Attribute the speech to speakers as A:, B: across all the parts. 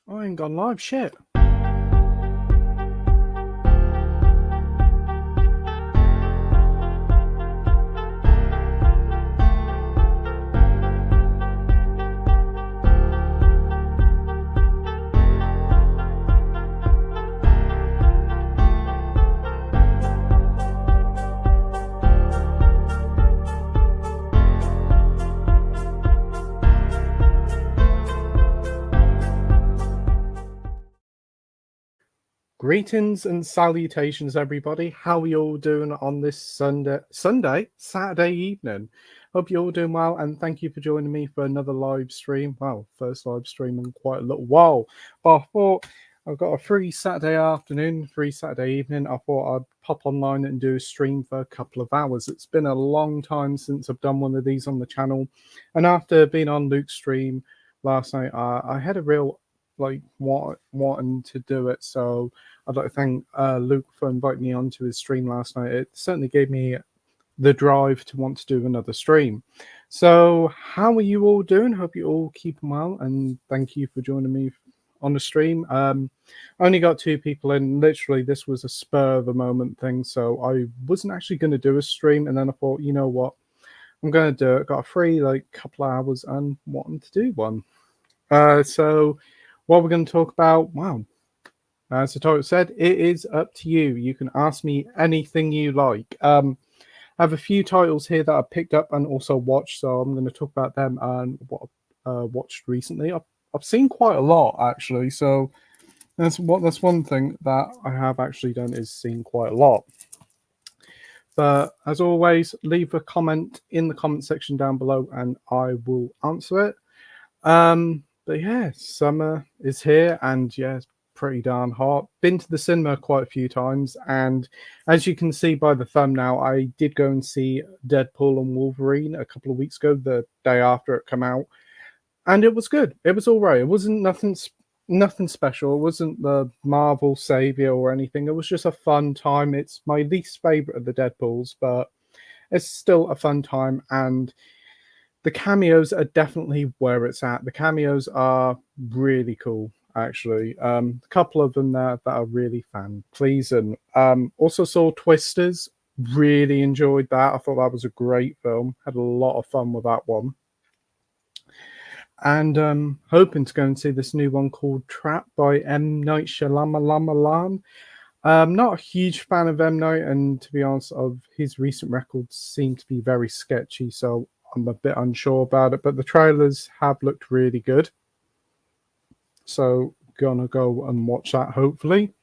A: I ain't gone live. Shit. Greetings and salutations, everybody. How are you all doing on this Saturday evening? Hope you're all doing well, and thank you for joining me for another live stream. Well, first live stream in quite a little while. But I thought I've got a free Saturday afternoon, free Saturday evening. I thought I'd pop online and do a stream for a couple of hours. It's been a long time since I've done one of these on the channel, and after being on Luke's stream last night, I had a real wanting to do it. So I'd like to thank Luke for inviting me onto his stream last night. It certainly gave me the drive to want to do another stream. So how are you all doing? Hope you all keeping well, and thank you for joining me on the stream. I only got 2 people in. Literally, this was a spur of the moment thing, so I wasn't actually going to do a stream, and then I thought, you know what, I'm going to do it. Got a free couple of hours and wanting to do one. So what we're going to talk about, wow, as the title said, it is up to you. You can ask me anything you like. I have a few titles here that I picked up and also watched, so I'm going to talk about them and what I've watched recently. I've seen quite a lot, actually, so that's one thing that I have actually done, is seen quite a lot. But as always, leave a comment in the comment section down below and I will answer it. But yeah, summer is here, and yeah, it's pretty darn hot. Been to the cinema quite a few times, and as you can see by the thumbnail, I did go and see Deadpool and Wolverine a couple of weeks ago, the day after it came out, and it was good. It was all right. It wasn't nothing special. It wasn't the Marvel savior or anything. It was just a fun time. It's my least favorite of the Deadpools, but it's still a fun time, and the cameos are definitely where it's at. The cameos are really cool, actually. A couple of them there that are really fan pleasing. Also saw Twisters. Really enjoyed that. I thought that was a great film. Had a lot of fun with that one. And hoping to go and see this new one called Trap by M. Night Shyamalan. Not a huge fan of M. Night, and to be honest, of his recent records seem to be very sketchy, so I'm a bit unsure about it, but the trailers have looked really good. So gonna go and watch that, hopefully.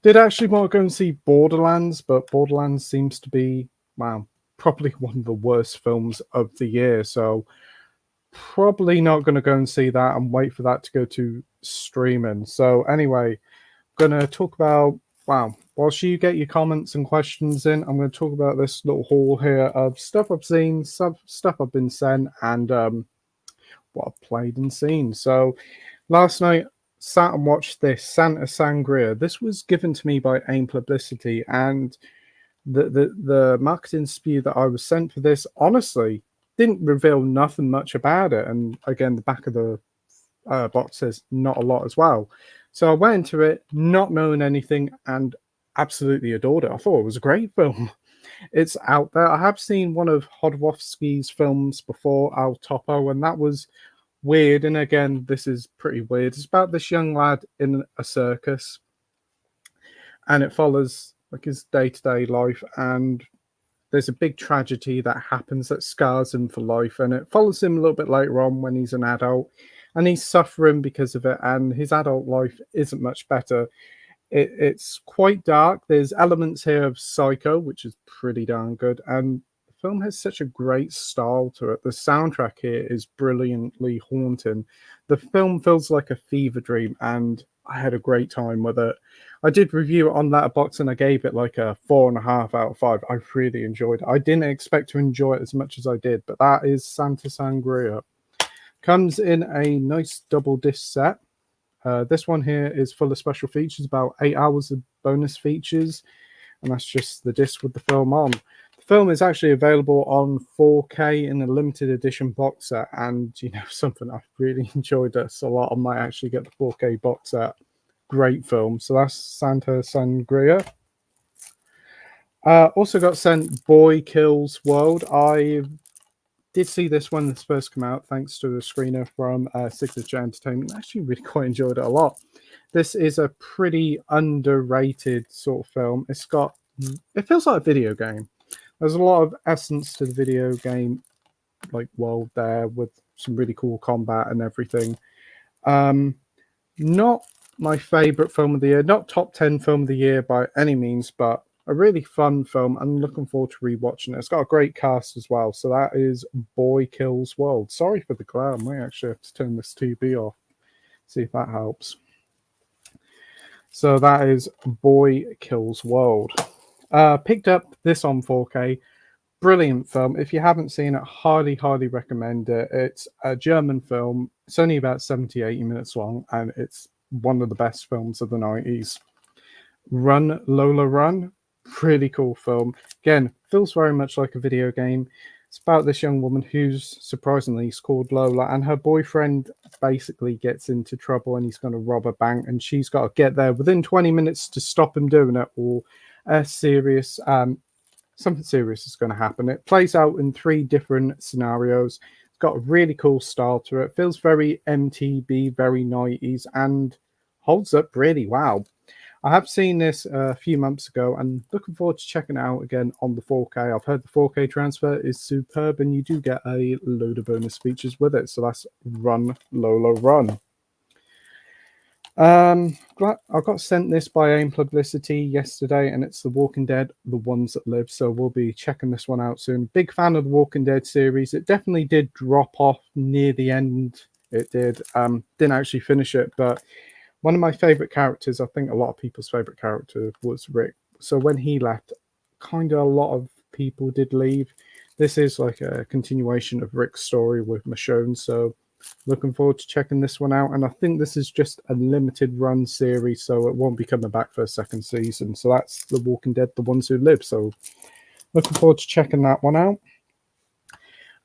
A: Did actually want to go and see Borderlands, but Borderlands seems to be, wow, probably one of the worst films of the year. So probably not going to go and see that and wait for that to go to streaming. So anyway, I'm going to talk about, wow, whilst you get your comments and questions in, I'm going to talk about this little haul here of stuff I've seen, stuff I've been sent, and what I've played and seen. So last night, sat and watched this Santa Sangria. This was given to me by AIM Publicity, and the marketing spew that I was sent for this, honestly, didn't reveal nothing much about it. And again, the back of the box says not a lot as well. So I went into it not knowing anything and absolutely adored it. I thought it was a great film. It's out there. I have seen one of Hodorowski's films before, Al Topo, and that was weird. And again, this is pretty weird. It's about this young lad in a circus, and it follows like his day-to-day life, and there's a big tragedy that happens that scars him for life, and it follows him a little bit later on when he's an adult, and he's suffering because of it, and his adult life isn't much better. It's quite dark. There's elements here of Psycho, which is pretty darn good, and the film has such a great style to it. The soundtrack here is brilliantly haunting. The film feels like a fever dream, and I had a great time with it. I did review it on Letterboxd, and I gave it like a 4.5 out of 5. I really enjoyed it. I didn't expect to enjoy it as much as I did, but that is Santa Sangria. Comes in a nice double disc set. This one here is full of special features, about 8 hours of bonus features, and that's just the disc with the film on. The film is actually available on 4K in a limited edition box set, and something I've really enjoyed this a lot. I might actually get the 4K box set. Great film. So that's Santa Sangria. Also got sent Boy Kills World. I did see this when this first came out, thanks to a screener from Signature Entertainment. I actually really quite enjoyed it a lot. This is a pretty underrated sort of film. It feels like a video game. There's a lot of essence to the video game world there, with some really cool combat and everything. Not my favorite film of the year, not top 10 film of the year by any means, but a really fun film. I'm looking forward to rewatching it. It's got a great cast as well. So that is Boy Kills World. Sorry for the glare. I might actually have to turn this TV off. See if that helps. So that is Boy Kills World. Picked up this on 4K. Brilliant film. If you haven't seen it, highly recommend it. It's a German film. It's only about 70-80 minutes long, and it's one of the best films of the 90s. Run, Lola, Run. Really cool film. Again, feels very much like a video game. It's about this young woman who's surprisingly called Lola, and her boyfriend basically gets into trouble and he's going to rob a bank, and she's got to get there within 20 minutes to stop him doing it, or something serious is going to happen. It plays out in 3 different scenarios. It's got a really cool style to it. Feels very MTV, very 90s, and holds up really well. I have seen this a few months ago and looking forward to checking it out again on the 4K. I've heard the 4K transfer is superb, and you do get a load of bonus features with it. So that's Run, Lola, Run. I got sent this by AIM Publicity yesterday, and it's The Walking Dead, The Ones That Live. So we'll be checking this one out soon. Big fan of the Walking Dead series. It definitely did drop off near the end. It did. Didn't actually finish it, but one of my favorite characters, I think a lot of people's favorite character, was Rick. So when he left, kind of a lot of people did leave. This is like a continuation of Rick's story with Michonne. So looking forward to checking this one out. And I think this is just a limited run series, so it won't be coming back for a second season. So that's The Walking Dead, The Ones Who Live. So looking forward to checking that one out.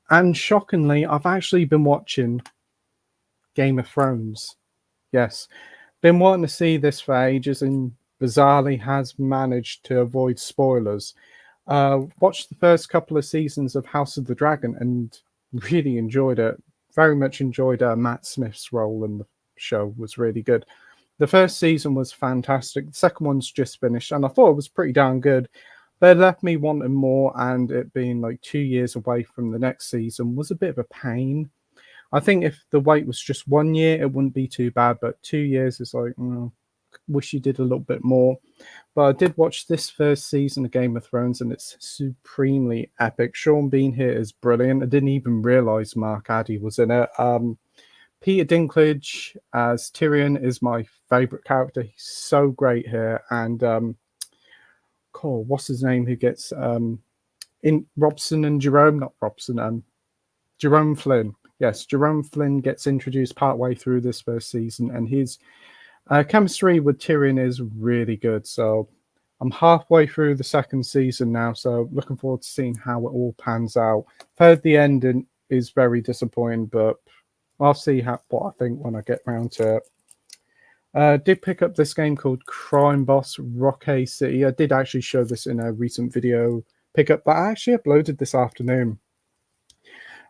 A: And shockingly, I've actually been watching Game of Thrones. Yes. Been wanting to see this for ages, and bizarrely has managed to avoid spoilers. Watched the first couple of seasons of House of the Dragon and really enjoyed it. Very much enjoyed Matt Smith's role in the show. Was really good. The first season was fantastic. The second one's just finished, and I thought it was pretty darn good. But it left me wanting more, and it being like 2 years away from the next season was a bit of a pain. I think if the wait was just 1 year, it wouldn't be too bad, but 2 years is like, wish you did a little bit more. But I did watch this first season of Game of Thrones, and it's supremely epic. Sean Bean here is brilliant. I didn't even realize Mark Addy was in it. Peter Dinklage as Tyrion is my favorite character. He's so great here. And what's his name? Who gets in Robson and Jerome? Not Robson. Jerome Flynn. Yes, Jerome Flynn gets introduced partway through this first season, and his chemistry with Tyrion is really good. So I'm halfway through the second season now, so looking forward to seeing how it all pans out. I've heard the ending is very disappointing, but I'll see what I think when I get around to it. Did pick up this game called Crime Boss Rocky City. I did actually show this in a recent video pickup that I actually uploaded this afternoon.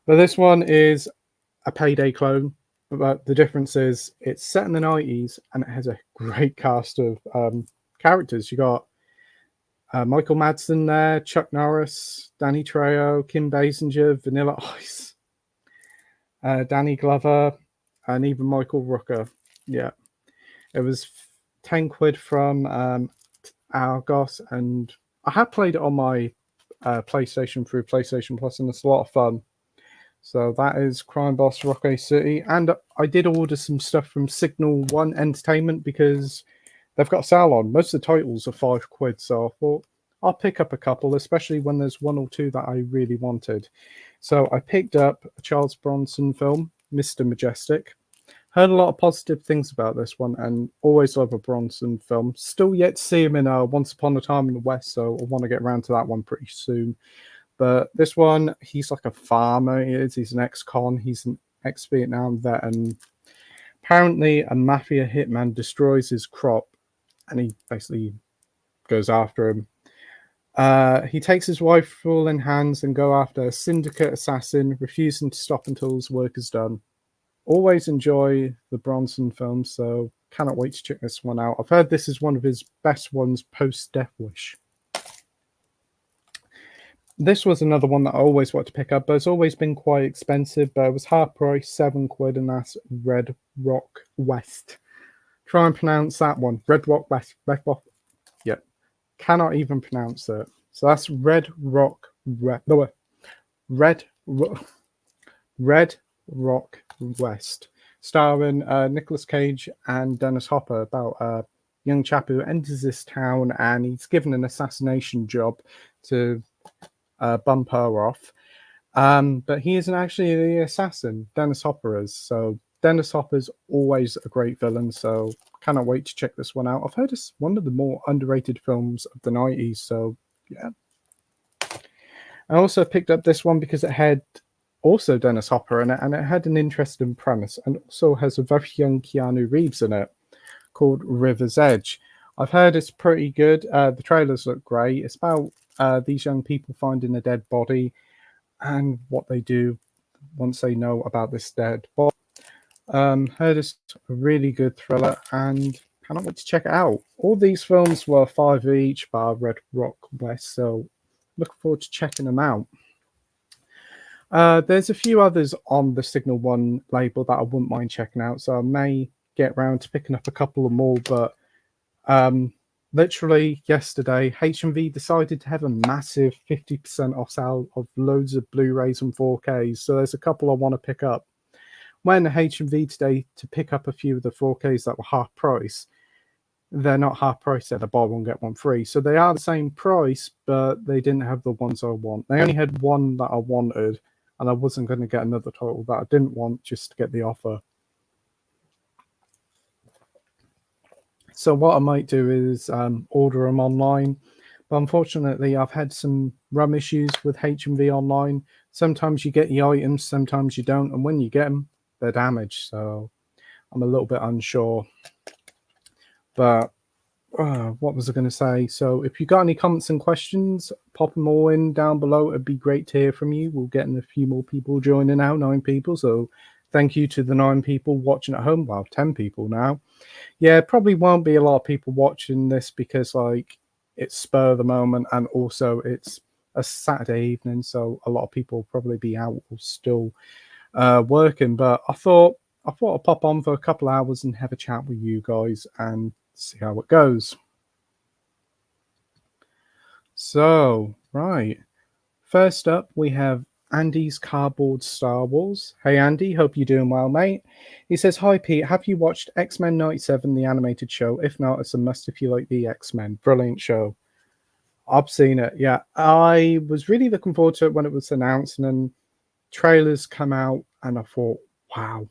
A: But this one is a Payday clone, but the difference is it's set in the 90s and it has a great cast of characters. You got Michael Madsen there, Chuck Norris, Danny Trejo, Kim Basinger, Vanilla Ice, Danny Glover, and even Michael Rooker. Yeah, it was 10 quid from Argos, and I had played it on my PlayStation through PlayStation Plus, and it's a lot of fun. So that is Crime Boss Rocky City. And I did order some stuff from Signal 1 Entertainment because they've got a sale on. Most of the titles are 5 quid. So I thought I'll pick up a couple, especially when there's 1 or 2 that I really wanted. So I picked up a Charles Bronson film, Mr. Majestic. Heard a lot of positive things about this one, and always love a Bronson film. Still yet to see him in Once Upon a Time in the West, so I want to get around to that one pretty soon. But this one, he's like a farmer. He's an ex-con. He's an ex-Vietnam vet, and apparently a mafia hitman destroys his crop, and he basically goes after him. He takes his rifle in hands and go after a syndicate assassin, refusing to stop until his work is done. Always enjoy the Bronson films, so cannot wait to check this one out. I've heard this is one of his best ones post Death Wish. This was another one that I always wanted to pick up, but it's always been quite expensive. But it was half price, £7, and that's Red Rock West. Try and pronounce that one. Red Rock West. Red Rock. Yeah, cannot even pronounce it. So that's Red Rock. Red Rock West, starring Nicolas Cage and Dennis Hopper, about a young chap who enters this town and he's given an assassination job to bump her off. But he isn't actually the assassin, Dennis Hopper is. So Dennis Hopper's always a great villain, so cannot wait to check this one out. I've heard it's one of the more underrated films of the 90s, so yeah. I also picked up this one because it had also Dennis Hopper in it, and it had an interesting premise, and also has a very young Keanu Reeves in it, called River's Edge. I've heard it's pretty good. The trailers look great. It's about these young people finding a dead body and what they do once they know about this dead body. Heard it's a really good thriller, and cannot wait to check it out. All these films were £5 each, bar Red Rock West, so looking forward to checking them out. There's a few others on the Signal One label that I wouldn't mind checking out, so I may get around to picking up a couple of more. But literally yesterday, HMV decided to have a massive 50% off sale of loads of Blu-rays and 4Ks. So there's a couple I want to pick up. Went to HMV today to pick up a few of the 4Ks that were half price. They're not half price, they're the buy one get one free. So they are the same price, but they didn't have the ones I want. They only had one that I wanted, and I wasn't going to get another title that I didn't want just to get the offer. So what I might do is order them online. But unfortunately, I've had some RAM issues with HMV online. Sometimes you get the items, sometimes you don't. And when you get them, they're damaged. So I'm a little bit unsure. But what was I going to say? So if you got any comments and questions, pop them all in down below. It'd be great to hear from you. We're getting a few more people joining now, 9 people. So thank you to the 9 people watching at home. Well, 10 people now. Yeah, probably won't be a lot of people watching this because like it's spur of the moment, and also it's a Saturday evening, so a lot of people will probably be out or still working. But I thought I'd pop on for a couple hours and have a chat with you guys and see how it goes. So, right. First up, we have Andy's Cardboard Star Wars. Hey, Andy. Hope you're doing well, mate. He says, hi, Pete. Have you watched X-Men 97, the animated show? If not, it's a must if you like the X-Men. Brilliant show. I've seen it, yeah. I was really looking forward to it when it was announced, and then trailers come out, and I thought, wow,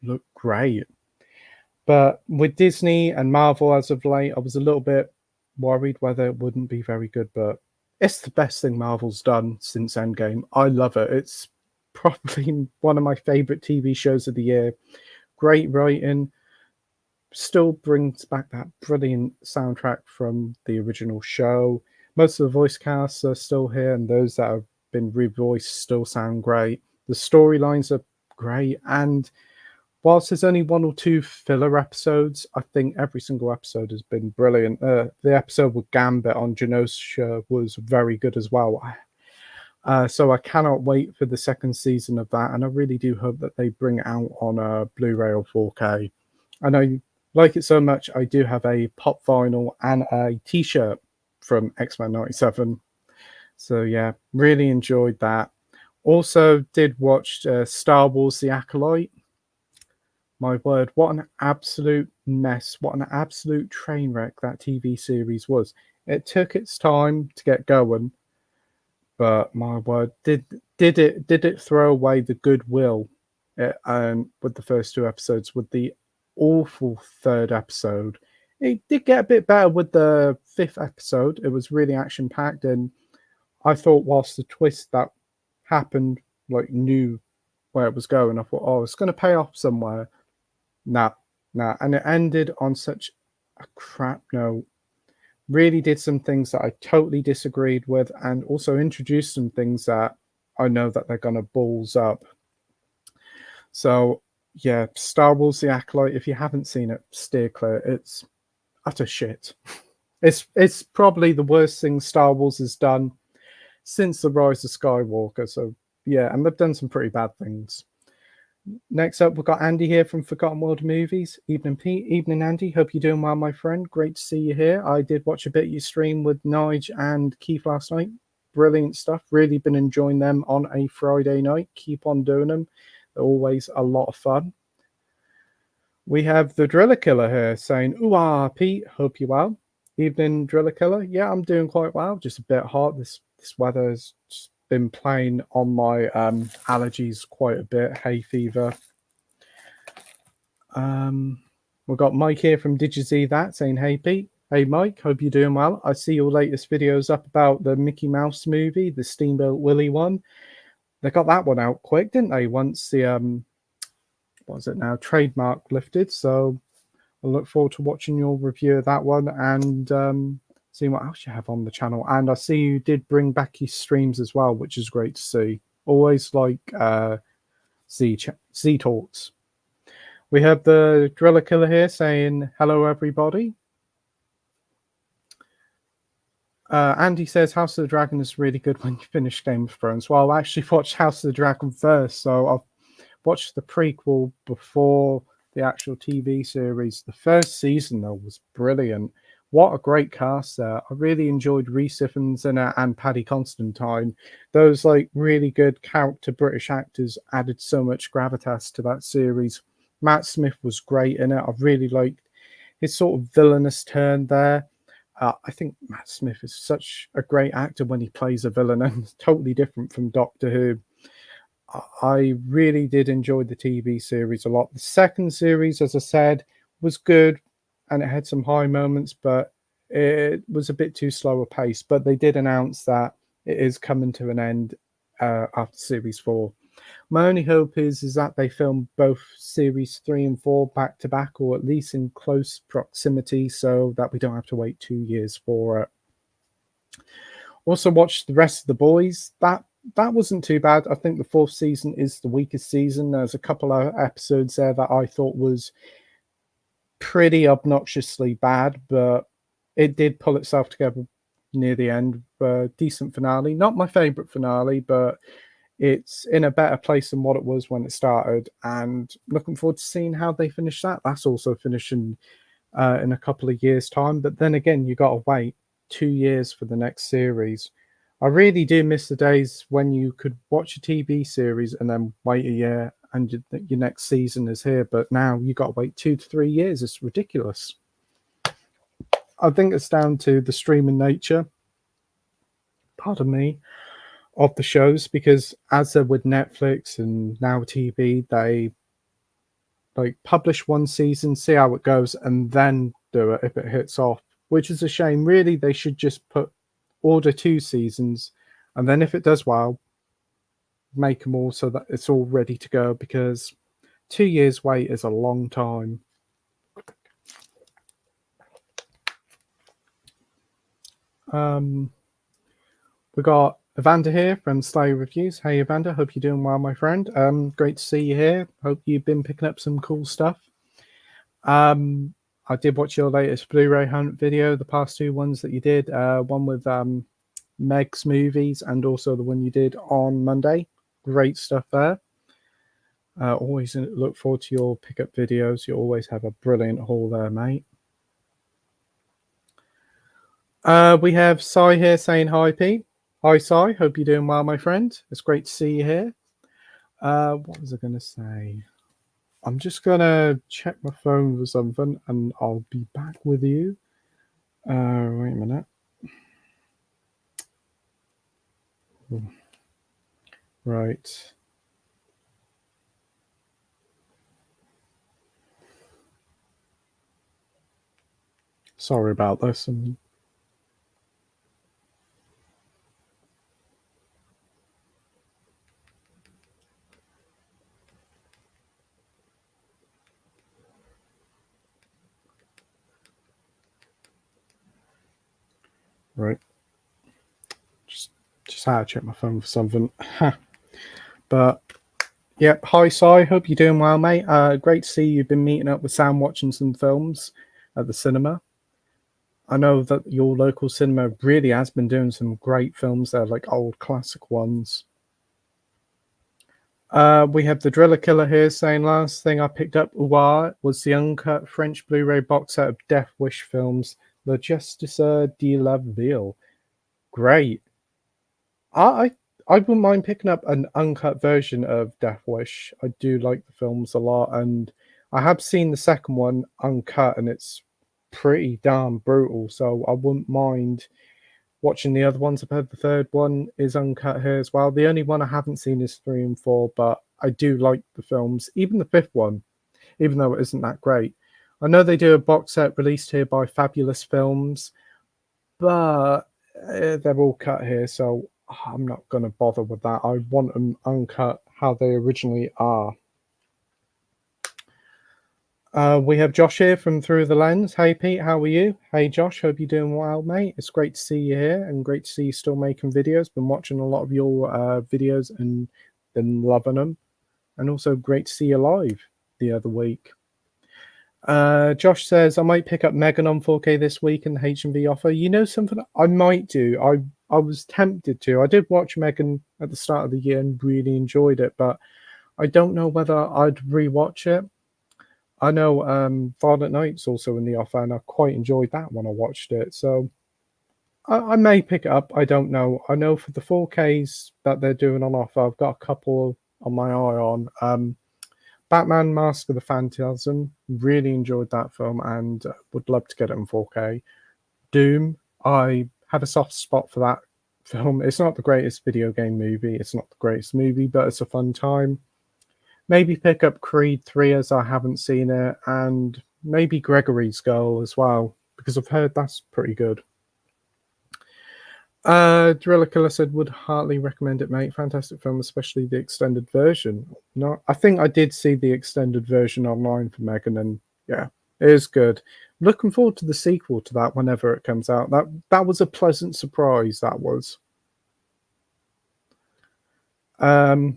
A: look great. But with Disney and Marvel as of late, I was a little bit worried whether it wouldn't be very good, but it's the best thing Marvel's done since Endgame. I love it. It's probably one of my favorite TV shows of the year. Great writing. Still brings back that brilliant soundtrack from the original show. Most of the voice casts are still here, and those that have been revoiced still sound great. The storylines are great, and whilst there's only 1 or 2 filler episodes, I think every single episode has been brilliant. The episode with Gambit on Genosha was very good as well. So I cannot wait for the second season of that, and I really do hope that they bring it out on a Blu-ray or 4K. And I like it so much, I do have a pop vinyl and a t-shirt from X-Men 97. So yeah, really enjoyed that. Also did watch Star Wars The Acolyte. My word, what an absolute mess. What an absolute train wreck that TV series was. It took its time to get going, but my word, did it throw away the goodwill and with the first 2 episodes, with the awful third episode. It did get a bit better with the 5th episode. It was really action packed, and I thought whilst the twist that happened, like, knew where it was going, I thought, oh, it's going to pay off somewhere. Nah, and it ended on such a crap note. Really did some things that I totally disagreed with, and also introduced some things that I know that they're going to balls up. So, yeah, Star Wars: The Acolyte, if you haven't seen it, steer clear. It's utter shit. It's probably the worst thing Star Wars has done since The Rise of Skywalker. So, yeah, and they've done some pretty bad things. Next up, we've got Andy here from Forgotten World Movies. Evening, Pete. Evening, Andy. Hope you're doing well, my friend. Great to see you here. I did watch a bit of your stream with Nige and Keith last night. Brilliant stuff. Really been enjoying them on a Friday night. Keep on doing them. They're always a lot of fun. We have the Driller Killer here saying, ooh, Pete, hope you're well. Evening, Driller Killer. Yeah, I'm doing quite well. Just a bit hot. This weather has just been playing on my allergies quite a bit. Hay fever. We've got Mike here from DigiZ That saying, hey, Pete. Hey, Mike. Hope you're doing well. I see your latest videos up about the Mickey Mouse movie, the Steamboat Willie one. They got that one out quick, didn't they? Once the what is it now? Trademark lifted. So I look forward to watching your review of that one and seeing what else you have on the channel. And I see you did bring back your streams as well, which is great to see. Always like Z Talks. We have the Driller Killer here saying, hello, everybody. Andy says House of the Dragon is really good when you finish Game of Thrones. Well, I actually watched House of the Dragon first, so I've watched the prequel before the actual TV series. The first season, though, was brilliant. What a great cast there. I really enjoyed Rhys Ifans in it and Paddy Constantine. Those like really good character British actors added so much gravitas to that series. Matt Smith was great in it. I really liked his sort of villainous turn there. I think Matt Smith is such a great actor when he plays a villain, and totally different from Doctor Who. I really did enjoy the TV series a lot. The second series, as I said, was good, and it had some high moments, but it was a bit too slow a pace. But they did announce that it is coming to an end after series 4. My only hope is that they film both series 3 and 4 back to back, or at least in close proximity, so that we don't have to wait 2 years for it. Also watched the rest of The Boys. That wasn't too bad. I think the 4th season is the weakest season. There's a couple of episodes there that I thought was pretty obnoxiously bad, but it did pull itself together near the end. Decent finale. Not my favorite finale, but it's in a better place than what it was when it started, and looking forward to seeing how they finish that. That's also finishing in a couple of years' time, but then again, you got to wait 2 years for the next series. I really do miss the days when you could watch a TV series and then wait a year and your next season is here, but now you got to wait 2 to 3 years. It's ridiculous. I think it's down to the streaming nature, pardon me, of the shows, because as they're with Netflix and Now TV, they like publish one season, see how it goes, and then do it if it hits off, which is a shame. Really, they should just order 2 seasons, and then if it does well, make them all so that it's all ready to go, because 2 years wait is a long time. We got Evander here from Slay Reviews. Hey, Evander, hope you're doing well, my friend. Great to see you here. Hope you've been picking up some cool stuff. I did watch your latest Blu-ray hunt video, the past 2 ones that you did, one with Meg's movies and also the one you did on Monday. Great stuff there. Always look forward to your pickup videos. You always have a brilliant haul there, mate. We have Sai here saying hi, Pete. Hi, Sai. Hope you're doing well, my friend. It's great to see you here. What was I going to say? I'm just going to check my phone for something, and I'll be back with you. Wait a minute. Right. Sorry about this. Right. Just had to check my phone for something. But yep. Hi, Si. Hope you're doing well, mate. Great to see you've been meeting up with Sam, watching some films at the cinema. I know that your local cinema really has been doing some great films there, like old classic ones. We have the Driller Killer here saying last thing I picked up was the uncut French Blu-ray box set of Death Wish films, Le Justice de la Ville. Great. I I wouldn't mind picking up an uncut version of Death Wish. I do like the films a lot, and I have seen the second one uncut, and it's pretty damn brutal. So I wouldn't mind watching the other ones. I've heard the third one is uncut here as well. The only one I haven't seen is 3 and 4, but I do like the films. Even the fifth one, even though it isn't that great. I know they do a box set released here by Fabulous Films, but they're all cut here, so I'm not going to bother with that. I want them uncut how they originally are. We have Josh here from Through the Lens. Hey Pete, how are you? Hey Josh, hope you're doing well, mate. It's great to see you here and great to see you still making videos. Been watching a lot of your videos and been loving them. And also great to see you live the other week. Josh says I might pick up Megan on 4K this week in the HMV offer. You know something I might do. I was tempted to. I did watch Megan at the start of the year and really enjoyed it, but I don't know whether I'd rewatch it. I know Violent Night's also in the offer, and I quite enjoyed that when I watched it. So I may pick it up. I don't know. I know for the 4Ks that they're doing on offer, I've got a couple on my eye on. Batman Mask of the Phantasm, really enjoyed that film and would love to get it in 4K. Doom, I have a soft spot for that film. It's not the greatest video game movie, it's not the greatest movie, but it's a fun time. Maybe pick up Creed 3 as I haven't seen it, and maybe Gregory's Girl as well, because I've heard that's pretty good. Driller Killer said, would heartily recommend it, mate. Fantastic film, especially the extended version. No, I think I did see the extended version online for Megan, and yeah, it is good. Looking forward to the sequel to that whenever it comes out. That was a pleasant surprise, that was.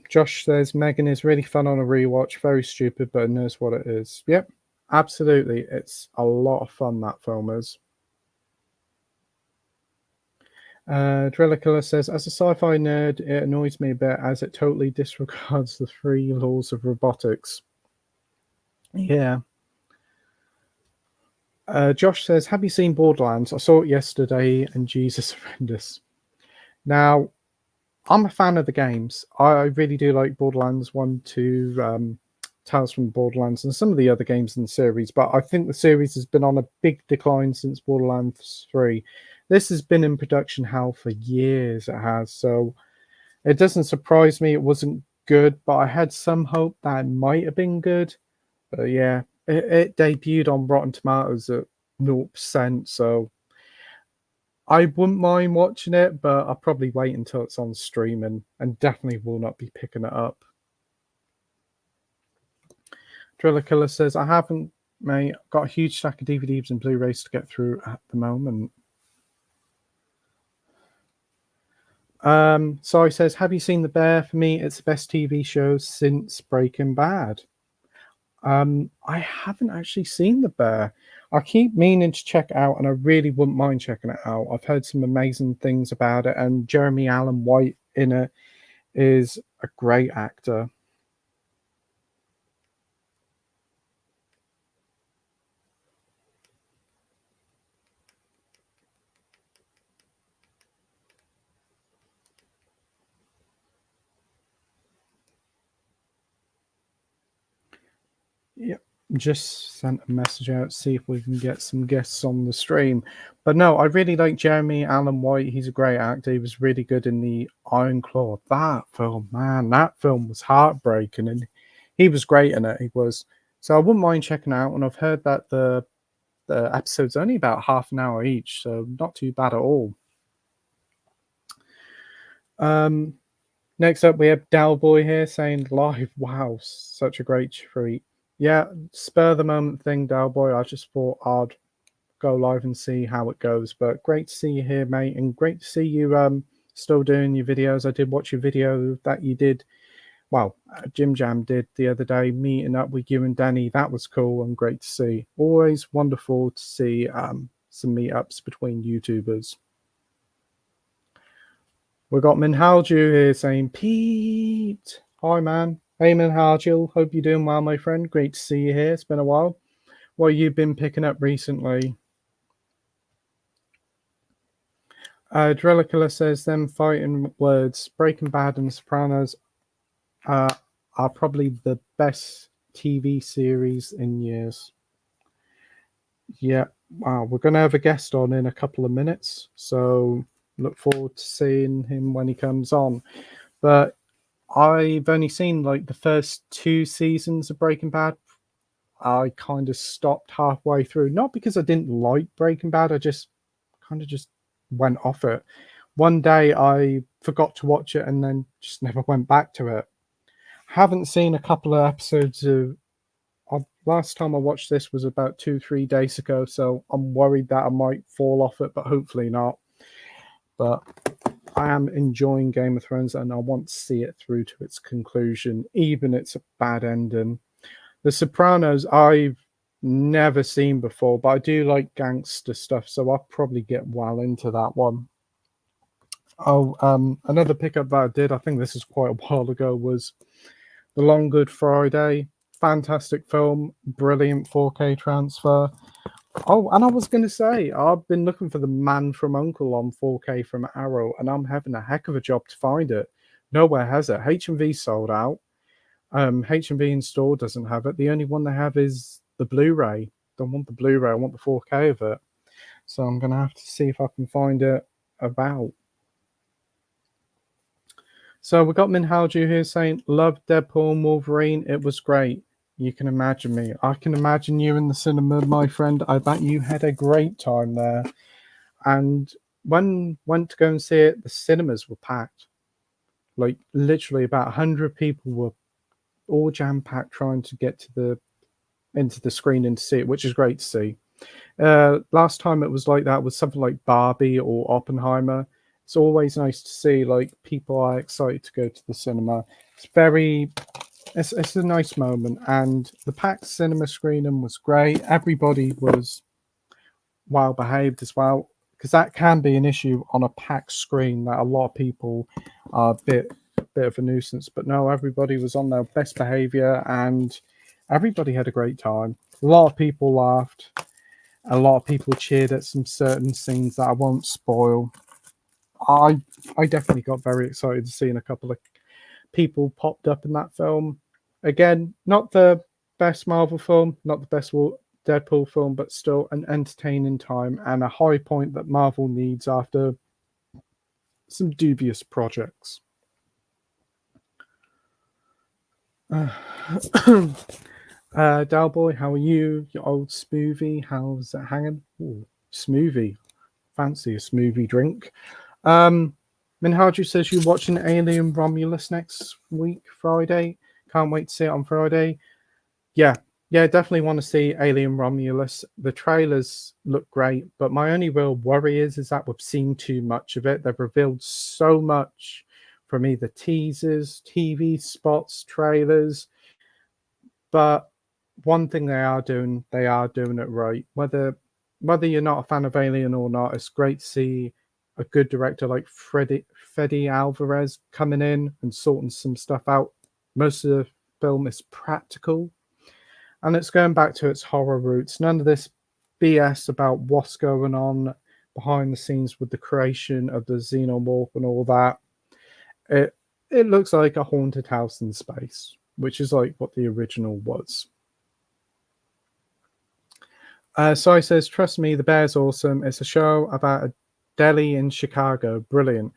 A: Josh says Megan is really fun on a rewatch, very stupid, but it knows what it is. Yep, absolutely. It's a lot of fun, that film is. Driller Killer says, as a sci-fi nerd, it annoys me a bit as it totally disregards the 3 laws of robotics. Yeah. Josh says, have you seen Borderlands? I saw it yesterday, and Jesus, horrendous. Now, I'm a fan of the games. I really do like Borderlands 1, 2, Tales from the Borderlands, and some of the other games in the series, but I think the series has been on a big decline since Borderlands 3. This has been in production hell for years, it has, so it doesn't surprise me it wasn't good, but I had some hope that it might have been good. But yeah, it debuted on Rotten Tomatoes at 0%, so I wouldn't mind watching it, but I'll probably wait until it's on streaming and definitely will not be picking it up. Driller Killer says, I haven't, mate. Got a huge stack of DVDs and Blu-rays to get through at the moment. So he says, have you seen The Bear? For me, it's the best TV show since Breaking Bad. I haven't actually seen The Bear. I keep meaning to check it out, and I really wouldn't mind checking it out. I've heard some amazing things about it, and Jeremy Allen White in it is a great actor. Yep, just sent a message out to see if we can get some guests on the stream. But no, I really like Jeremy Allen White. He's a great actor. He was really good in the Iron Claw. That film, man, that film was heartbreaking, and he was great in it. He was. So I wouldn't mind checking out. And I've heard that the The episode's only about half an hour each, so not too bad at all. Next up, we have Dalboy here saying live. Wow, such a great treat. Yeah, spur the moment thing, Dalboy. I just thought I'd go live and see how it goes. But great to see you here, mate, and great to see you still doing your videos. I did watch your video that you did. Well, Jim Jam did the other day, meeting up with you and Danny. That was cool and great to see. Always wonderful to see some meetups between YouTubers. We got Minhalju here saying, Pete. Hi, man. Hey, Minhalju. Hope you're doing well, my friend. Great to see you here. It's been a while. What have you been picking up recently? Drillicula says, them fighting words. Breaking Bad and Sopranos are probably the best TV series in years. Yeah, wow. We're going to have a guest on in a couple of minutes. So look forward to seeing him when he comes on. But I've only seen like the first 2 seasons of Breaking Bad. I kind of stopped halfway through, not because I didn't like Breaking Bad. I just kind of just went off it. One day I forgot to watch it and then just never went back to it. Haven't seen a couple of episodes of. Last time I watched this was about 2-3 days ago, so I'm worried that I might fall off it, but hopefully not. But I am enjoying Game of Thrones and I want to see it through to its conclusion, even it's a bad ending. The Sopranos I've never seen before, but I do like gangster stuff, so I'll probably get well into that one. Oh, another pickup that I did, I think this is quite a while ago, was The Long Good Friday. Fantastic film, brilliant 4K transfer. Oh, and I was going to say, I've been looking for The Man from U.N.C.L.E. on 4K from Arrow, and I'm having a heck of a job to find it. Nowhere has it. H&V sold out. H&V in store doesn't have it. The only one they have is the Blu-ray. Don't want the Blu-ray. I want the 4K of it. So I'm going to have to see if I can find it about. So we got Minhalju here saying, love Deadpool and Wolverine. It was great. You can imagine me. I can imagine you in the cinema, my friend. I bet you had a great time there. And when went to go and see it, the cinemas were packed. Like literally about 100 people were all jam-packed trying to get to into the screen and to see it, which is great to see. Last time it was like that with something like Barbie or Oppenheimer. It's always nice to see like people are excited to go to the cinema. It's a nice moment, and the packed cinema screening was great. Everybody was well behaved as well, because that can be an issue on a packed screen that a lot of people are a bit of a nuisance. But no, everybody was on their best behavior and everybody had a great time. A lot of people laughed. A lot of people cheered at some certain scenes that I won't spoil. I definitely got very excited to seeing a couple of people popped up in that film. Again, not the best Marvel film, not the best Deadpool film, but still an entertaining time and a high point that Marvel needs after some dubious projects. Dalboy, how are you? Your old smoothie, how's it hanging? Ooh, smoothie. Fancy a smoothie drink. Minhaju says you're watching Alien Romulus next week, Friday. Can't wait to see it on Friday. Yeah, definitely want to see Alien Romulus. The trailers look great, but my only real worry is that we've seen too much of it. They've revealed so much from either teasers, TV spots, trailers. But one thing they are doing it right. Whether you're not a fan of Alien or not, it's great to see a good director like Fede Alvarez coming in and sorting some stuff out. Most of the film is practical, and it's going back to its horror roots. None of this BS about what's going on behind the scenes with the creation of the xenomorph and all that. It looks like a haunted house in space, which is like what the original was. Sai says, trust me, The Bear's awesome. It's a show about a deli in Chicago. Brilliant.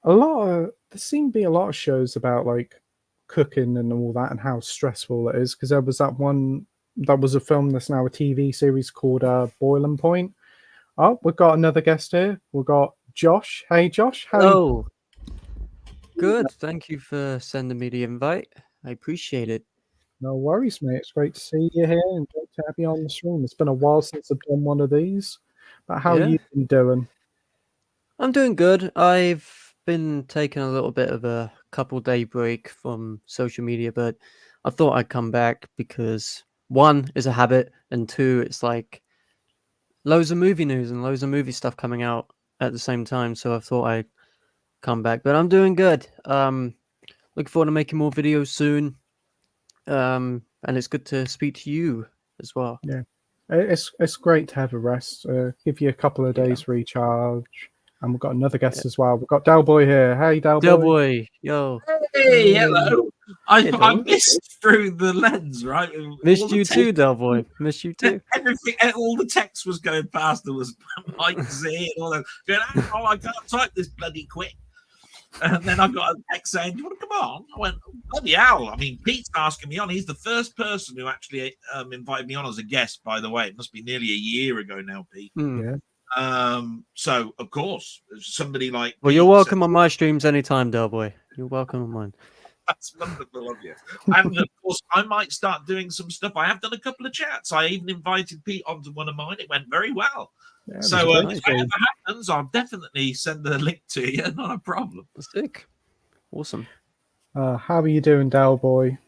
A: There seem to be a lot of shows about like cooking and all that and how stressful it is, because there was that one that was a film that's now a TV series called Boiling Point. Oh, we've got another guest here. We've got Josh. Hey, Josh. How you?
B: Oh, good. Thank you for sending me the invite. I appreciate it.
A: No worries, mate. It's great to see you here and great to have you on the stream. It's been a while since I've done one of these. But how
B: Yeah.
A: you been doing?
B: I'm doing good. I've been taking a little bit of a couple-day break from social media, but I thought I'd come back because one is a habit, and two, it's like loads of movie news and loads of movie stuff coming out at the same time. So I thought I'd come back, but I'm doing good. Looking forward to making more videos soon. And it's good to speak to you as well.
A: Yeah, it's great to have a rest. Give you a couple of
B: Yeah.
A: days recharge. And we've got another guest as well. We've got Del Boy here. Hey, Del
B: Del
A: Boy.
B: Boy, yo.
C: Hey, hello. I
B: Hello.
C: missed through the lens, right?
B: Missed you too, Del Boy. Missed you too.
C: Everything, all the text was going past. There was Mike Z and all that. Going, oh, I can't type this bloody quick. And then I got a text saying, "Do you want to come on?" I went, "Bloody hell!" I mean, Pete's asking me on. He's the first person who actually invited me on as a guest. By the way, it must be nearly a year ago now, Pete.
A: Yeah.
C: So of course, somebody like
B: Well,
C: Pete
B: you're welcome
C: said,
B: on my streams anytime, Del Boy. You're welcome on mine.
C: That's wonderful of you. And of course, I might start doing some stuff. I have done a couple of chats. I even invited Pete onto one of mine. It went very well.
A: Yeah,
C: So if it ever happens, I'll definitely send the link to you. Not a problem.
B: Sick. Awesome.
A: how are you doing, Del Boy?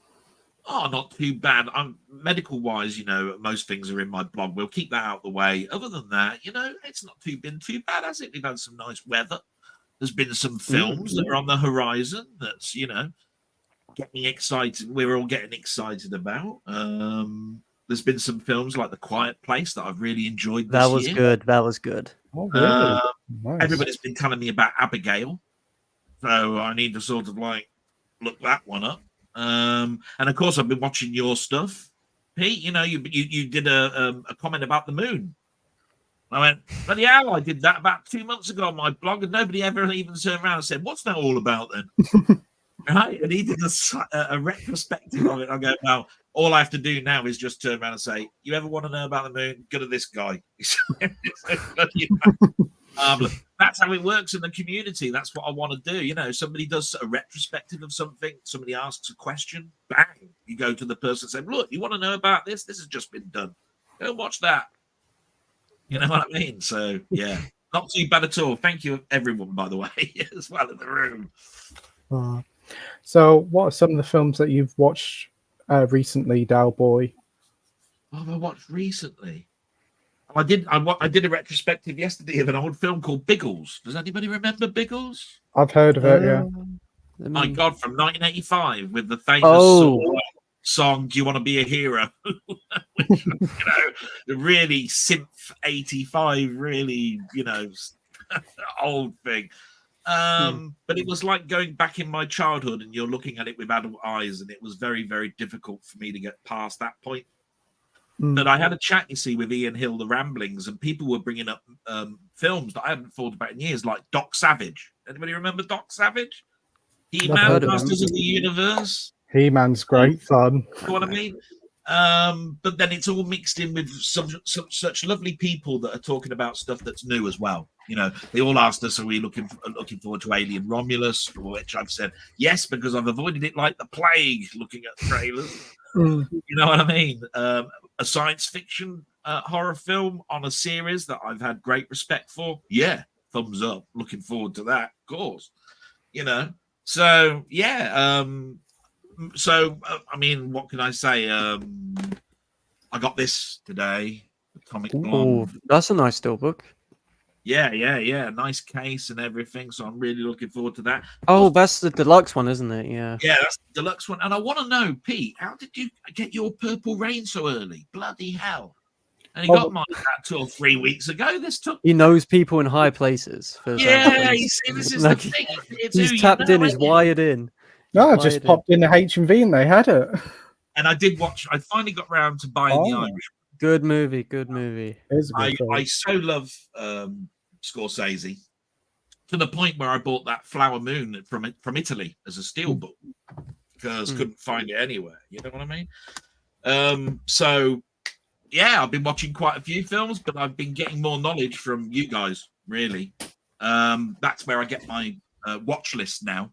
C: Oh, not too bad. I'm medical wise, you know, most things are in my blog. We'll keep that out of the way. Other than that, you know, it's not been too bad, has it? We've had some nice weather. There's been some films that are on the horizon that's, you know, getting excited. We're all getting excited about. There's been some films like The Quiet Place that I've really enjoyed this year.
B: That was good. That was good.
A: Oh, really? Nice.
C: Everybody's been telling me about Abigail, so I need to sort of like look that one up. And of course, I've been watching your stuff, Pete. You know, you did a comment about the moon. I went, bloody hell, I did that about 2 months ago on my blog, and nobody ever even turned around and said, "What's that all about then?" Right? And he did a retrospective of it. I go, well, all I have to do now is just turn around and say, "You ever want to know about the moon? Go to this guy." That's how it works in the community. That's what I want to do. You know, somebody does a retrospective of something, somebody asks a question, bang, you go to the person and say, "Look, you want to know about this? This has just been done. Go and watch that." You know what I mean? So, yeah, not too bad at all. Thank you, everyone, by the way, as well in the room.
A: So, what are some of the films that you've watched recently, Del Boy?
C: What have I watched recently? I did a retrospective yesterday of an old film called Biggles. Does anybody remember Biggles?
A: I've heard of it, yeah.
C: My God, from 1985 with the famous song "Do You Want to Be a Hero?" Which, you know, the really synth 85, really, you know, old thing. But it was like going back in my childhood and you're looking at it with adult eyes, and it was very, very difficult for me to get past that point. But I had a chat, you see, with Ian Hill, The Ramblings, and people were bringing up films that I hadn't thought about in years, like Doc Savage. Anybody remember Doc Savage? He-Man, Masters of the Universe.
A: He-Man's great fun.
C: You know what I mean? But then it's all mixed in with some such lovely people that are talking about stuff that's new as well. You know, they all asked us, "Are we looking forward to Alien Romulus?" For which I've said yes, because I've avoided it like the plague looking at trailers. You know what I mean? A science fiction horror film on a series that I've had great respect for. Yeah, thumbs up. Looking forward to that, of course. You know, so yeah. I mean, what can I say? I got this today, Atomic Blonde.
B: That's a nice steelbook.
C: Yeah. Nice case and everything. So I'm really looking forward to that.
B: Oh, that's the deluxe one, isn't it? Yeah.
C: Yeah, that's the deluxe one. And I want to know, Pete, how did you get your Purple Rain so early? Bloody hell. And he got mine about 2 or 3 weeks ago.
B: He knows people in high places.
C: Yeah, you see, this is
B: like,
C: the thing.
B: He's tapped in, he's wired in.
A: No, I just popped in the H&V and they had it.
C: And I finally got round to buying The Irish.
B: Good movie.
C: I so love Scorsese to the point where I bought that Flower Moon from Italy as a steelbook because couldn't find it anywhere. You know what I mean? So yeah, I've been watching quite a few films, but I've been getting more knowledge from you guys. Really, that's where I get my watch list now.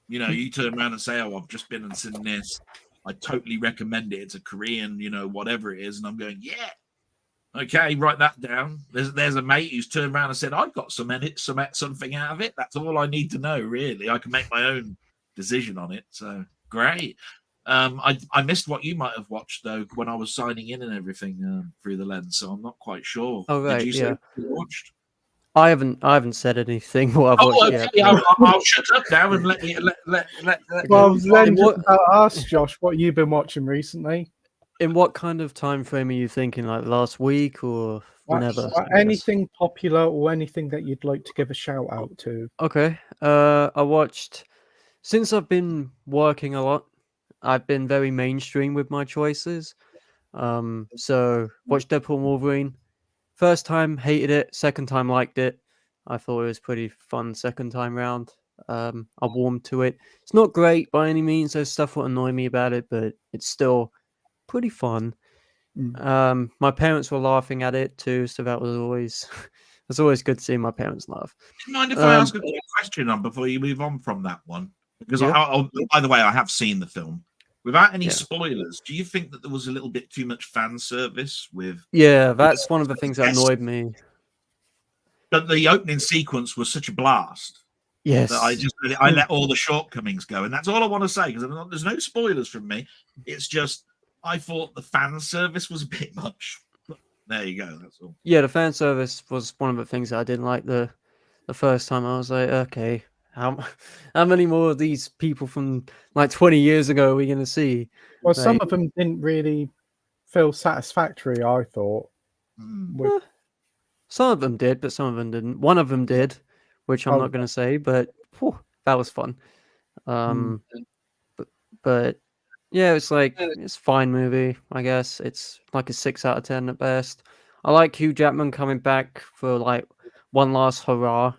C: You know, you turn around and say, "Oh, I've just been and seen this. I totally recommend it. It's a Korean, whatever it is," and I'm going, "Yeah, okay, write that down." There's a mate who's turned around and said, "I've got something out of it. That's all I need to know. Really, I can make my own decision on it." So great. I missed what you might have watched though when I was signing in and everything through the lens, so I'm not quite sure.
B: Oh
C: Did
B: right,
C: you say
B: yeah.
C: you watched?
B: I haven't said anything what I've
C: Oh,
B: watched
C: okay.
B: yet.
C: I'll shut up now and let you let.
A: Well,
B: Okay.
A: then
B: In
A: just
B: what
A: about ask Josh what you've been watching recently.
B: in what kind of time frame are you thinking? Like last week or whenever? I guess.
A: Anything popular or anything that you'd like to give a shout out to?
B: Okay. I watched since I've been working a lot. I've been very mainstream with my choices. So watched Deadpool and Wolverine. First time hated it. Second time liked it. I thought it was pretty fun. Second time round. I warmed to it. It's not great by any means. There's stuff that annoy me about it, but it's still pretty fun. My parents were laughing at it too, so that was always it's always good seeing my parents laugh.
C: Do you mind if I ask a quick question on before you move on from that one? Because
B: Yeah.
C: by the way, I have seen the film. Without any
B: Yeah.
C: spoilers, do you think that there was a little bit too much fan service with?
B: Yeah, that's one of the things that
C: Yes.
B: annoyed me.
C: But the opening sequence was such a blast
B: Yes.
C: that I let all the shortcomings go, and that's all I want to say because there's no spoilers from me. It's just I thought the fan service was a bit much. But there you go. That's all.
B: Yeah, the fan service was one of the things that I didn't like the first time. I was like, okay, how how many more of these people from like 20 years ago are we gonna see?
A: Well, some
B: Like,
A: of them didn't really feel satisfactory, I thought. With,
B: some of them did, but some of them didn't. One of them did, which I'm
A: oh,
B: not gonna say, but whew, that was fun. Um, but yeah, it's like it's a fine movie, I guess. It's like a 6 out of 10 at best. I like Hugh Jackman coming back for like one last hurrah,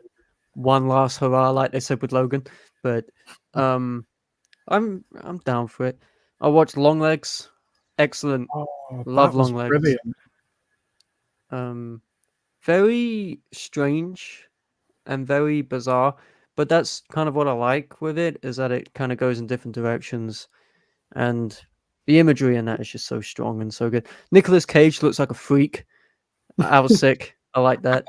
B: like they said with Logan. But I'm down for it. I watched Longlegs, excellent. Love
A: that was
B: Longlegs.
A: brilliant.
B: Very strange and very bizarre, but that's kind of what I like with it is that it kind of goes in different directions. And the imagery in that is just so strong and so good. Nicolas Cage looks like a freak. I was sick. I like that.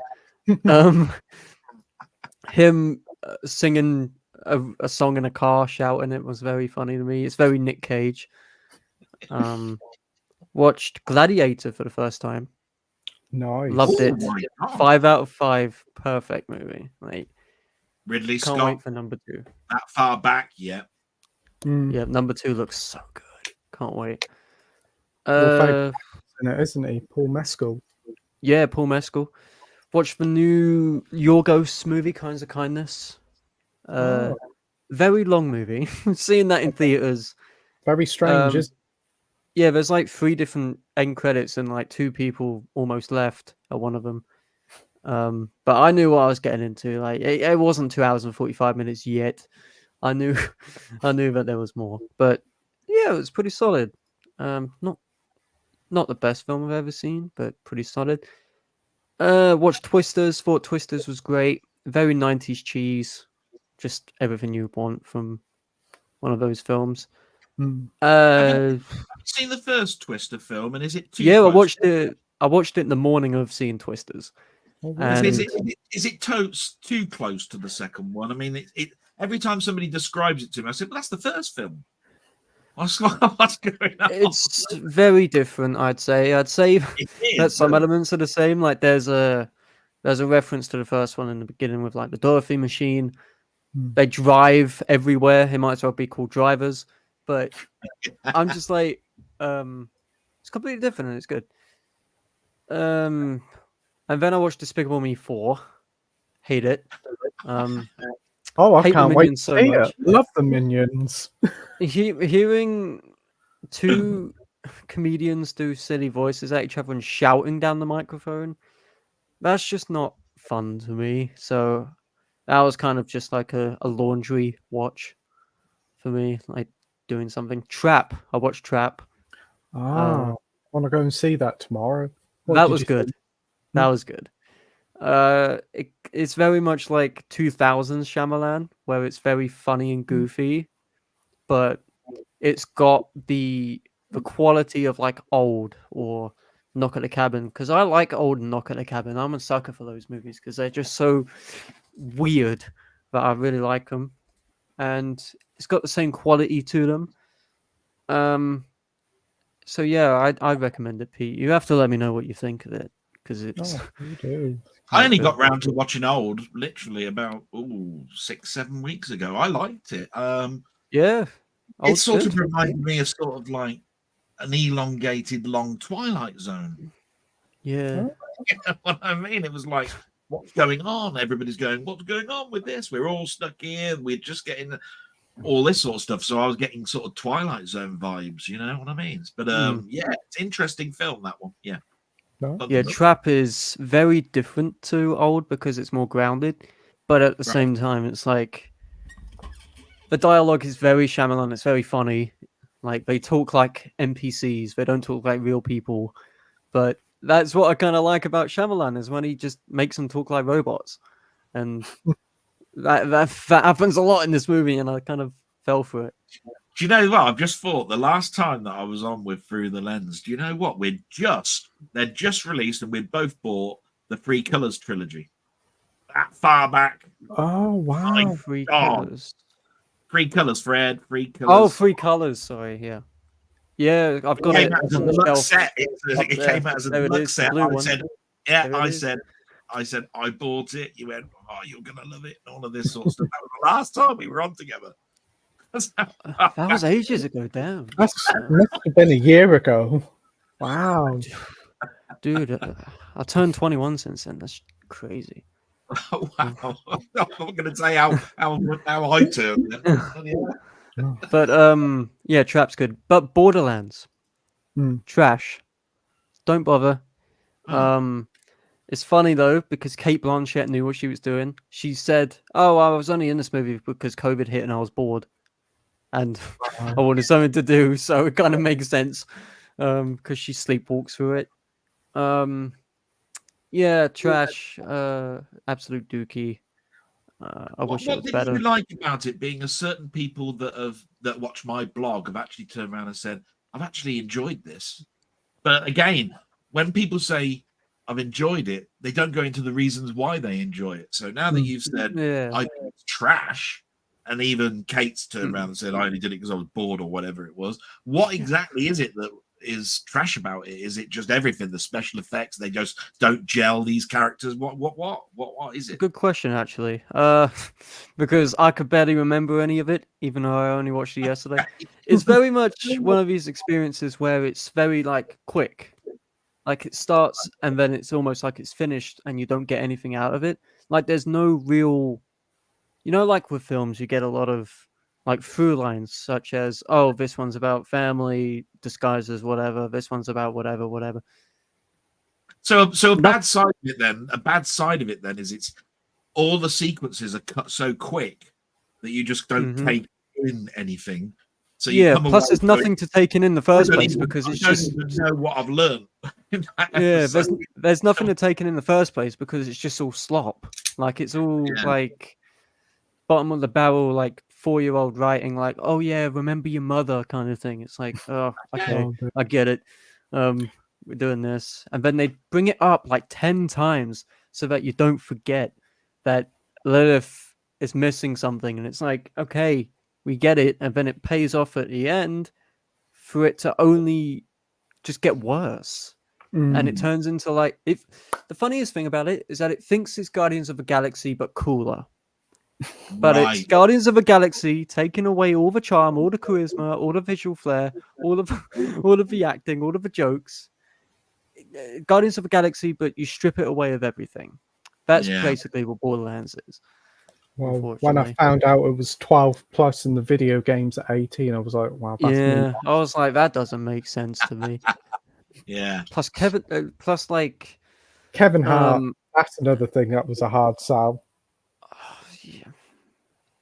B: Him singing a song in a car, shouting it was very funny to me. It's very Nick Cage. Watched Gladiator for the first time.
A: Nice.
B: Loved it.
C: Oh my God.
B: 5 out of 5. Perfect movie. Like,
C: Ridley
B: can't
C: Scott
B: wait for number 2.
C: that far back, yeah.
B: Yeah, number 2 looks so good. Can't wait.
A: Your favourite in it, isn't he? Paul Mescal.
B: Yeah, Paul Mescal. Watched the new Yorgos movie, Kinds of Kindness. Very long movie. Seeing that in theaters.
A: Very strange, isn't
B: Yeah, there's like 3 different end credits and like 2 people almost left at one of them. But I knew what I was getting into. Like it wasn't 2 hours and 45 minutes yet. I knew that there was more. But yeah, it was pretty solid. Not the best film I've ever seen, but pretty solid. Watched Twisters, thought Twisters was great. Very 90s cheese. Just everything you want from one of those films.
C: Have you seen the first Twister film, and is it too?
B: Yeah,
C: close?
B: I watched it in the morning of seeing Twisters. And
C: Is it too close to the second one? I mean, every time somebody describes it to me, I said, "Well, that's the first film." What's going on?
B: it's very different, I'd say. I'd say that some elements are the same. Like there's a reference to the first one in the beginning with like the Dorothy machine. They drive everywhere. It might as well be called Drivers. But I'm just like, it's completely different and it's good. And then I watched Despicable Me 4. Hate it.
A: I
B: hate
A: can't
B: the
A: wait to
B: Minions so
A: see
B: much.
A: it. Love the Minions.
B: Hearing 2 comedians do silly voices at each other and shouting down the microphone, that's just not fun to me. So that was kind of just like a laundry watch for me, like doing something. Trap. I watched Trap.
A: I want to go and see that tomorrow. What
B: That
A: did
B: was
A: you
B: good.
A: think?
B: That was good. It's very much like 2000s Shyamalan, where it's very funny and goofy, but it's got the quality of like Old or Knock at the Cabin. Because I like Old and Knock at the Cabin. I'm a sucker for those movies because they're just so weird that I really like them, and it's got the same quality to them. So yeah, I recommend it, Pete. You have to let me know what you think of it because it's
A: Oh, you do.
C: I only
B: good.
C: got round to watching Old literally about 6-7 weeks ago. I liked it.
B: Yeah,
C: It
B: Old's
C: sort
B: good.
C: of reminded me of sort of like an elongated long Twilight Zone.
B: Yeah.
C: You know what I mean? It was like, what's going on? Everybody's going, what's going on with this? We're all stuck here. We're just getting all this sort of stuff. So I was getting sort of Twilight Zone vibes, you know what I mean? But yeah, it's an interesting film, that one. Yeah.
A: No?
B: Yeah, Trap is very different to Old because it's more grounded, but at the same time, it's like the dialogue is very Shyamalan. It's very funny. Like they talk like NPCs. They don't talk like real people. But that's what I kind of like about Shyamalan is when he just makes them talk like robots, and that happens a lot in this movie, and I kind of fell for it.
C: Do you know what? I've just thought the last time that I was on with Through the Lens, do you know what? They're just released and we'd both bought the Three Colors trilogy. That far back.
A: Oh, wow.
B: Three
C: God.
B: colors.
C: Three Colors, Fred. Three Colors.
B: Oh, Three colors. Sorry, yeah. Yeah, I've got it on the shelf.
C: Set. It came out as a deluxe set. I said, I bought it. You went, oh, you're gonna love it, and all of this sort of stuff. That was the last time we were on together.
B: That was ages ago, damn.
A: That must have been a year ago. Wow.
B: Dude, I turned 21 since then. That's crazy.
C: Wow. I'm not gonna say how I turned.
B: But yeah, Trap's good. But Borderlands, trash. Don't bother. It's funny though because Kate Blanchett knew what she was doing. She said, "Oh, I was only in this movie because COVID hit and I was bored, and I wanted something to do." So it kind of makes sense because she sleepwalks through it. Yeah, trash. Absolute dookie. I wish it was better.
C: What did you like about it being a certain people that watch my blog have actually turned around and said, I've actually enjoyed this. But again, when people say I've enjoyed it, they don't go into the reasons why they enjoy it. So now that you've said I think it's trash, and even Kate's turned around and said I only did it because I was bored or whatever it was, what exactly is it that is trash about it? Is it just everything? The special effects, they just don't gel these characters? What is it?
B: Good question, actually. Because I could barely remember any of it, even though I only watched it yesterday. It's very much one of these experiences where it's very like quick. Like it starts and then it's almost like it's finished and you don't get anything out of it. Like there's no real, like with films, you get a lot of like through lines such as, oh, this one's about family disguised as whatever. This one's about whatever.
C: So a bad side of it then is it's all the sequences are cut so quick that you just don't take in anything. So you come
B: plus there's nothing to take in the first place
C: even,
B: because it's
C: I don't
B: just
C: even know what I've learned.
B: There's nothing to take in the first place because it's just all slop. Like it's all like bottom of the barrel, like 4-year-old writing, like, oh yeah, remember your mother kind of thing. It's like, oh, okay, I get it. We're doing this, and then they bring it up like 10 times so that you don't forget that Lilith is missing something, and it's like, okay, we get it, and then it pays off at the end for it to only just get worse. And it turns into like the funniest thing about it is that it thinks it's Guardians of the Galaxy but cooler. But it's Guardians of the Galaxy taking away all the charm, all the charisma, all the visual flair, all of the acting, all of the jokes. Guardians of the Galaxy, but you strip it away of everything. That's basically what Borderlands is.
A: Well, when I found out it was 12 plus in the video games at 18, I was like, wow, that's
B: I was like, that doesn't make sense to me. Plus Kevin
A: Hart, that's another thing that was a hard sell.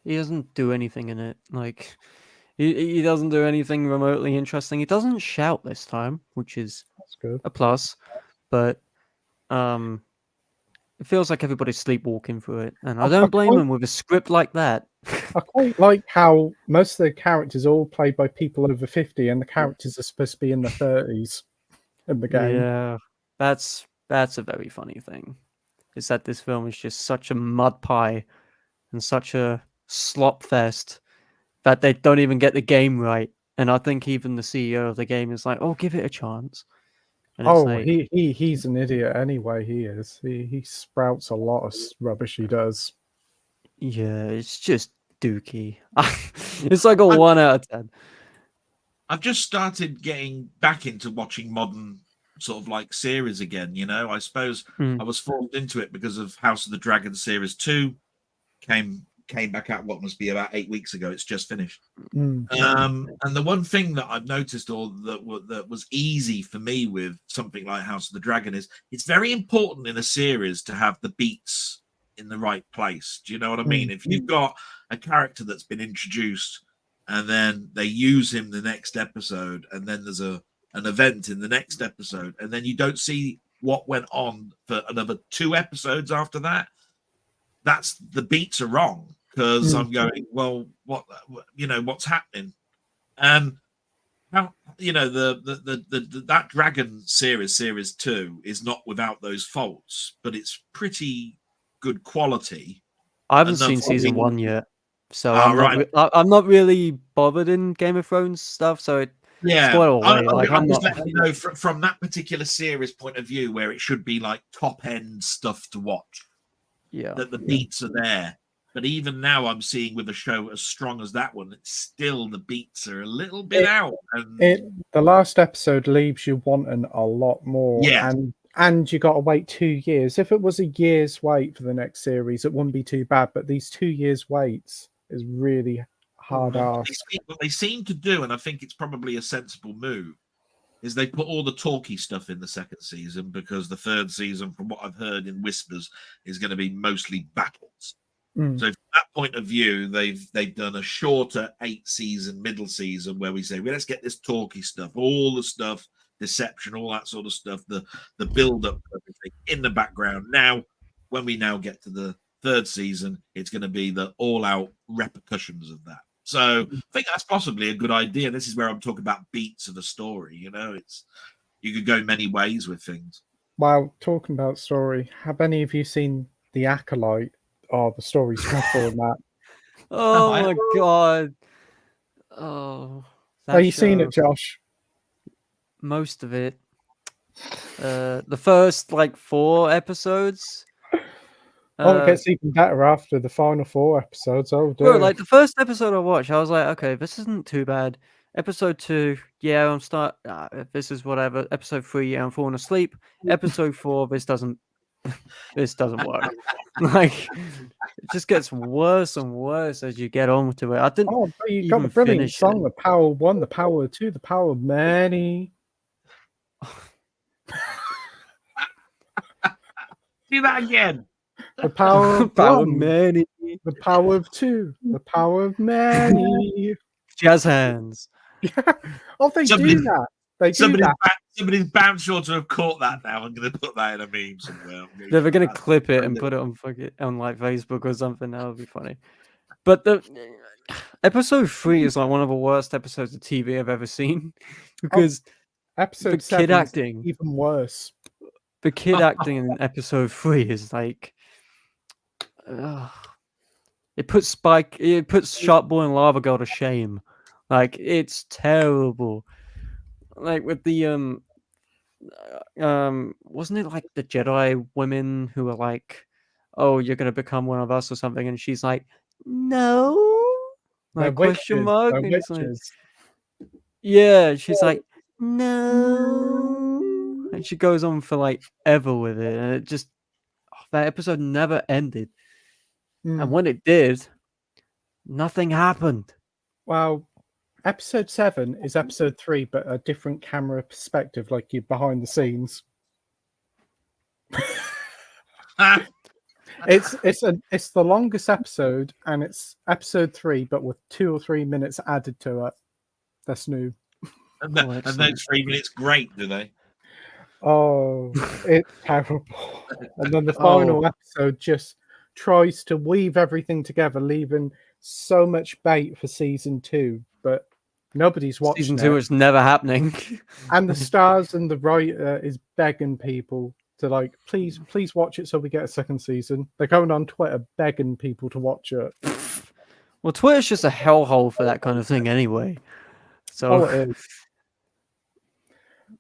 B: He doesn't do anything in it. Like He doesn't do anything remotely interesting. He doesn't shout this time, which is
A: That's good.
B: a plus. But it feels like everybody's sleepwalking through it, and I don't blame him with a script like that.
A: I quite like how most of the characters are all played by people over 50, and the characters are supposed to be in the 30s in the game.
B: Yeah, that's a very funny thing. Is that this film is just such a mud pie and such a slop fest that they don't even get the game right. And I think even the CEO of the game is like, "Oh, give it a chance." And it's like,
A: he's an idiot anyway. He is. He sprouts a lot of rubbish. He does.
B: yeah, it's just dookie. It's like a 1 out of 10.
C: I've just started getting back into watching modern sort of like series again. You know, I suppose I was forced into it because of House of the Dragon series 2 came back out what must be about 8 weeks ago. It's just finished. And the one thing that I've noticed, or that was easy for me with something like House of the Dragon, is it's very important in a series to have the beats in the right place. Do you know what I mean? If you've got a character that's been introduced and then they use him the next episode, and then there's an event in the next episode, and then you don't see what went on for another 2 episodes after that, that's the beats are wrong. Because I'm going, well, what's happening? And how, that Dragon series 2 is not without those faults, but it's pretty good quality.
B: I haven't seen season 1 yet, so I'm
C: right.
B: I'm not really bothered in Game of Thrones stuff. So spoil away.
C: I'm just letting you know from that particular series point of view, where it should be like top end stuff to watch.
B: Yeah,
C: that the beats are there. But even now, I'm seeing with a show as strong as that one, it's still the beats are a little bit out. And
A: the last episode leaves you wanting a lot more.
C: Yeah.
A: And you got to wait 2 years. If it was a year's wait for the next series, it wouldn't be too bad. But these 2 years waits is really hard ask.
C: What they seem to do, and I think it's probably a sensible move, is they put all the talky stuff in the second season, because the third season, from what I've heard in whispers, is going to be mostly battles. So from that point of view, they've done a shorter 8-season middle season where we say, well, let's get this talky stuff, all the stuff, deception, all that sort of stuff, the build up, everything in the background. Now, when we now get to the third season, it's going to be the all out repercussions of that. So I think that's possibly a good idea. This is where I'm talking about beats of a story. You know, you could go many ways with things.
A: Well, talking about story, have any of you seen The Acolyte? Oh, the story's dreadful in that.
B: Oh my god. Oh.
A: Have you seen it, Josh?
B: Most of it. The first 4 episodes.
A: It gets even better after the final 4 episodes. Oh dear.
B: Bro, the first episode I watched, I was like, okay, this isn't too bad. Episode 2, yeah, this is whatever. Episode 3, yeah, I'm falling asleep. Episode 4, this doesn't work. It just gets worse and worse as you get on to it. I didn't.
A: Oh, but you got a brilliant song, The Power of One, The Power of Two, The Power of Many.
C: Do that again.
A: The power of
B: Power
A: one,
B: many.
A: The power of two, The power of many.
B: Jazz hands.
A: Oh, they do that. They do that.
C: Somebody's bound sure to have caught that now. I'm going to put that in a meme somewhere.
B: They're going to clip it and put it on Facebook or something. That would be funny. But the episode 3 is one of the worst episodes of TV I've ever seen, because
A: episode 7
B: kid acting
A: even worse.
B: The kid acting in episode 3 is it puts Shark Boy and Lava Girl to shame. It's terrible. With the wasn't it the Jedi women who were oh, you're gonna become one of us or something, and she's like, no, question mark, and it's yeah, she's like, no, and she goes on for ever with it, and it just that episode never ended. And when it did, nothing happened.
A: Well, episode 7 is episode 3, but a different camera perspective, you're behind the scenes. It's the longest episode, and it's episode 3, but with 2 or 3 minutes added to it. That's new.
C: And,
B: Oh,
C: and
B: excellent.
C: those 3 minutes, great, do they?
A: Oh, it's terrible. And then the
B: Oh.
A: final episode just tries to weave everything together, leaving so much bait for season 2, but nobody's watching
B: Season 2
A: it.
B: is never happening.
A: And the stars and the writer is begging people to like, please watch it so we get a second season. They're going on Twitter begging people to watch it.
B: Well, Twitter's just a hellhole for that kind of thing anyway. So,
A: Oh, it is.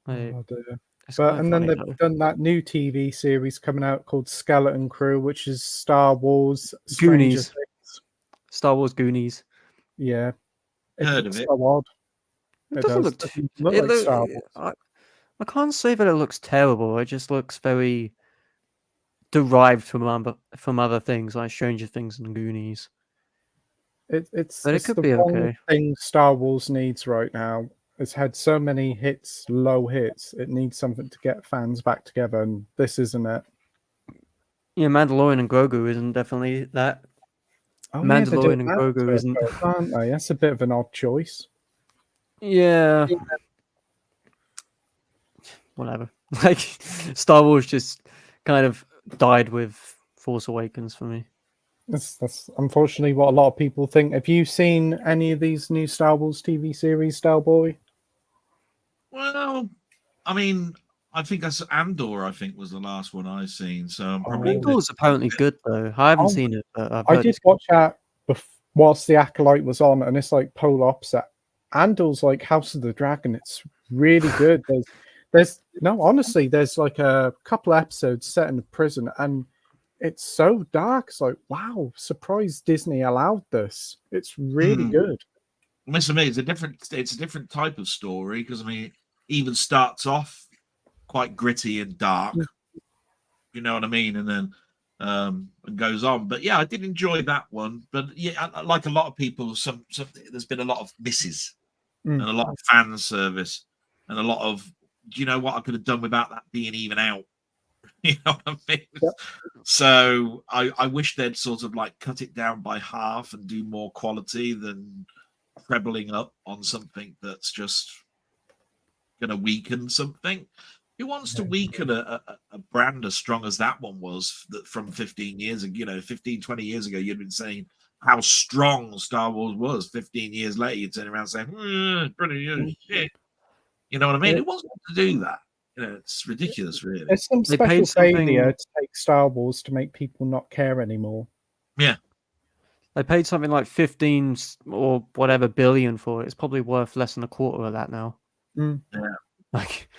B: like,
A: Oh, dear.
B: it's
A: But
B: quite
A: and then
B: funny,
A: they've
B: though.
A: done that new TV series coming out called Skeleton Crew, which is Star Wars Stranger
B: Goonies.
A: Things.
B: Star Wars Goonies.
A: Yeah,
C: Heard
A: looks
C: of it.
A: so odd.
B: It doesn't look.
A: Doesn't
B: It
A: like
B: look.
A: Star Wars.
B: I can't say that it looks terrible. It just looks very derived from other things like Stranger Things and Goonies.
A: It's
B: But it
A: it's
B: could
A: the
B: be
A: one
B: okay.
A: thing Star Wars needs right now. It's had so many hits, low hits. It needs something to get fans back together, and this isn't it.
B: Yeah, Mandalorian and Grogu isn't definitely that.
A: Oh yeah, they're doing
B: Mandalorian and
A: that
B: Grogu
A: to
B: isn't.
A: it, aren't they? That's a bit of an odd choice.
B: Yeah. Whatever. Like Star Wars just kind of died with Force Awakens for me.
A: That's unfortunately what a lot of people think. Have you seen any of these new Star Wars TV series, Boy?
C: Well, I mean, I think that's Andor. I think was the last one I've seen. So I'm probably.
B: Andor's apparently good though. I haven't
A: Oh,
B: seen it, but I've
A: I
B: heard
A: did
B: it's good.
A: watch that whilst the Acolyte was on, and it's like polar opposite. Andor's like House of the Dragon. It's really good. There's no, honestly, there's like a couple episodes set in a prison, and it's so dark. It's like, wow, surprised Disney allowed this. It's really good.
C: Listen to me, it's a different type of story because I mean, it even starts off quite gritty and dark. You know what I mean, and then and goes on. But yeah, I did enjoy that one. But yeah, like a lot of people, some there's been a lot of misses and a lot of fan service and a lot of, do you know what, I could have done without that being even out. You know what I mean?
A: Yep.
C: So I wish they'd sort of like cut it down by half and do more quality than trebling up on something that's just going to weaken something. Who wants to weaken a brand as strong as that one was that from 15 years ago, 15, 20 years ago, you'd been saying how strong Star Wars was. 15 years later, you'd turn around saying, pretty shit. You know what I mean? Who wants to do that? It's ridiculous, really.
A: There's some
B: They
A: special
B: paid something-
A: failure to take Star Wars to make people not care anymore.
C: Yeah.
B: They paid something like 15 or whatever billion for it. It's probably worth less than a quarter of that now.
C: Yeah.
B: Like,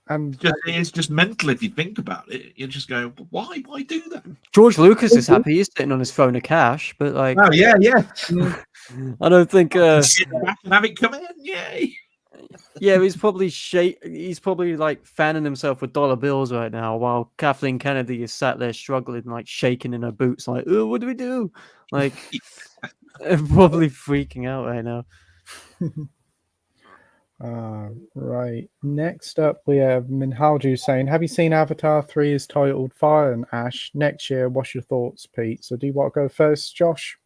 A: And
C: it's just mental if you think about it. You're just going, why do that?
B: George Lucas is happy. He's sitting on his phone of cash, but like,
C: Oh yeah.
B: I don't think.
C: Sit back and have it come in, yay!
B: Yeah, he's probably like fanning himself with dollar bills right now, while Kathleen Kennedy is sat there struggling, like shaking in her boots, like, oh, what do we do? Like, probably freaking out right now.
A: Right. Next up, we have Minhalju saying, have you seen Avatar 3 is titled Fire and Ash next year? What's your thoughts, Pete? So do you want to go first, Josh?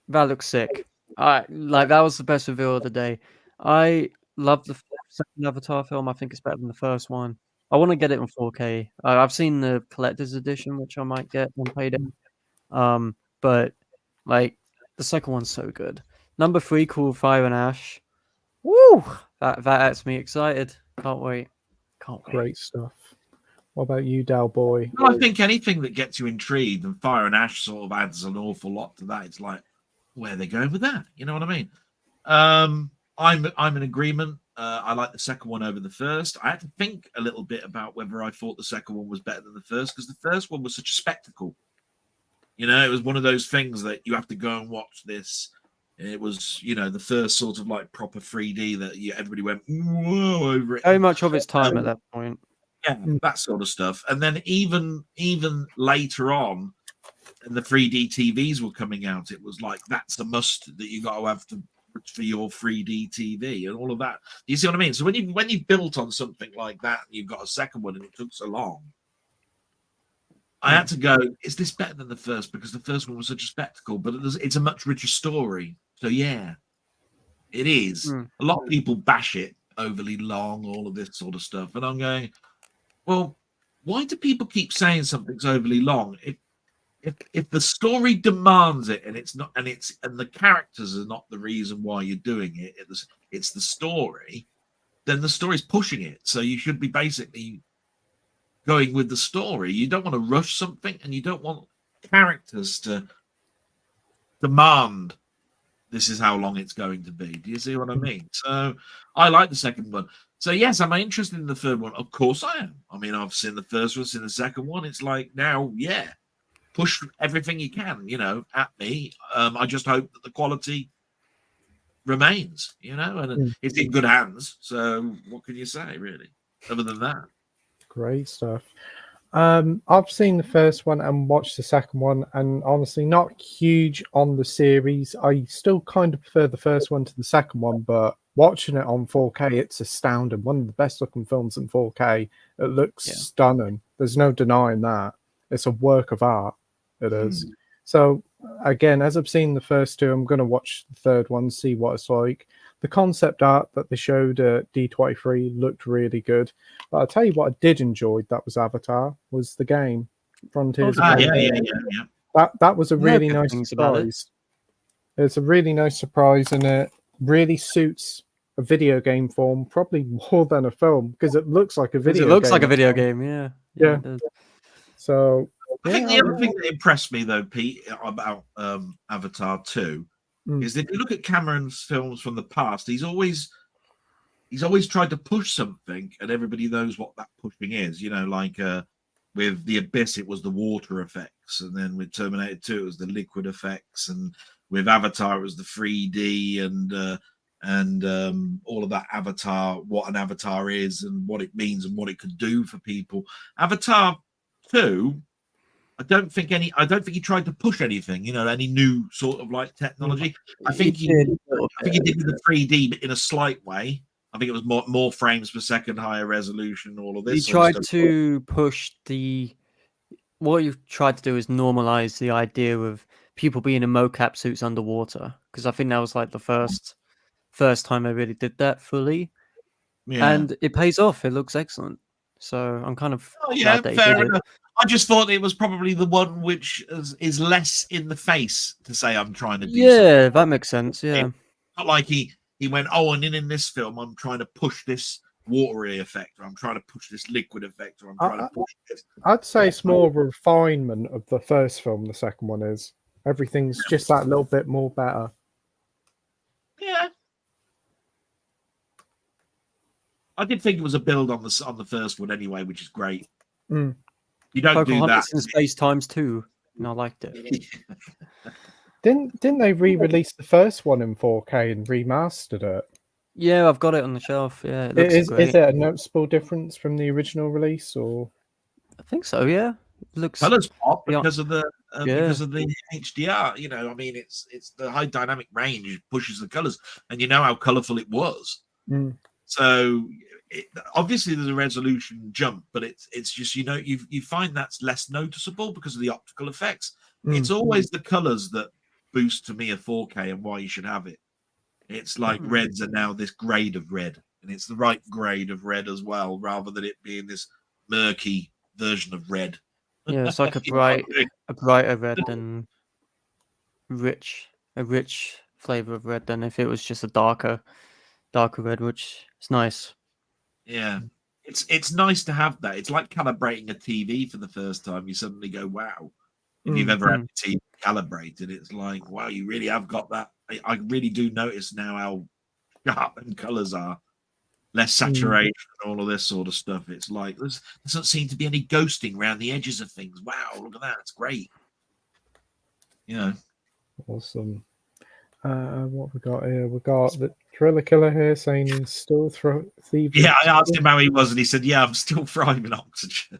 B: That looks sick. That was the best reveal of the day. I love the second Avatar film. I think it's better than the first one. I want to get it in 4K. I've seen the collector's edition, which I might get on payday. But like the second one's so good. Number 3, called Fire and Ash. Woo! That gets me excited. Can't wait.
A: Great stuff. What about you, Boy?
C: Well, I think anything that gets you intrigued, and Fire and Ash sort of adds an awful lot to that. It's like, where are they going with that? You know what I mean? I'm in agreement. I like the second one over the first. I had to think a little bit about whether I thought the second one was better than the first, because the first one was such a spectacle. You know, it was one of those things that you have to go and watch this. It was, the first sort of like proper 3D that everybody went whoa over it.
B: Very much of its time at that point.
C: Yeah, that sort of stuff. And then even later on, and the 3D TVs were coming out, it was like, that's a must that you got to have for your 3D TV and all of that. You see what I mean? So when you built on something like that, you've got a second one and it took so long, I had to go, is this better than the first? Because the first one was such a spectacle, but it's a much richer story. So, yeah, it is. A lot of people bash it overly long, all of this sort of stuff. And I'm going, well, why do people keep saying something's overly long? If the story demands it and it's not, and the characters are not the reason why you're doing it, it's the story, then the story's pushing it. So you should be basically going with the story. You don't want to rush something, and you don't want characters to demand this is how long it's going to be. Do you see what I mean? So I like the second one. So yes, am I interested in the third one? Of course I am. I mean, I've seen the first one, seen the second one. It's like, now, yeah, push everything you can, at me. I just hope that the quality remains, and it's in good hands. So what can you say, really, other than that?
A: Great stuff. I've seen the first one and watched the second one, and honestly, not huge on the series. I still kind of prefer the first one to the second one, but watching it on 4K, it's astounding. One of the best looking films in 4K. It looks stunning. There's no denying that. It's a work of art. It is. So again, as I've seen the first two, I'm going to watch the third one, see what it's like. The concept art that they showed at D23 looked really good. But I'll tell you what I did enjoy that was Avatar, was the game, Frontiers of Pandora. That was a really nice surprise. It's a really nice surprise, and it really suits a video game form, probably more than a film, because it looks like a video game.
B: It looks like a video game, yeah.
A: Yeah. So
C: I think the other thing that impressed me, though, Pete, about Avatar 2 is that if you look at Cameron's films from the past, he's always tried to push something, and everybody knows what that pushing is. Like with The Abyss, it was the water effects, and then with Terminator 2, it was the liquid effects, and with Avatar, it was the 3D and all of that Avatar, what an Avatar is, and what it means, and what it could do for people. Avatar 2. I don't think he tried to push anything, any new sort of like technology. I think he did with the 3D, but in a slight way. I think it was more frames per second, higher resolution, all of this.
B: He tried to push what you tried to do is normalize the idea of people being in mocap suits underwater, because I think that was like the first time I really did that fully, and it pays off. It looks excellent. So I'm kind of glad that he did it.
C: I just thought it was probably the one which is less in the face to say I'm trying to do
B: something.
C: That
B: makes sense. Yeah.
C: It's not like he went, and in this film I'm trying to push this watery effect, or I'm trying to push this liquid effect, or I'm trying to push this.
A: I'd say it's more of a refinement of the first film. The second one is. Everything's just that little bit more better.
C: Yeah. I did think it was a build on the first one anyway, which is great. You don't do that
B: in Space Times 2, and I liked it.
A: Didn't they re-release the first one in 4K and remastered it?
B: Yeah, I've got it on the shelf. Yeah, it looks great.
A: Is it a noticeable difference from the original release, or?
B: I think so. Yeah, it looks
C: colors pop because of the HDR. I mean, it's the high dynamic range pushes the colors, and how colorful it was. So. Obviously there's a resolution jump, but it's just you find that's less noticeable because of the optical effects. It's always the colors that boost to me a 4K and why you should have it. It's like reds are now this grade of red, and it's the right grade of red as well, rather than it being this murky version of red.
B: Yeah, it's like a brighter red than a rich flavor of red than if it was just a darker red, which is nice.
C: Yeah, it's nice to have that. It's like calibrating a TV for the first time. You suddenly go, wow. If you've ever had a TV calibrated, it's like, wow, you really have got that. I really do notice now how sharp and colors are. Less saturation and all of this sort of stuff. It's like, there doesn't seem to be any ghosting around the edges of things. Wow, look at that. It's great.
A: Awesome. What we got here? We got the Thriller Killer here saying he's still thieving.
C: Yeah, I asked him how he was, and he said, "Yeah, I'm still thriving oxygen."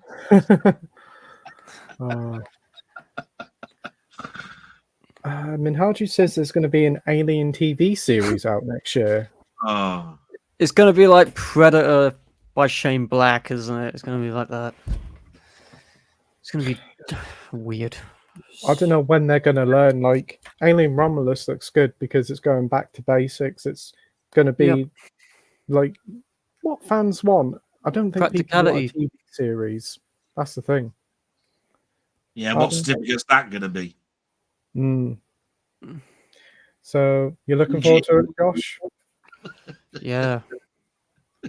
A: Minhaji says there's going to be an Alien TV series out next year.
C: Oh,
B: it's going to be like Predator by Shane Black, isn't it? It's going to be like that. It's going to be weird.
A: I don't know when they're going to learn. Like Alien Romulus looks good because it's going back to basics. It's going to be like what fans want. I don't think people want a
B: Practicality.
A: TV series. That's the thing.
C: Yeah, what certificate's that going to be?
A: Mm. So you're looking forward to it, Josh?
B: Yeah.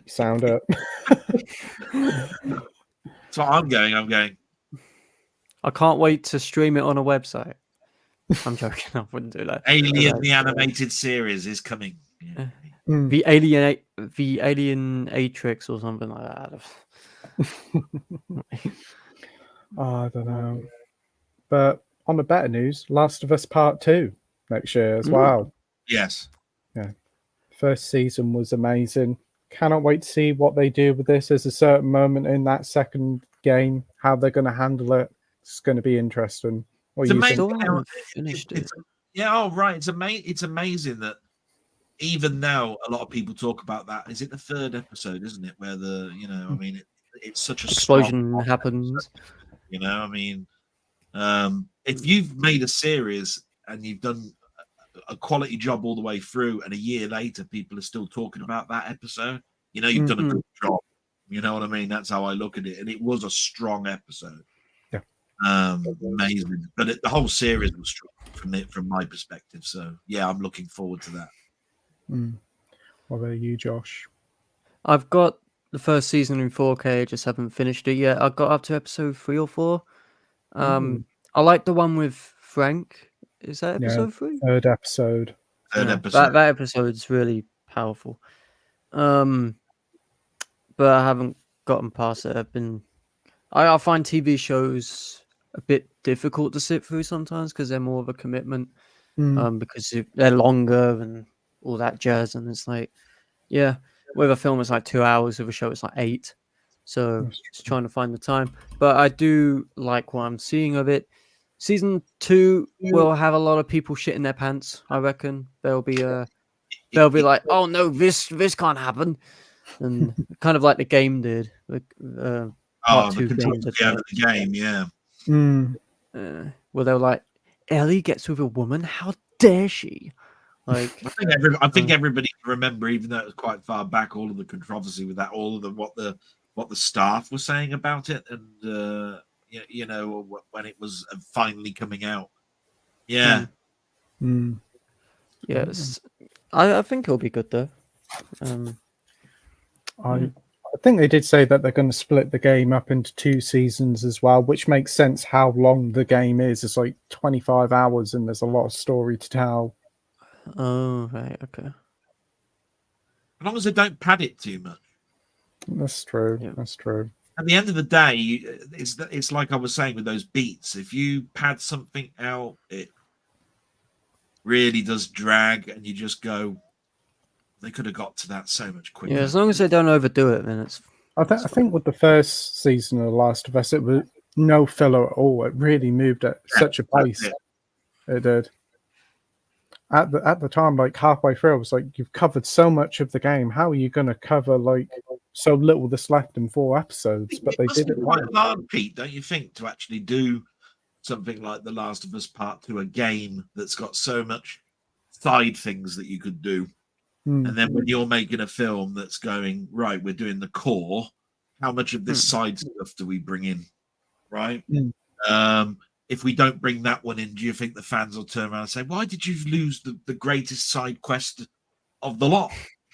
A: Sound it.
C: So I'm going.
B: I can't wait to stream it on a website. I'm joking. I wouldn't do that.
C: Alien, the animated series, is coming. Yeah.
B: The Alien Atrix or something like that.
A: I don't know. But on the better news, Last of Us Part 2 next year as well.
C: Yes.
A: Yeah. First season was amazing. Cannot wait to see what they do with this. There's a certain moment in that second game, how they're going to handle it. It's going to be interesting. What
C: It's
A: do you think?
B: Still haven't finished it.
C: Yeah, oh right. It's amazing that even now a lot of people talk about that. Is it the third episode, isn't it? Where I mean, it's such a
B: Explosion
C: strong
B: happens.
C: I mean, if you've made a series and you've done a quality job all the way through, and a year later people are still talking about that episode, you've done a good job. You know what I mean? That's how I look at it. And it was a strong episode.
A: Yeah.
C: Amazing. But the whole series was strong from my perspective. So yeah, I'm looking forward to that.
A: What about you, Josh?
B: I've got the first season in 4K. I just haven't finished it yet. I got up to episode 3 or 4. I like the one with Frank. Is that episode 3?
A: Third episode.
C: Episode.
B: That episode's really powerful. But I haven't gotten past it. I find TV shows a bit difficult to sit through sometimes because they're more of a commitment. Because they're longer and all that jazz, and it's like, yeah, with a film it's like 2 hours, with a show it's like 8. So just trying to find the time. But I do like what I'm seeing of it. Season 2 will have a lot of people shitting their pants. I reckon they'll be like, oh no, this can't happen, and kind of like the game did. Part 2 games
C: of the game, yeah.
B: Where they were like, Ellie gets with a woman, how dare she? Like,
C: I think everybody can remember, even though it was quite far back, all of the controversy with that, all of what the staff were saying about it, and when it was finally coming out. Yeah.
B: Yes, I think it'll be good though.
A: I think they did say that they're going to split the game up into 2 seasons as well, which makes sense how long the game is. It's like 25 hours and there's a lot of story to tell.
B: Oh, right, okay.
C: As long as they don't pad it too much.
A: That's true.
B: Yeah.
A: That's true.
C: At the end of the day, it's like I was saying with those beats. If you pad something out, it really does drag, and you just go, they could have got to that so much quicker.
B: Yeah, as long as they don't overdo it, then it's.
A: I think with the first season of The Last of Us, it was no filler at all. It really moved at such a pace. It did. At the time, like halfway through, I was like, you've covered so much of the game. How are you going to cover like so little that's left in 4 episodes? But they did it
C: quite hard, Pete, don't you think, to actually do something like The Last of Us Part 2, a game that's got so much side things that you could do. And then when you're making a film that's going, right, we're doing the core, how much of this side stuff do we bring in? Right? If we don't bring that one in, do you think the fans will turn around and say, why did you lose the greatest side quest of the lot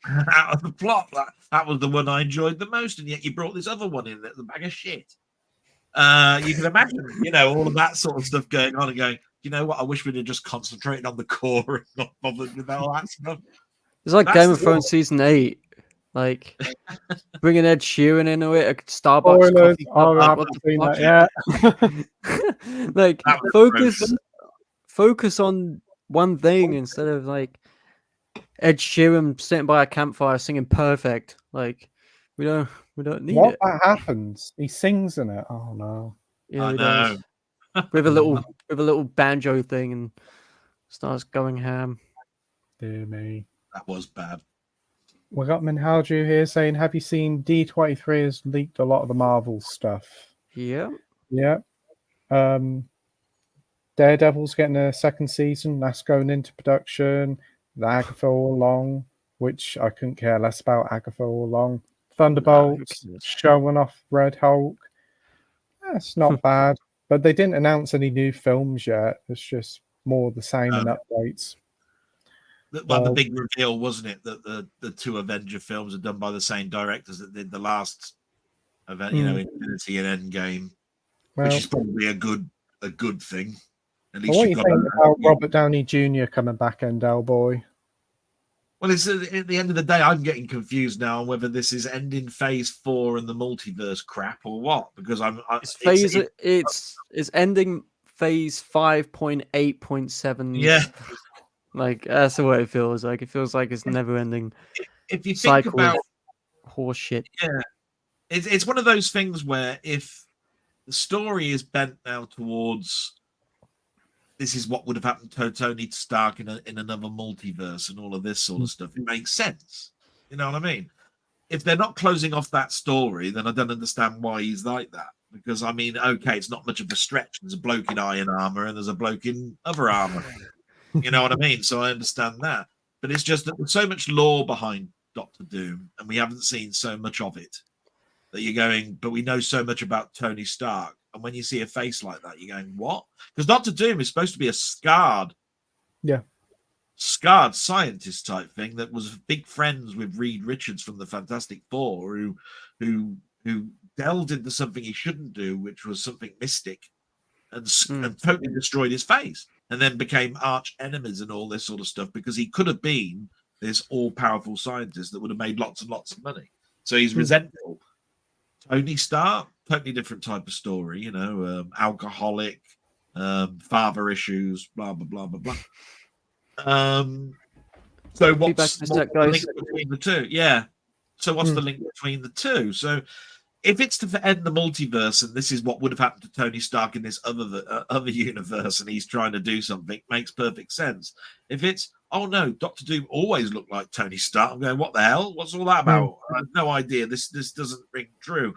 C: out of the plot? That was the one I enjoyed the most, and yet you brought this other one in that's a bag of shit. You can imagine, all of that sort of stuff going on and going, you know what, I wish we'd have just concentrated on the core and not bothered with all that stuff.
B: It's like Game of Thrones season 8, like bringing Ed Sheeran into it, a Starbucks coffee cup. What the fuck? Yeah. Like focus on one thing instead of like Ed Sheeran sitting by a campfire singing "Perfect." Like we don't need it.
A: That happens? He sings in it. Oh no!
B: Yeah, he does. with a little banjo thing and starts going ham.
A: Dear me.
C: That was bad.
A: We got Minhaju here saying, have you seen D23 has leaked a lot of the Marvel stuff?
B: Yeah.
A: Yeah. Daredevil's getting a second season. That's going into production. The Agatha All Along, which I couldn't care less about Agatha All Along. Thunderbolts
B: cares?
A: showing off Red Hulk. That's not bad, but they didn't announce any new films yet. It's just more the same and updates.
C: Well, the big reveal, wasn't it, that the two Avenger films are done by the same directors that did the last event, Infinity and Endgame, which is probably a good thing. At least
A: what do you think about Robert Downey Jr. coming back and Boy?
C: Well, it's at the end of the day, I'm getting confused now on whether this is ending Phase 4 and the multiverse crap or what. Because
B: it's ending Phase 5.8.7.
C: Yeah,
B: like that's the way it feels like. It feels like it's never ending.
C: If you think about
B: horse shit,
C: yeah, it's one of those things where if the story is bent now towards this is what would have happened to Tony Stark in another multiverse and all of this sort of stuff, it makes sense. You know what I mean? If they're not closing off that story, then I don't understand why he's like that. Because, I mean, okay, it's not much of a stretch. There's a bloke in iron armor and there's a bloke in other armor. You know what I mean? So I understand that. But it's just that there's so much lore behind Doctor Doom and we haven't seen so much of it that you're going, but we know so much about Tony Stark. And when you see a face like that, you're going, what? Because Doctor Doom is supposed to be a scarred scientist type thing that was big friends with Reed Richards from the Fantastic Four, who delved into something he shouldn't do, which was something mystic, and totally destroyed his face, and then became arch enemies and all this sort of stuff because he could have been this all-powerful scientist that would have made lots and lots of money. So he's resentful. Tony Stark, totally different type of story, alcoholic, father issues, blah, blah, blah, blah, blah. So what's the link between the two? Yeah. So what's the link between the two? So if it's to end the multiverse and this is what would have happened to Tony Stark in this other universe and he's trying to do something, makes perfect sense. If it's, oh no, Doctor Doom always looked like Tony Stark, I'm going, what the hell? What's all that about? I have no idea. This doesn't ring true.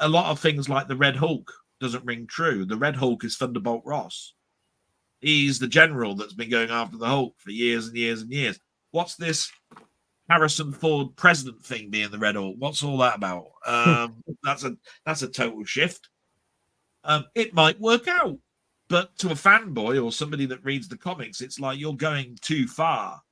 C: A lot of things like the Red Hulk doesn't ring true. The Red Hulk is Thunderbolt Ross. He's the general that's been going after the Hulk for years and years and years. What's this Harrison Ford president thing being the Red Hulk? What's all that about? That's a total shift. It might work out, but to a fanboy or somebody that reads the comics, it's like you're going too far.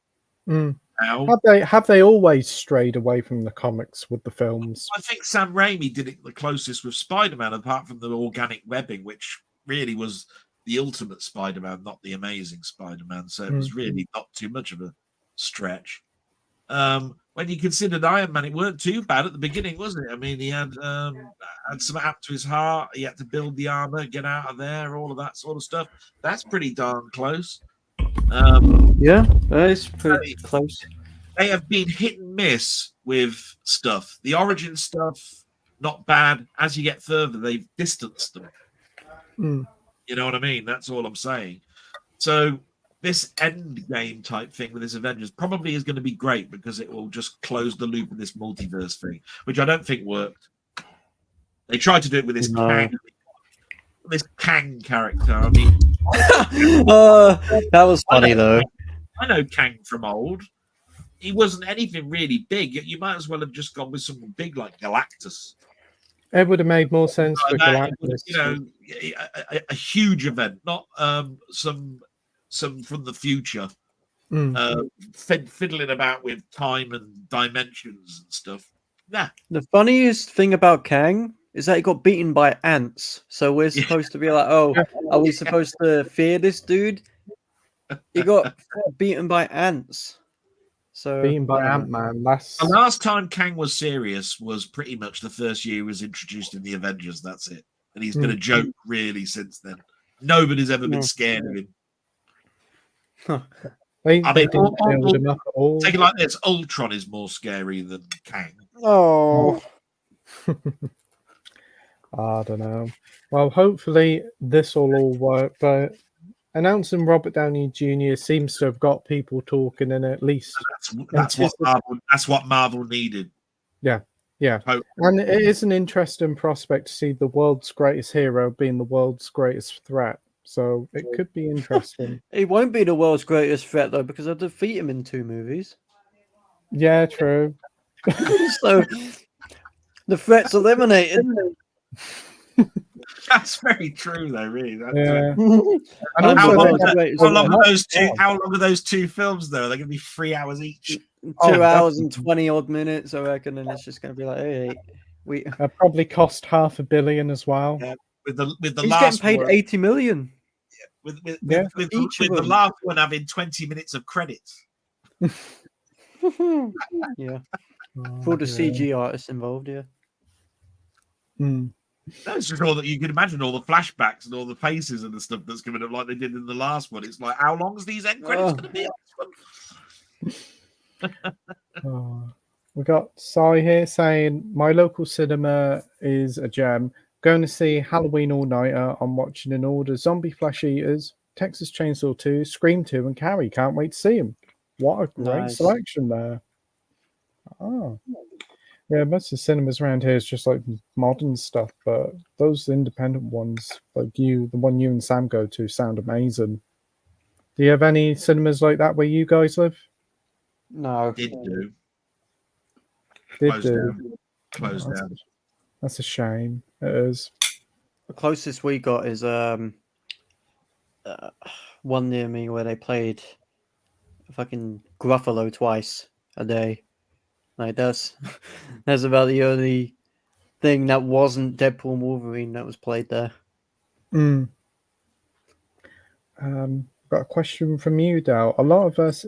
C: Now,
A: have they always strayed away from the comics with the films?
C: I think Sam Raimi did it the closest with Spider-Man, apart from the organic webbing, which really was the ultimate Spider-Man, not the Amazing Spider-Man. So it was really not too much of a stretch. When you considered Iron Man, it weren't too bad at the beginning, wasn't it? I mean, he had some up to his heart. He had to build the armor, get out of there, all of that sort of stuff. That's pretty darn close.
B: Yeah, that is pretty close.
C: They have been hit and miss with stuff. The origin stuff, not bad. As you get further, they've distanced them. You know what I mean? That's all I'm saying. So this end game type thing with this Avengers probably is going to be great because it will just close the loop of this multiverse thing, which I don't think worked. They tried to do it with this Kang character. I mean,
B: that was funny though.
C: I know Kang from old. He wasn't anything really big. You might as well have just gone with someone big like Galactus.
A: It would have made more sense for Galactus.
C: A huge event, not some from the future, fiddling about with time and dimensions and stuff. Nah.
B: The funniest thing about Kang is that he got beaten by ants. So we're supposed to be like, oh, are we supposed to fear this dude? He got beaten by ants. So
A: beaten by Ant-Man.
C: The last time Kang was serious was pretty much the first year he was introduced in the Avengers. That's it. And he's been a joke really since then. Nobody's ever been scared of him.
A: They didn't build him up at all.
C: Take it like this: Ultron is more scary than Kang.
B: Oh.
A: I don't know. Well, hopefully this will all work, but announcing Robert Downey Jr. seems to have got people talking, and at least
C: that's what Marvel needed.
A: Yeah, Yeah.
C: Totally.
A: And it is an interesting prospect to see the world's greatest hero being the world's greatest threat. So it could be interesting.
B: He won't be the world's greatest threat though, because I defeat him in 2 movies.
A: Yeah, true.
B: So the threat's eliminated.
C: That's very true, though. Really.
A: Yeah. And
B: I'm
C: How
B: the
A: also,
C: long,
B: world's greatest
C: how long
B: threat.
C: are those two? How long are those 2 films though? They're going to be 3 hours each.
B: 2
A: Oh,
B: hours and
A: definitely.
B: 20 odd minutes, I reckon, and it's just going to be like, hey, we.
A: probably cost $500 million as well.
C: Yeah. With the
B: He's getting
C: last
B: paid
C: one,
B: 80 million.
A: Yeah.
C: with
B: Each of
C: the
B: them.
C: last one having 20 minutes of credits.
B: Yeah,
A: Oh,
B: for all the
A: yeah.
B: CG artists involved, yeah.
A: Mm.
C: That's just all that you can imagine, all the flashbacks and all the faces and the stuff that's coming up like they did in the last one. It's like, how long is these end credits
B: Oh.
C: going to be on this one?
A: Oh. We got Sai here saying, my local cinema is a gem. Going to see Halloween All Nighter. I'm watching in order Zombie Flesh Eaters, Texas Chainsaw 2, Scream 2, and Carrie. Can't wait to see them. What a great
B: Nice.
A: selection there. Oh. Yeah, most of the cinemas around here is just like modern stuff, but those independent ones, like the one you and Sam go to, sound amazing. Do you have any cinemas like that where you guys live?
B: No.
C: Did do.
A: Did
C: Closed
A: do.
C: down. Closed
A: That's,
C: down.
A: that's a shame. It is.
B: The closest we got is one near me where they played fucking Gruffalo twice a day. Like that's about the only thing that wasn't Deadpool and Wolverine that was played there.
A: Mm. Got a question from you, Dal. A lot of us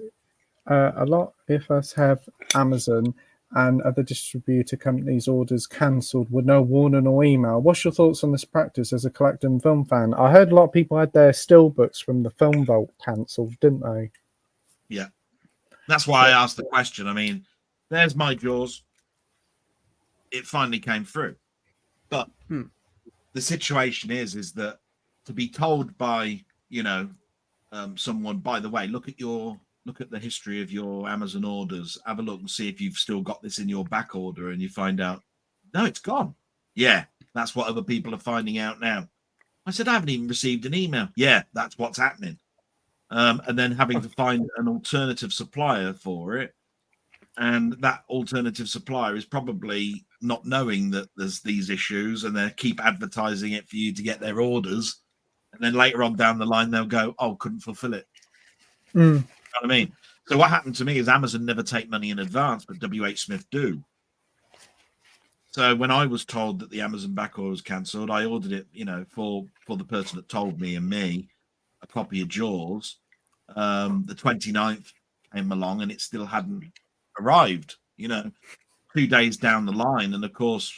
A: have Amazon and other distributor companies' orders cancelled with no warning or email. What's your thoughts on this practice as a collecting film fan? I heard a lot of people had their steelbooks from the Film Vault cancelled, didn't they?
C: Yeah. That's why I asked the question. I mean, there's my Jaws. It finally came through. But the situation is that to be told by, someone, by the way, look at the history of your Amazon orders, have a look and see if you've still got this in your back order, and you find out, no, it's gone. Yeah, that's what other people are finding out now. I said, I haven't even received an email. Yeah, that's what's happening. And then having to find an alternative supplier for it. And that alternative supplier is probably not knowing that there's these issues, and they keep advertising it for you to get their orders. And then later on down the line, they'll go, oh, couldn't fulfill it. You know what I mean? So what happened to me is Amazon never take money in advance, but WH Smith do. So when I was told that the Amazon backorder was cancelled, I ordered it, for the person that told me and me, a copy of Jaws. The 29th came along and it still hadn't arrived, 2 days down the line. And of course,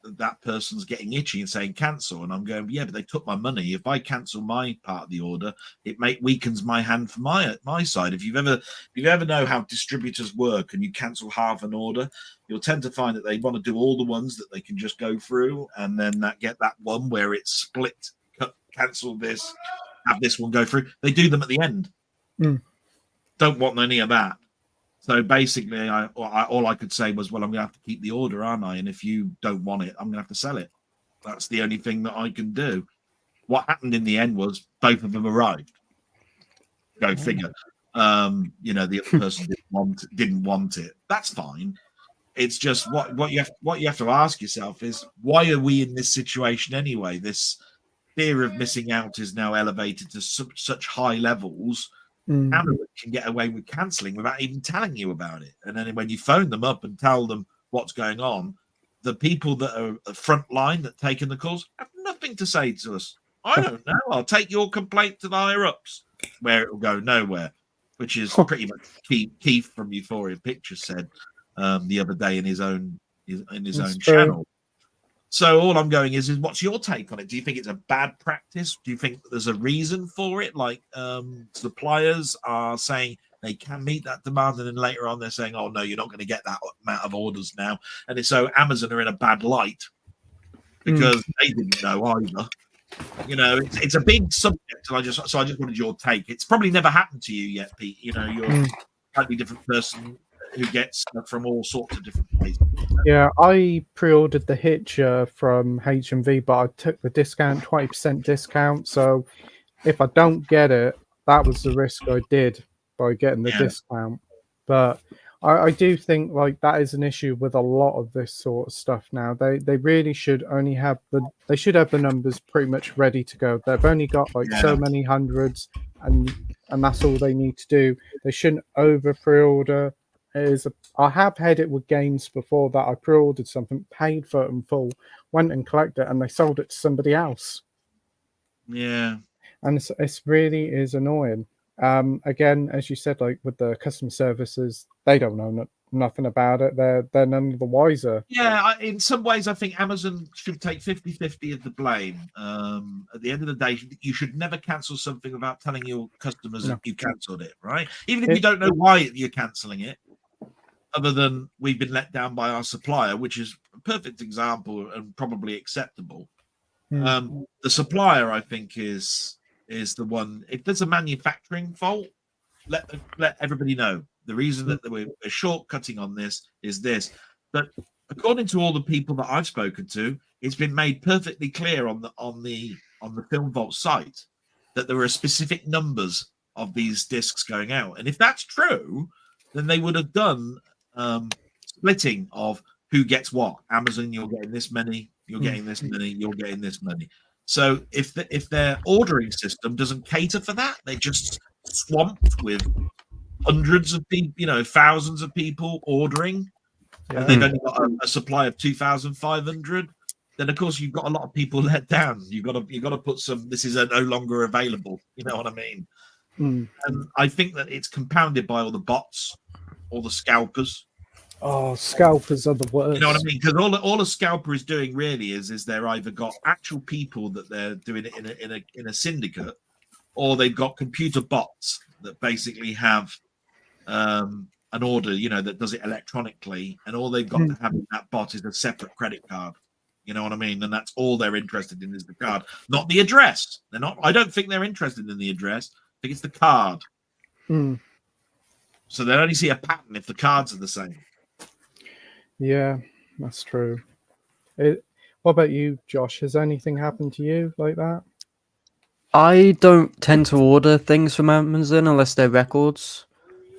C: that person's getting itchy and saying cancel, and I'm going, yeah, but they took my money. If I cancel my part of the order, it weakens my hand for my side. If you ever know how distributors work and you cancel half an order, you'll tend to find that they want to do all the ones that they can just go through, and then get that one where it's split, cancel this, have this one go through. They do them at the end. Don't want any of that. So basically, all I could say was, well, I'm going to have to keep the order, aren't I? And if you don't want it, I'm going to have to sell it. That's the only thing that I can do. What happened in the end was both of them arrived. Go figure. The other person didn't want it. That's fine. It's just what you have to ask yourself is, why are we in this situation anyway? This fear of missing out is now elevated to such high levels. Amazon can get away with cancelling without even telling you about it. And then when you phone them up and tell them what's going on, the people that are front line that taking the calls have nothing to say to us. I don't know. I'll take your complaint to the higher ups, where it will go nowhere, which is pretty much Keith from Euphoria Pictures said the other day in his own channel. So all I'm going is what's your take on it? Do you think it's a bad practice? Do you think there's a reason for it? Like suppliers are saying they can meet that demand, and then later on they're saying, oh, no, you're not going to get that amount of orders now. And so Amazon are in a bad light because they didn't know either. It's a big subject, and I just wanted your take. It's probably never happened to you yet, Pete. You're a slightly different person who gets stuff from all sorts of different places.
A: Yeah, I pre-ordered the Hitcher from HMV, but I took the discount, 20% discount. So if I don't get it, that was the risk I did by getting the
C: Yeah.
A: discount. But I do think like that is an issue with a lot of this sort of stuff now. They really should only have the numbers pretty much ready to go. They've only got like so
C: Yeah.
A: many hundreds, and that's all they need to do. They shouldn't over pre-order. I have had it with games before that I pre-ordered something, paid for it in full, went and collected it, and they sold it to somebody else.
C: Yeah.
A: And it's really is annoying. Again, as you said, like with the customer services, they don't know nothing about it. They're none of the wiser.
C: Yeah, in some ways, I think Amazon should take 50-50 of the blame. At the end of the day, you should never cancel something without telling your customers
A: No.
C: that you cancelled it, right? Even if you don't know why you're cancelling it, other than we've been let down by our supplier, which is a perfect example and probably acceptable. The supplier, I think, is the one. If there's a manufacturing fault, let everybody know. The reason that we're shortcutting on this is this. But according to all the people that I've spoken to, it's been made perfectly clear on the Film Vault site that there are specific numbers of these discs going out. And if that's true, then they would have done splitting of who gets what. Amazon, you're getting this many, you're getting this many, you're getting this many. So if their ordering system doesn't cater for that, they're just swamped with hundreds of people, thousands of people ordering, and they've only got a supply of 2,500. Then of course you've got a lot of people let down. You've got to put some. This is no longer available. You know what I mean? And I think that it's compounded by all the bots, all the scalpers.
A: Oh, scalpers are the worst.
C: You know what I mean? Because all a scalper is doing really is they're either got actual people that they're doing it in a syndicate, or they've got computer bots that basically have an order, that does it electronically, and all they've got to have in that bot is a separate credit card. You know what I mean? And that's all they're interested in is the card, not the address. They're not. I don't think they're interested in the address. I think it's the card. So they only see a pattern if the cards are the same.
A: Yeah, that's true. What about you, Josh? Has anything happened to you like that?
B: I don't tend to order things from Amazon unless they're records.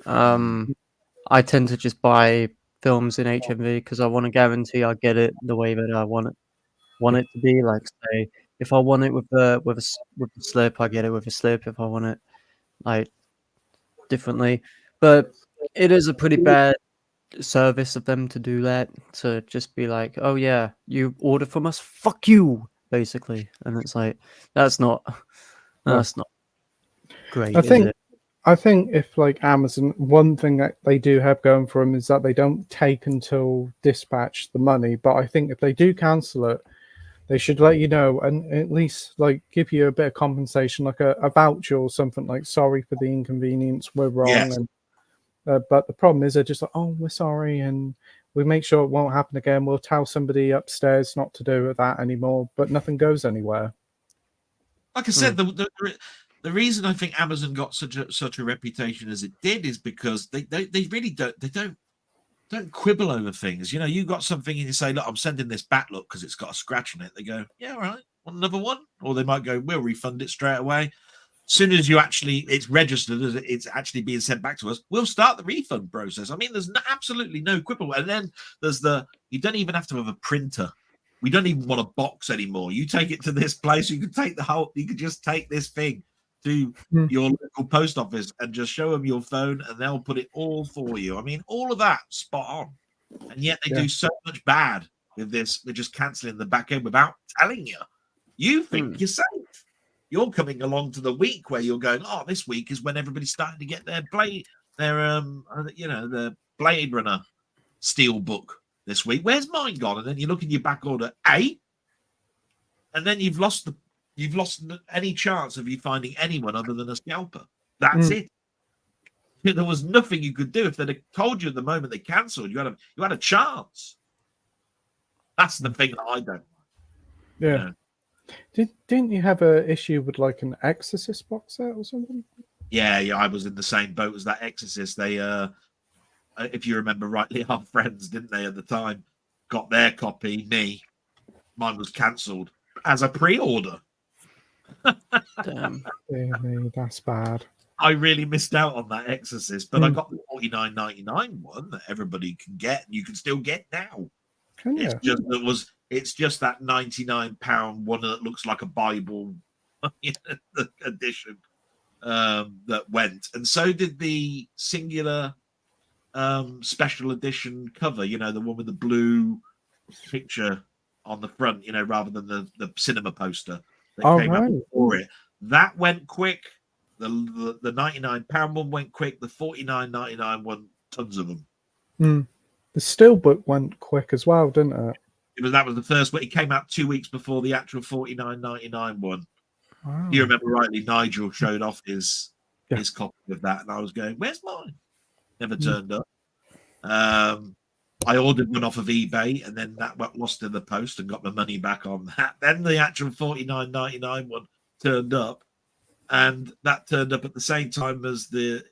B: I tend to just buy films in HMV because I want to guarantee I get it the way that I want it to be. Like, say, if I want it with a slip, I get it with a slip. If I want it like differently, but it is a pretty bad service of them to do that, to just be like, oh yeah, you order from us, fuck you, basically. And it's like, that's not great.
A: I think if like Amazon, one thing that they do have going for them is that they don't take until dispatch the money. But I think if they do cancel it, they should let you know and at least like give you a bit of compensation, like a voucher or something, like sorry for the inconvenience, we're wrong.
C: Yes.
A: And but the problem is they're just like, oh, we're sorry, and we make sure it won't happen again. We'll tell somebody upstairs not to do that anymore, but nothing goes anywhere.
C: Like I said, the reason I think Amazon got such a reputation as it did is because they really don't quibble over things. You got something and you say, look, I'm sending this back, look, because it's got a scratch on it. They go, yeah, all right, want another one? Or they might go, we'll refund it straight away. As soon as it's registered as it's actually being sent back to us, we'll start the refund process. I mean, there's absolutely no quibble. And then there's you don't even have to have a printer. We don't even want a box anymore. You take it to this place, you could just take this thing to your local post office and just show them your phone and they'll put it all for you. I mean, all of that spot on. And yet they do so much bad with this. They're just cancelling the back end without telling you. You think you're safe. You're coming along to the week where you're going, oh, this week is when everybody's starting to get their the Blade Runner steel book this week. Where's mine gone? And then you look in your back order, and then you've lost any chance of you finding anyone other than a scalper. That's it. There was nothing you could do. If they'd have told you at the moment they cancelled, you had a chance. That's the thing that I don't like.
A: Yeah. Didn't you have an issue with like an Exorcist box set or something?
C: Yeah, I was in the same boat as that Exorcist. They if you remember rightly, our friends, didn't they, at the time, got their copy. Mine was cancelled as a pre-order.
B: Damn.
A: Dear me, that's bad.
C: I really missed out on that Exorcist, but I
A: Mm.
C: got the $49.99 one that everybody can get, and you can still get now.
A: Can
C: It's
A: you?
C: it's just that £99 one that looks like a Bible edition that went, and so did the singular special edition cover. You know, the one with the blue picture on the front. You know, rather than the cinema poster that
A: Oh,
C: came out
A: right.
C: before it. That went quick. The £99 one went quick. The $49.99 one, tons of them.
A: Mm. The Steelbook went quick as well, didn't it?
C: That was the first one. It came out 2 weeks before the actual $49.99 one.
A: Wow.
C: If you remember rightly, Nigel showed off his
A: Yeah.
C: copy of that, and I was going, "Where's mine?" Never
A: Mm.
C: turned up. I ordered one off of eBay, and then that got lost in the post and got my money back on that. Then the actual $49.99 one turned up, and that turned up at the same time as I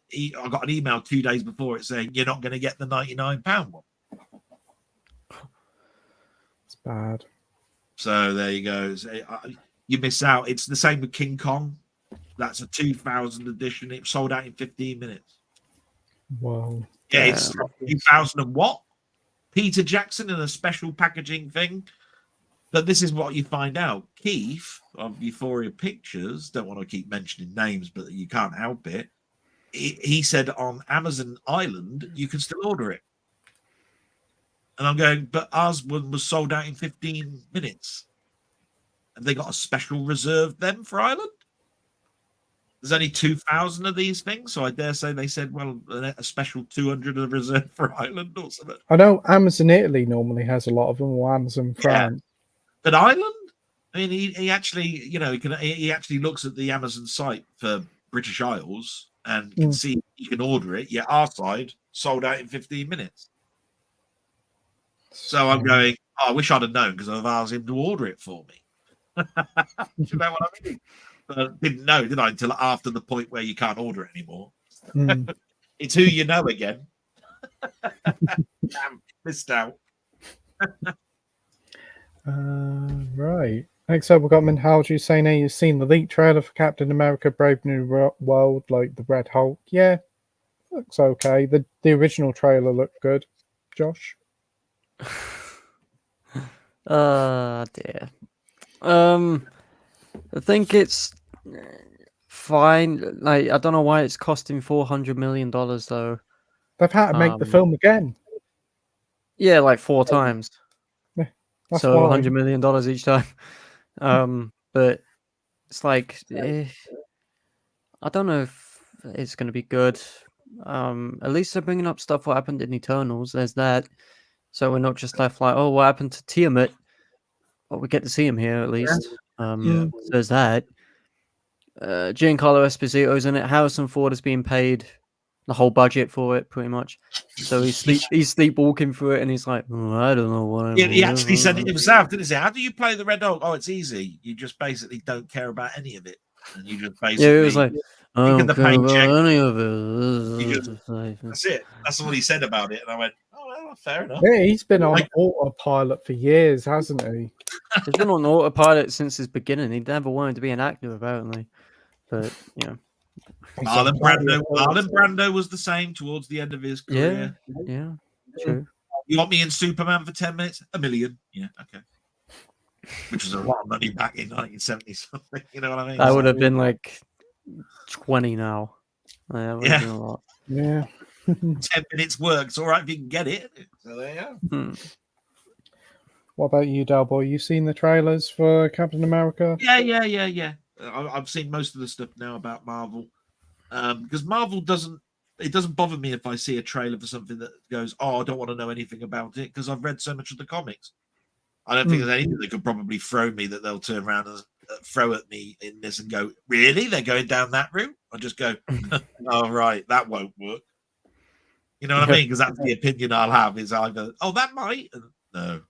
C: got an email 2 days before it saying you're not going to get the £99 one.
A: It's bad.
C: So there you go. You miss out. It's the same with King Kong. That's a 2000 edition. It sold out in 15 minutes.
A: Wow.
C: Yeah, it's 2000 and what? Peter Jackson in a special packaging thing. But this is what you find out. Keith of Euphoria Pictures, don't want to keep mentioning names, but you can't help it. He said on Amazon Island, you can still order it. And I'm going, but ours one was sold out in 15 minutes. Have they got a special reserve then for Ireland? There's only 2,000 of these things, so I dare say they said, well, a special 200 of reserve for Ireland or something.
A: I know Amazon Italy normally has a lot of them, or Amazon France.
C: But Ireland? I mean, he actually, you know, he actually looks at the Amazon site for British Isles and can see he can order it. Yet our side sold out in 15 minutes. So I'm going, I wish I'd have known because I've asked him to order it for me. You know what I mean? But didn't know, did I? Until after the point where you can't order it anymore. It's who you know again. Damn, missed out.
A: Right. Next up, we've got Minhalju saying, "Hey, you've seen the leak trailer for Captain America: Brave New World, like the Red Hulk." Yeah, looks okay. The original trailer looked good. Josh.
B: Dear. I think it's fine. Like, I don't know why it's costing $400 million though.
A: They've had to make the film again.
B: Yeah, like 4 times.
A: Yeah, that's
B: so
A: why.
B: $100 million each time. But it's like, I don't know if it's going to be good. At least they're bringing up stuff what happened in Eternals. There's that. So we're not just left like, oh, what happened to Tiamat? Well, we get to see him here at least. So there's that. Giancarlo Esposito's in it. Harrison Ford is being paid the whole budget for it, pretty much. So he's sleepwalking through it, and he's like, I don't know what.
C: He actually said it himself, didn't he? How do you play the Red Hulk? Oh, it's easy. You just basically don't care about any of it, and you just basically
B: it was like, I don't
C: the
B: care about
C: paycheck.
B: any of it.
C: That's it. That's all he said about it, and I went, oh, well, fair enough.
A: Yeah, he's been on autopilot for years, hasn't he?
B: He's been on autopilot since his beginning. He never wanted to be an actor, apparently. But yeah.
C: Marlon Brando was the same towards the end of his career.
B: Yeah, true.
C: You want me in Superman for 10 minutes? $1 million. Yeah, okay. Which was a lot of money back in 1970 something. You know what I mean?
B: That would have been like 20 now. That would have been a lot.
A: Yeah.
C: 10 minutes work. It's all right if you can get it. So there you go.
A: What about you, Dalboy? You seen the trailers for Captain America?
C: Yeah. I've seen most of the stuff now about Marvel. Because Marvel doesn't bother me if I see a trailer for something that goes, oh, I don't want to know anything about it because I've read so much of the comics. I don't think there's anything that could probably throw me that they'll turn around and throw at me in this and go, really? They're going down that route? I'll just go, oh, right, that won't work. You know what I mean? Because that's the opinion I'll have is either, oh, that might. No.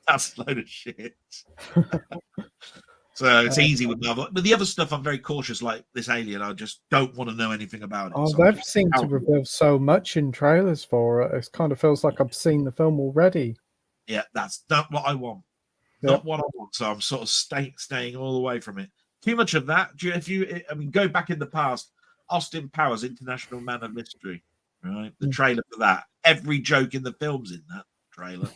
C: That's a load of shit. So it's easy with Marvel. But the other stuff, I'm very cautious. Like this Alien, I just don't want to know anything about it.
A: Oh,
C: So
A: they've seemed to reveal so much in trailers for it. It kind of feels like I've seen the film already.
C: Yeah, that's not what I want. Not what I want. So I'm sort of staying all away from it. Too much of that. I mean, go back in the past. Austin Powers, International Man of Mystery, right? The trailer for that. Every joke in the film's in that trailer.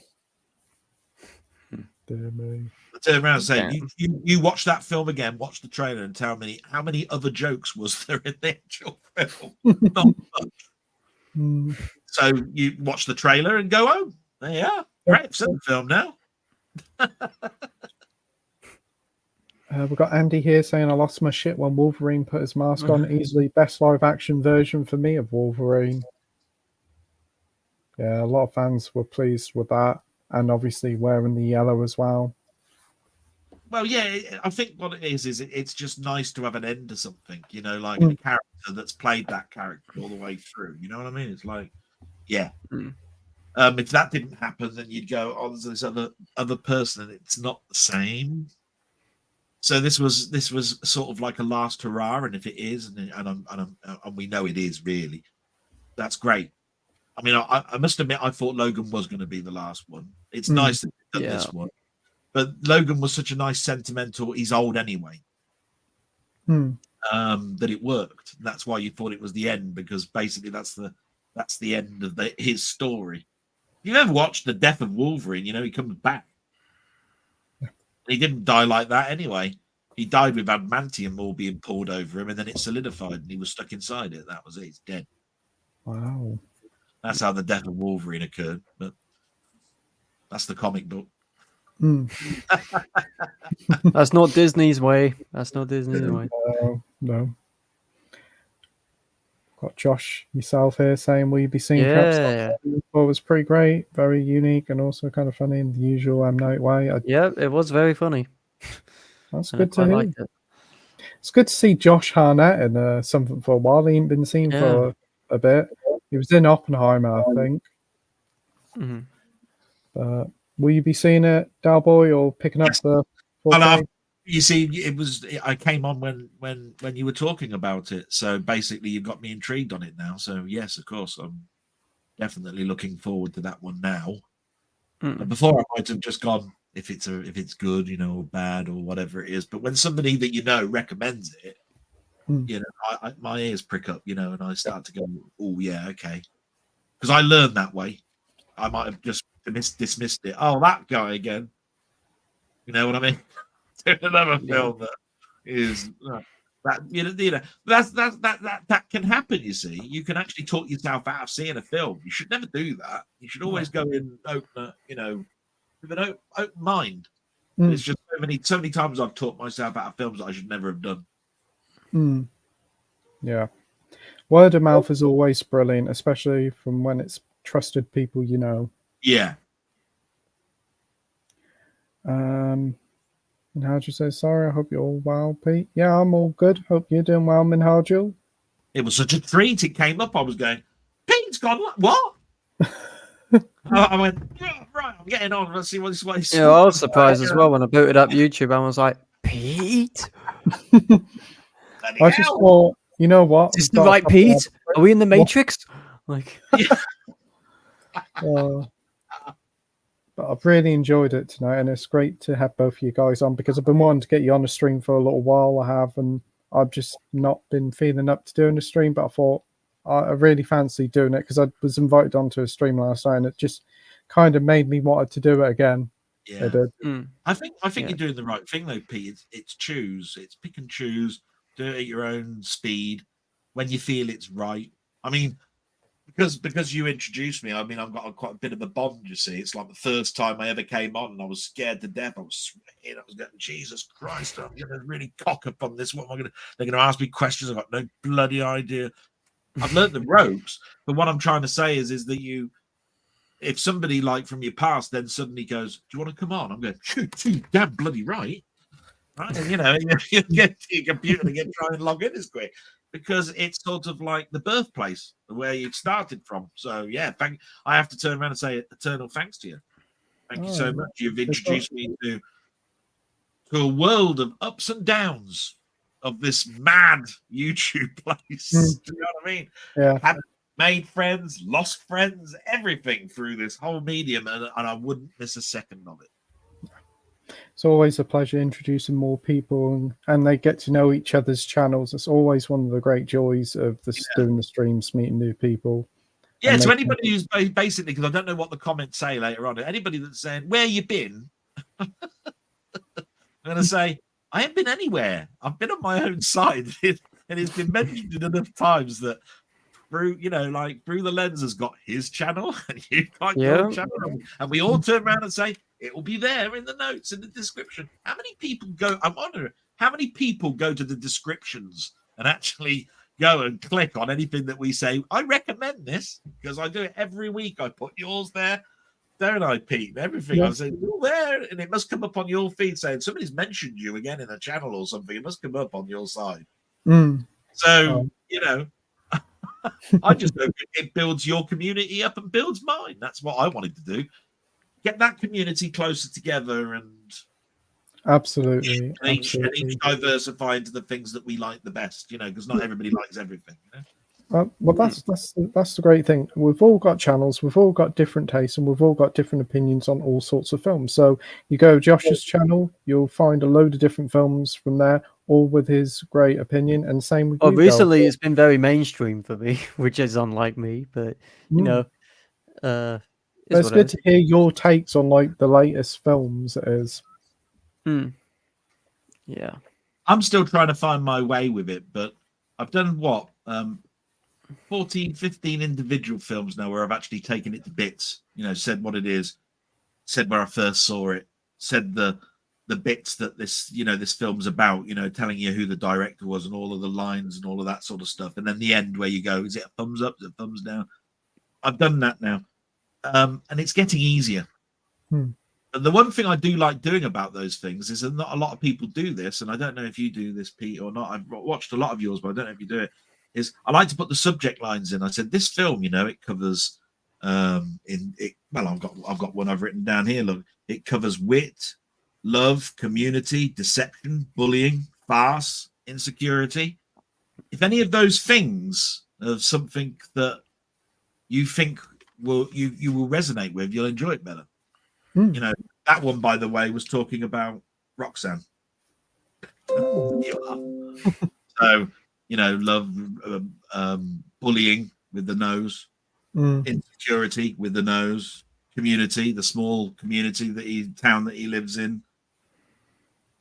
A: Dear me.
C: I turn around and say, you watch that film again, watch the trailer, and tell me how many other jokes was there in the actual film? Not much. So you watch the trailer and go, oh, there you are. Right, I've seen the film now.
A: We've got Andy here saying, I lost my shit when Wolverine put his mask on. Easily best live action version for me of Wolverine. Yeah, a lot of fans were pleased with that. And obviously wearing the yellow as well.
C: Well, yeah, I think what it is it's just nice to have an end to something, you know, like a character that's played that character all the way through. You know what I mean? It's like, yeah. If that didn't happen, then you'd go, oh, there's this other person, and it's not the same. So this was sort of like a last hurrah, and if it is, and we know it is really, that's great. I mean, I must admit, I thought Logan was going to be the last one. It's nice that they've done this one. But Logan was such a nice sentimental. He's old anyway. That it worked. And that's why you thought it was the end, because basically that's the end of his story. If you've ever watched The Death of Wolverine, you know he comes back. He didn't die like that anyway. He died with adamantium all being poured over him, and then it solidified, and he was stuck inside it. That was it. He's dead.
A: Wow.
C: That's how the death of Wolverine occurred. But that's the comic book.
B: That's not Disney's way. That's not Disney's way.
A: No. Got Josh yourself here saying, will you be seeing
B: Yeah.
A: It was pretty great, very unique, and also kind of funny in the usual M. Night way.
B: Yeah, it was very funny.
A: That's good to hear. It's good to see Josh Harnett in something for a while. He ain't been seen for a bit. He was in Oppenheimer, I think. But will you be seeing it, Dalboy, or picking up the 4K?
C: You see, I came on when you were talking about it. So basically, you've got me intrigued on it now. So yes, of course, I'm definitely looking forward to that one now. Before I might have just gone if it's good, you know, or bad or whatever it is. But when somebody that you know recommends it, you know, my ears prick up, you know, and I start to go, oh yeah, okay, because I learned that way. I might have just dismissed it. Oh, that guy again. You know what I mean? Another film that is that that can happen. You see, you can actually talk yourself out of seeing a film. You should never do that. You should always go in open, you know, with an open mind. It's just so many times I've talked myself out of films that I should never have done.
A: Yeah, word of mouth is always brilliant, especially from when it's trusted people, you know.
C: Yeah.
A: Minhajul says, sorry, I hope you're all well, Pete. Yeah, I'm all good. Hope you're doing well, Minhajul.
C: It was such a treat. It came up. I was going, Pete's gone. What? I went, yeah, right, I'm getting on. Let's see what this way.
B: Yeah, I was surprised as well when I booted up YouTube. I was like, Pete?
A: I just thought, you know what?
B: Is this the right Pete? Are we in the Matrix? Like,
A: but I've really enjoyed it tonight, and it's great to have both of you guys on, because I've been wanting to get you on the stream for a little while. I have, and I've just not been feeling up to doing the stream, but I thought I really fancy doing it because I was invited onto a stream last night, and it just kind of made me wanted to do it again.
C: Yeah, I think you're doing the right thing though, Pete. It's pick and choose, do it at your own speed when you feel it's right. I mean, because you introduced me, I mean, I've got quite a bit of a bond. You see, it's like the first time I ever came on, and I was scared to death. I was sweating. I was going, Jesus Christ, I'm going to really cock up on this. What am I going to? They're going to ask me questions. I've got no bloody idea. I've learned the ropes, but what I'm trying to say is that if somebody like from your past then suddenly goes, "Do you want to come on?" I'm going, "Shoot, damn bloody right." And you know, you get to your computer and try and log in as quick. Because it's sort of like the birthplace where you started from. So yeah, I have to turn around and say eternal thanks to you. Thank you so much. You've introduced me to a world of ups and downs of this mad YouTube place. Do you know what I mean?
A: Yeah.
C: Have made friends, lost friends, everything through this whole medium, and I wouldn't miss a second of it.
A: It's always a pleasure introducing more people, and they get to know each other's channels. It's always one of the great joys of doing the streams, meeting new people.
C: Yeah, to anybody who's basically, because I don't know what the comments say later on, anybody that's saying, where you been? I'm going to say, I ain't been anywhere. I've been on my own side. And it's been mentioned enough times that through the lens has got his channel and you've got your channel. And we all turn around and say, it will be there in the notes, in the description. How many people go? I wonder how many people go to the descriptions and actually go and click on anything that we say. I recommend this because I do it every week. I put yours there, don't I, Pete? Everything I say, you're there, and it must come up on your feed saying somebody's mentioned you again in a channel or something. It must come up on your side. So I just hope it builds your community up and builds mine. That's what I wanted to do. Get that community closer together and
A: absolutely
C: each diversify into the things that we like the best, because not everybody likes everything.
A: Well, that's the great thing. We've all got channels, we've all got different tastes, and we've all got different opinions on all sorts of films. So you go Josh's channel, you'll find a load of different films from there, all with his great opinion. And same with you.
B: Recently it's been very mainstream for me, which is unlike me, but
A: it's good to hear your takes on like the latest films. It is.
B: Yeah,
C: I'm still trying to find my way with it, but I've done 14, 15 individual films now where I've actually taken it to bits, said what it is, said where I first saw it, said the bits that this film's about, telling you who the director was and all of the lines and all of that sort of stuff. And then the end where you go, is it a thumbs up? Is it a thumbs down? I've done that now. And it's getting easier. And the one thing I do like doing about those things is that not a lot of people do this, and I don't know if you do this, Pete, or not. I've watched a lot of yours, but I don't know if you do it. Is I like to put the subject lines in. I said this film, it covers I've got one I've written down here. Look, it covers wit, love, community, deception, bullying, farce, insecurity. If any of those things are something that you think you will resonate with, you'll enjoy it better. That one, by the way, was talking about Roxanne. So, love, bullying with the nose, insecurity with the nose, community, the small community town that he lives in.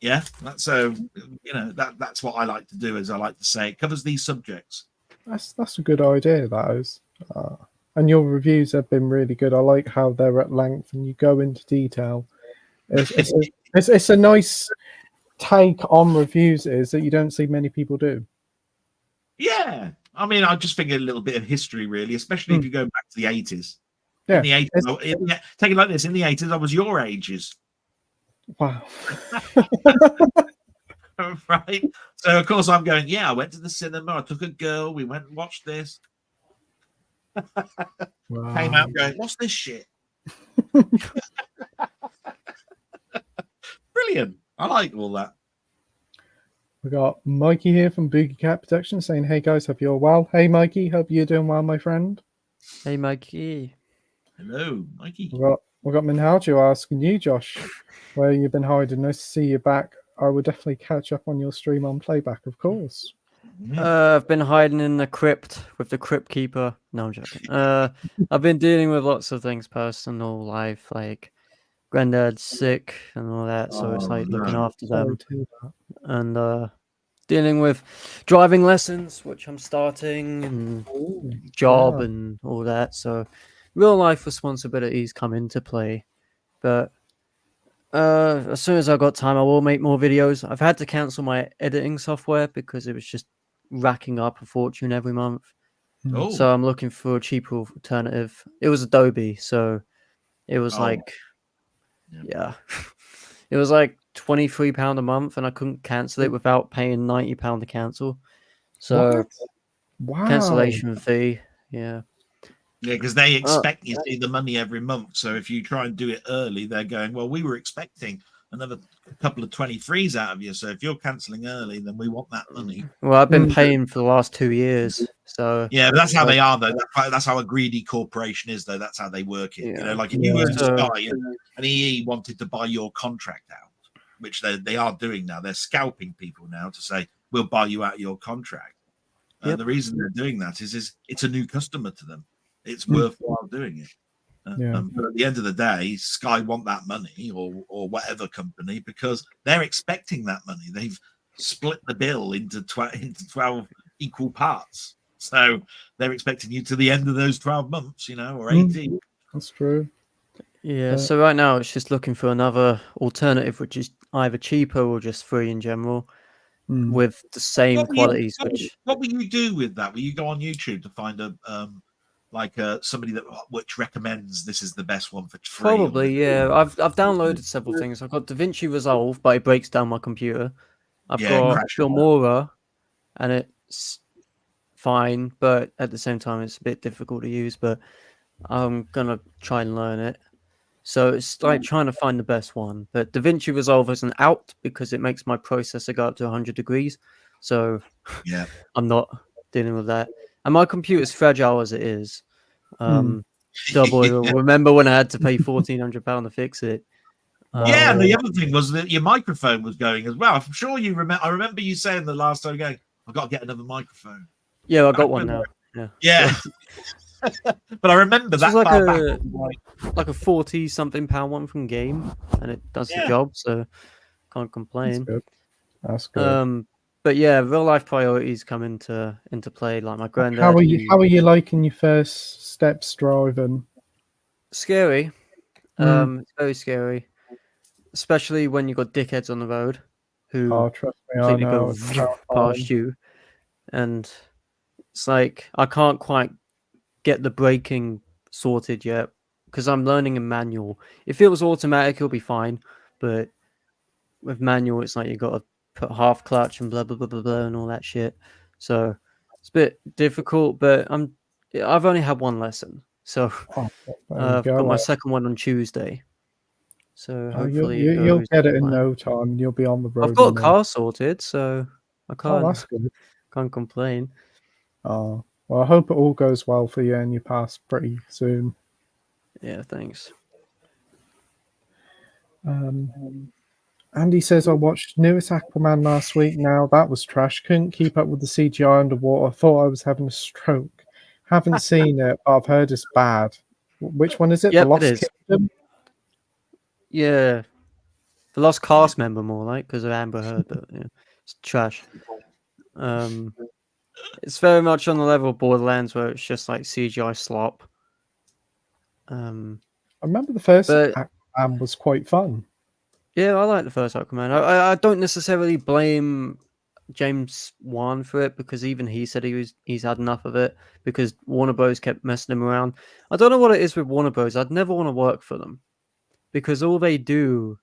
C: Yeah, that's that's what I like to do. Is I like to say it covers these subjects.
A: That's a good idea. That is. And your reviews have been really good. I like how they're at length and you go into detail. It's a nice take on reviews is that you don't see many people do.
C: Yeah, I mean, I just think a little bit of history, really, especially if you go back to the 80s.
A: Yeah,
C: in the 80s, take it like this: in the 80s, I was your ages.
A: Wow.
C: Right. So of course I'm going. Yeah, I went to the cinema. I took a girl. We went and watched this.
A: Wow.
C: Came out going, what's this shit? Brilliant. I like all that.
A: We got Mikey here from Boogie Cat Protection saying, hey guys, hope you're well. Hey Mikey, hope you're doing well, my friend.
B: Hey Mikey.
C: Hello, Mikey.
A: We got Minhajo asking you, Josh, where you've been hiding. Nice to see you back. I will definitely catch up on your stream on playback, of course.
B: I've been hiding in the crypt with the crypt keeper. No, I'm joking. I've been dealing with lots of things, personal life, like granddad's sick and all that, so it's like looking after them and dealing with driving lessons, which I'm starting, and job and all that. So real life responsibilities come into play, but as soon as I got time, I will make more videos. I've had to cancel my editing software because it was just racking up a fortune every month. So I'm looking for a cheaper alternative. It was Adobe, so it was it was like £23 a month, and I couldn't cancel it without paying £90 to cancel. So cancellation fee, yeah,
C: because they expect you to see the money every month. So if you try and do it early, they're going, well, we were expecting another couple of 23s out of you. So if you're cancelling early, then we want that money.
B: Well, I've been paying for the last 2 years, so
C: Yeah, but that's how they are, though. That's how a greedy corporation is, though. That's how they work it. You know, like if you were Sky and EE wanted to buy your contract out, which they are doing now, they're scalping people now to say we'll buy you out your contract. And the reason they're doing that is it's a new customer to them. It's worthwhile doing it. But at the end of the day, Sky want that money or whatever company because they're expecting that money. They've split the bill into 12 equal parts. So they're expecting you to the end of those 12 months, or 18.
A: That's true.
B: Yeah, so right now it's just looking for another alternative, which is either cheaper or just free in general with the same qualities.
C: What will you do with that? Will you go on YouTube to find somebody which recommends this is the best one for free?
B: Probably, yeah. I've downloaded several things. I've got DaVinci Resolve, but it breaks down my computer. I've got Filmora, and it's fine, but at the same time, it's a bit difficult to use. But I'm gonna try and learn it. So it's like trying to find the best one. But DaVinci Resolve isn't out because it makes my processor go up to 100 degrees. So I'm not dealing with that. And my computer's fragile as it is. Remember when I had to pay £1,400 to fix it?
C: And the other thing was that your microphone was going as well. I'm sure you remember. I remember you saying the last time going, I've got to get another microphone.
B: Yeah, I got one now.
C: Yeah. But I remember that
B: like a 40-something pound one from Game, and it does the job, so can't complain.
A: That's good.
B: But yeah, real life priorities come into play. Like my granddad.
A: How are you liking your first steps driving?
B: Scary. It's very scary, especially when you've got dickheads on the road who
A: trust me,
B: completely go past you, and it's like I can't quite get the braking sorted yet because I'm learning in manual. If it was automatic, it'll be fine, but with manual, it's like you got to put half clutch and blah blah blah blah blah and all that shit. So it's a bit difficult, but I've only had one lesson, so I've got my second one on Tuesday. So hopefully
A: you'll get it in no time. You'll be on the road.
B: I've got a car sorted, so I can't complain.
A: Oh, well, I hope it all goes well for you and you pass pretty soon.
B: Yeah, thanks.
A: Andy says, I watched newest Aquaman last week. Now that was trash. Couldn't keep up with the CGI underwater. Thought I was having a stroke. Haven't seen it, but I've heard it's bad. Which one is it?
B: Yep,
A: the Lost
B: it is.
A: Kingdom?
B: Yeah. The Lost cast member, more like, because of Amber Heard, but yeah, it's trash. It's very much on the level of Borderlands, where it's just like CGI slop.
A: I remember the first Aquaman was quite fun.
B: Yeah, I like the first Aquaman. I don't necessarily blame James Wan for it because even he said he's had enough of it because Warner Bros kept messing him around. I don't know what it is with Warner Bros. I'd never want to work for them because all they do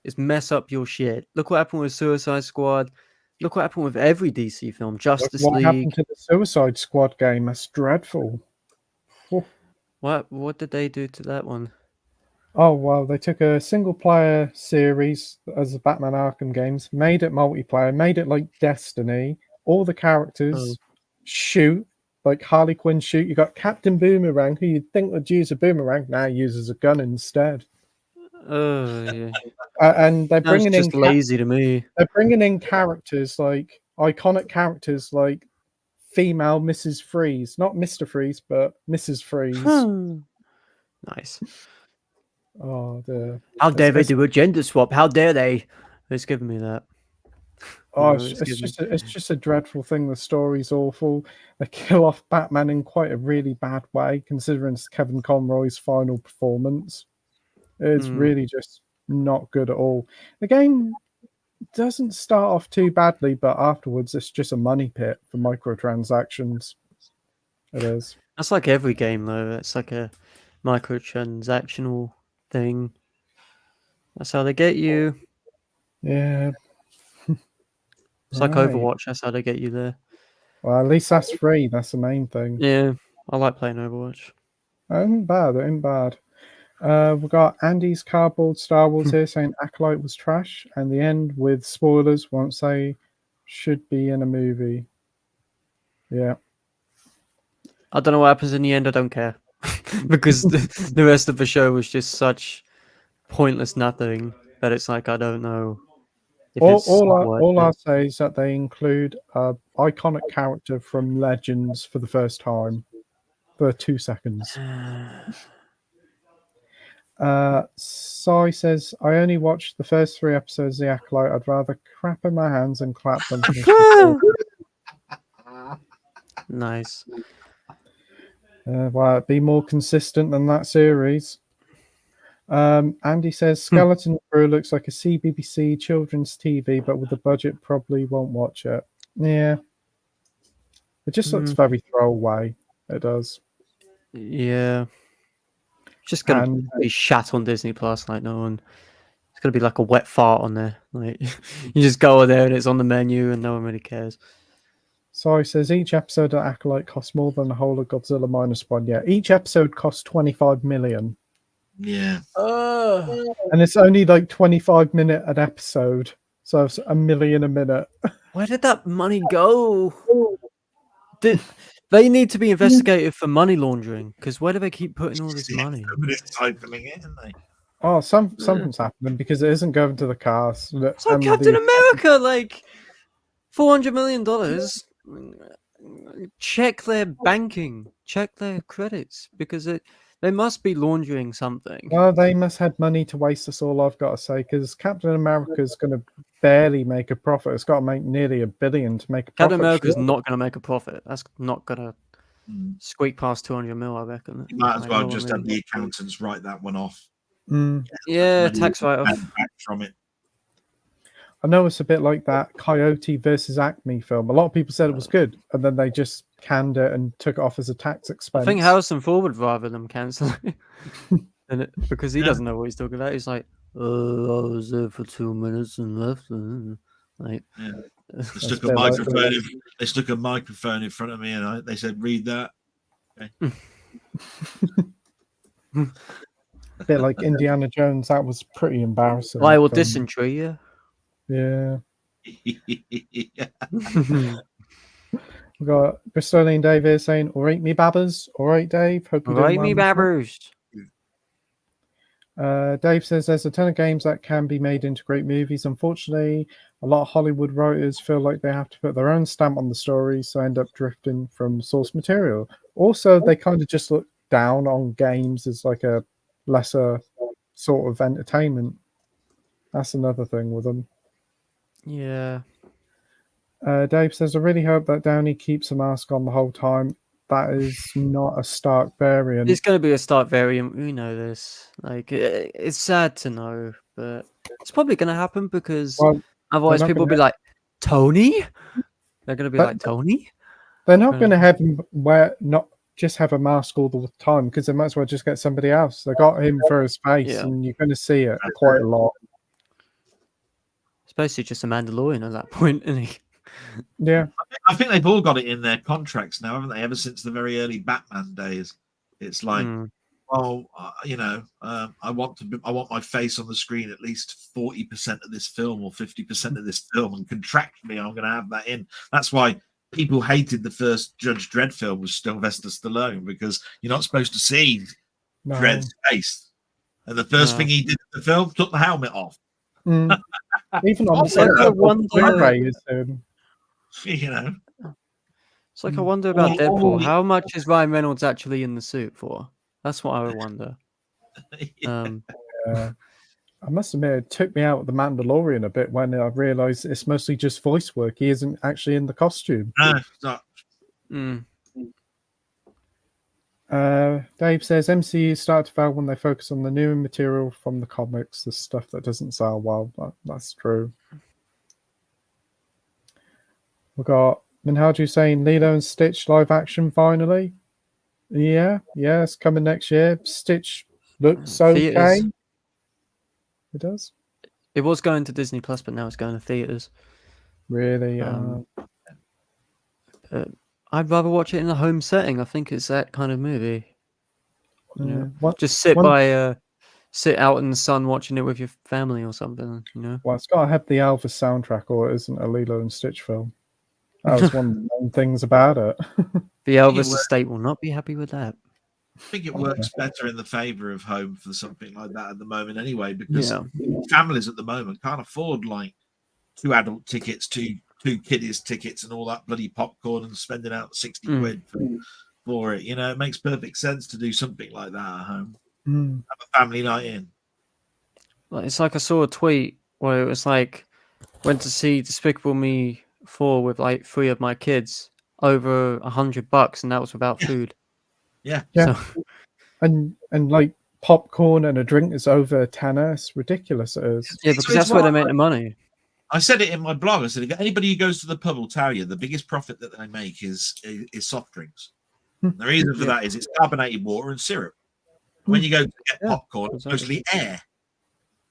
B: is mess up your shit. Look what happened with Suicide Squad. Look what happened with every DC film. Justice League. What happened
A: to the Suicide Squad game? That's dreadful.
B: What did they do to that one?
A: Oh, well, they took a single-player series as the Batman Arkham games, made it multiplayer, made it like Destiny. All the characters shoot, like Harley Quinn shoot. You got Captain Boomerang, who you'd think would use a boomerang, now uses a gun instead.
B: Yeah.
A: And they're bringing
B: in lazy to me.
A: They're bringing in characters like iconic characters like female Mrs. Freeze, not Mr. Freeze, but Mrs. Freeze.
B: Nice.
A: Oh,
B: how dare they do a gender swap? How dare they? It's giving me that.
A: Oh, it's just a dreadful thing. The story's awful. They kill off Batman in quite a really bad way, considering it's Kevin Conroy's final performance. It's really just not good at all. The game doesn't start off too badly, but afterwards it's just a money pit for microtransactions. It is.
B: That's like every game, though. It's like a microtransactional thing. That's how they get you.
A: Yeah.
B: It's like Overwatch. That's how they get you there.
A: Well, at least that's free. That's the main thing.
B: Yeah, I like playing Overwatch.
A: It ain't bad. We've got Andy's Cardboard Star Wars here saying Acolyte was trash, and the end with spoilers won't say should be in a movie. Yeah.
B: I don't know what happens in the end. I don't care because the rest of the show was just such pointless nothing that it's like I don't know if it's worth
A: All
B: it.
A: I'll say is that they include an iconic character from Legends for the first time for 2 seconds. Sai says, I only watched the first 3 episodes of The Acolyte. I'd rather crap in my hands and clap them.
B: Nice.
A: Well, be more consistent than that series. Andy says Skeleton Crew looks like a CBBC children's TV, but with the budget, probably won't watch it. Yeah, it just looks very throwaway. It does.
B: Yeah. It's just gonna be shat on Disney Plus, like no one. It's gonna be like a wet fart on there. Like you just go there and it's on the menu and no one really cares.
A: Sorry says each episode of Acolyte costs more than the whole of Godzilla -1. Yeah, each episode costs 25 million.
C: Yeah.
A: And it's only like 25-minute an episode, so it's $1 million a minute.
B: Where did that money go? They need to be investigated for money laundering because where do they keep putting all this money?
C: Somebody's siphoning it, isn't they?
A: Oh, something's happening because it isn't going to the cast.
B: It's like Captain America, like $400 million. Check their banking, check their credits because they must be laundering something.
A: Well, they must have money to waste. That's all I've got to say. Because Captain America's going to barely make a profit. It's got to make nearly $1 billion to make a profit.
B: Captain America's not going to make a profit. That's not going to squeak past 200 mil, I reckon.
C: You might as well just have the accountants write that one off.
B: Yeah, tax write-off
C: from it.
A: I know it's a bit like that Coyote versus Acme film. A lot of people said it was good, and then they just canned it and took it off as a tax expense.
B: I think Harrison Ford would rather them cancel it because he doesn't know what he's talking about. He's like, I was there for 2 minutes and left. Like,
C: They stuck a microphone. They stuck a microphone in front of me, and they said, "Read that." Okay.
A: A bit like Indiana Jones. That was pretty embarrassing.
B: Why will dysentery? Yeah.
A: Yeah. We've got Bristolian Dave here saying, all right, me babbers. All right, Dave. Hope you're doing well.
B: Me babbers.
A: Dave says there's a ton of games that can be made into great movies. Unfortunately, a lot of Hollywood writers feel like they have to put their own stamp on the story, so end up drifting from source material. Also, they kind of just look down on games as like a lesser sort of entertainment. That's another thing with them.
B: Yeah.
A: Dave says, I really hope that Downey keeps a mask on the whole time. That is not a Stark variant.
B: It's going to be a Stark variant. We know this. Like, it's sad to know, but it's probably going to happen because otherwise people will be like, Tony? They're going to be like, Tony?
A: They're not going to have him not just have a mask all the time because they might as well just get somebody else. They got him for his face, and you're going to see it quite a lot.
B: It's basically just a Mandalorian at that point, isn't he?
A: Yeah.
C: I think they've all got it in their contracts now, haven't they? Ever since the very early Batman days. It's like, I want my face on the screen at least 40% of this film or 50% of this film, and contractually I'm going to have that in. That's why people hated the first Judge Dredd film with Sylvester Stallone, because you're not supposed to see Dredd's face. And the first thing he did in the film, took the helmet off.
A: Even on
B: the
A: Blu-ray,
C: you know.
B: It's like I wonder about Deadpool. How much is Ryan Reynolds actually in the suit for? That's what I would wonder.
A: I must admit, it took me out of The Mandalorian a bit when I realised it's mostly just voice work. He isn't actually in the costume.
C: No, it's not.
A: Dave says MCU start to fail when they focus on the new material from the comics, the stuff that doesn't sell well. That's true. We've got Minhaju saying Lilo and Stitch live action finally. Yeah, it's coming next year. Stitch looks okay. It does.
B: It was going to Disney Plus, but now it's going to theaters.
A: Really?
B: I'd rather watch it in a home setting. I think it's that kind of movie.
A: Yeah.
B: Just sit by sit out in the sun watching it with your family or something. You know.
A: Well, it's got to have the Elvis soundtrack, or it isn't a Lilo and Stitch film. That was one of the main things about it.
B: The Elvis estate will not be happy with that.
C: I think it works better in the favour of home for something like that at the moment, anyway, because families at the moment can't afford like 2 adult tickets, two kiddies tickets, and all that bloody popcorn and spending out 60 quid for it. You know, it makes perfect sense to do something like that at home. Have a family night in.
B: It's like I saw a tweet where it was like, went to see Despicable Me 4 with like 3 of my kids, over $100, and that was without food.
C: Yeah.
B: So,
A: and like popcorn and a drink is over tenner. It's ridiculous. It is.
B: yeah, because that's where they make the money.
C: I said it in my blog. I said, if anybody who goes to the pub will tell you the biggest profit that they make is soft drinks. The reason for that is it's carbonated water and syrup. When you go to get popcorn, it's mostly air.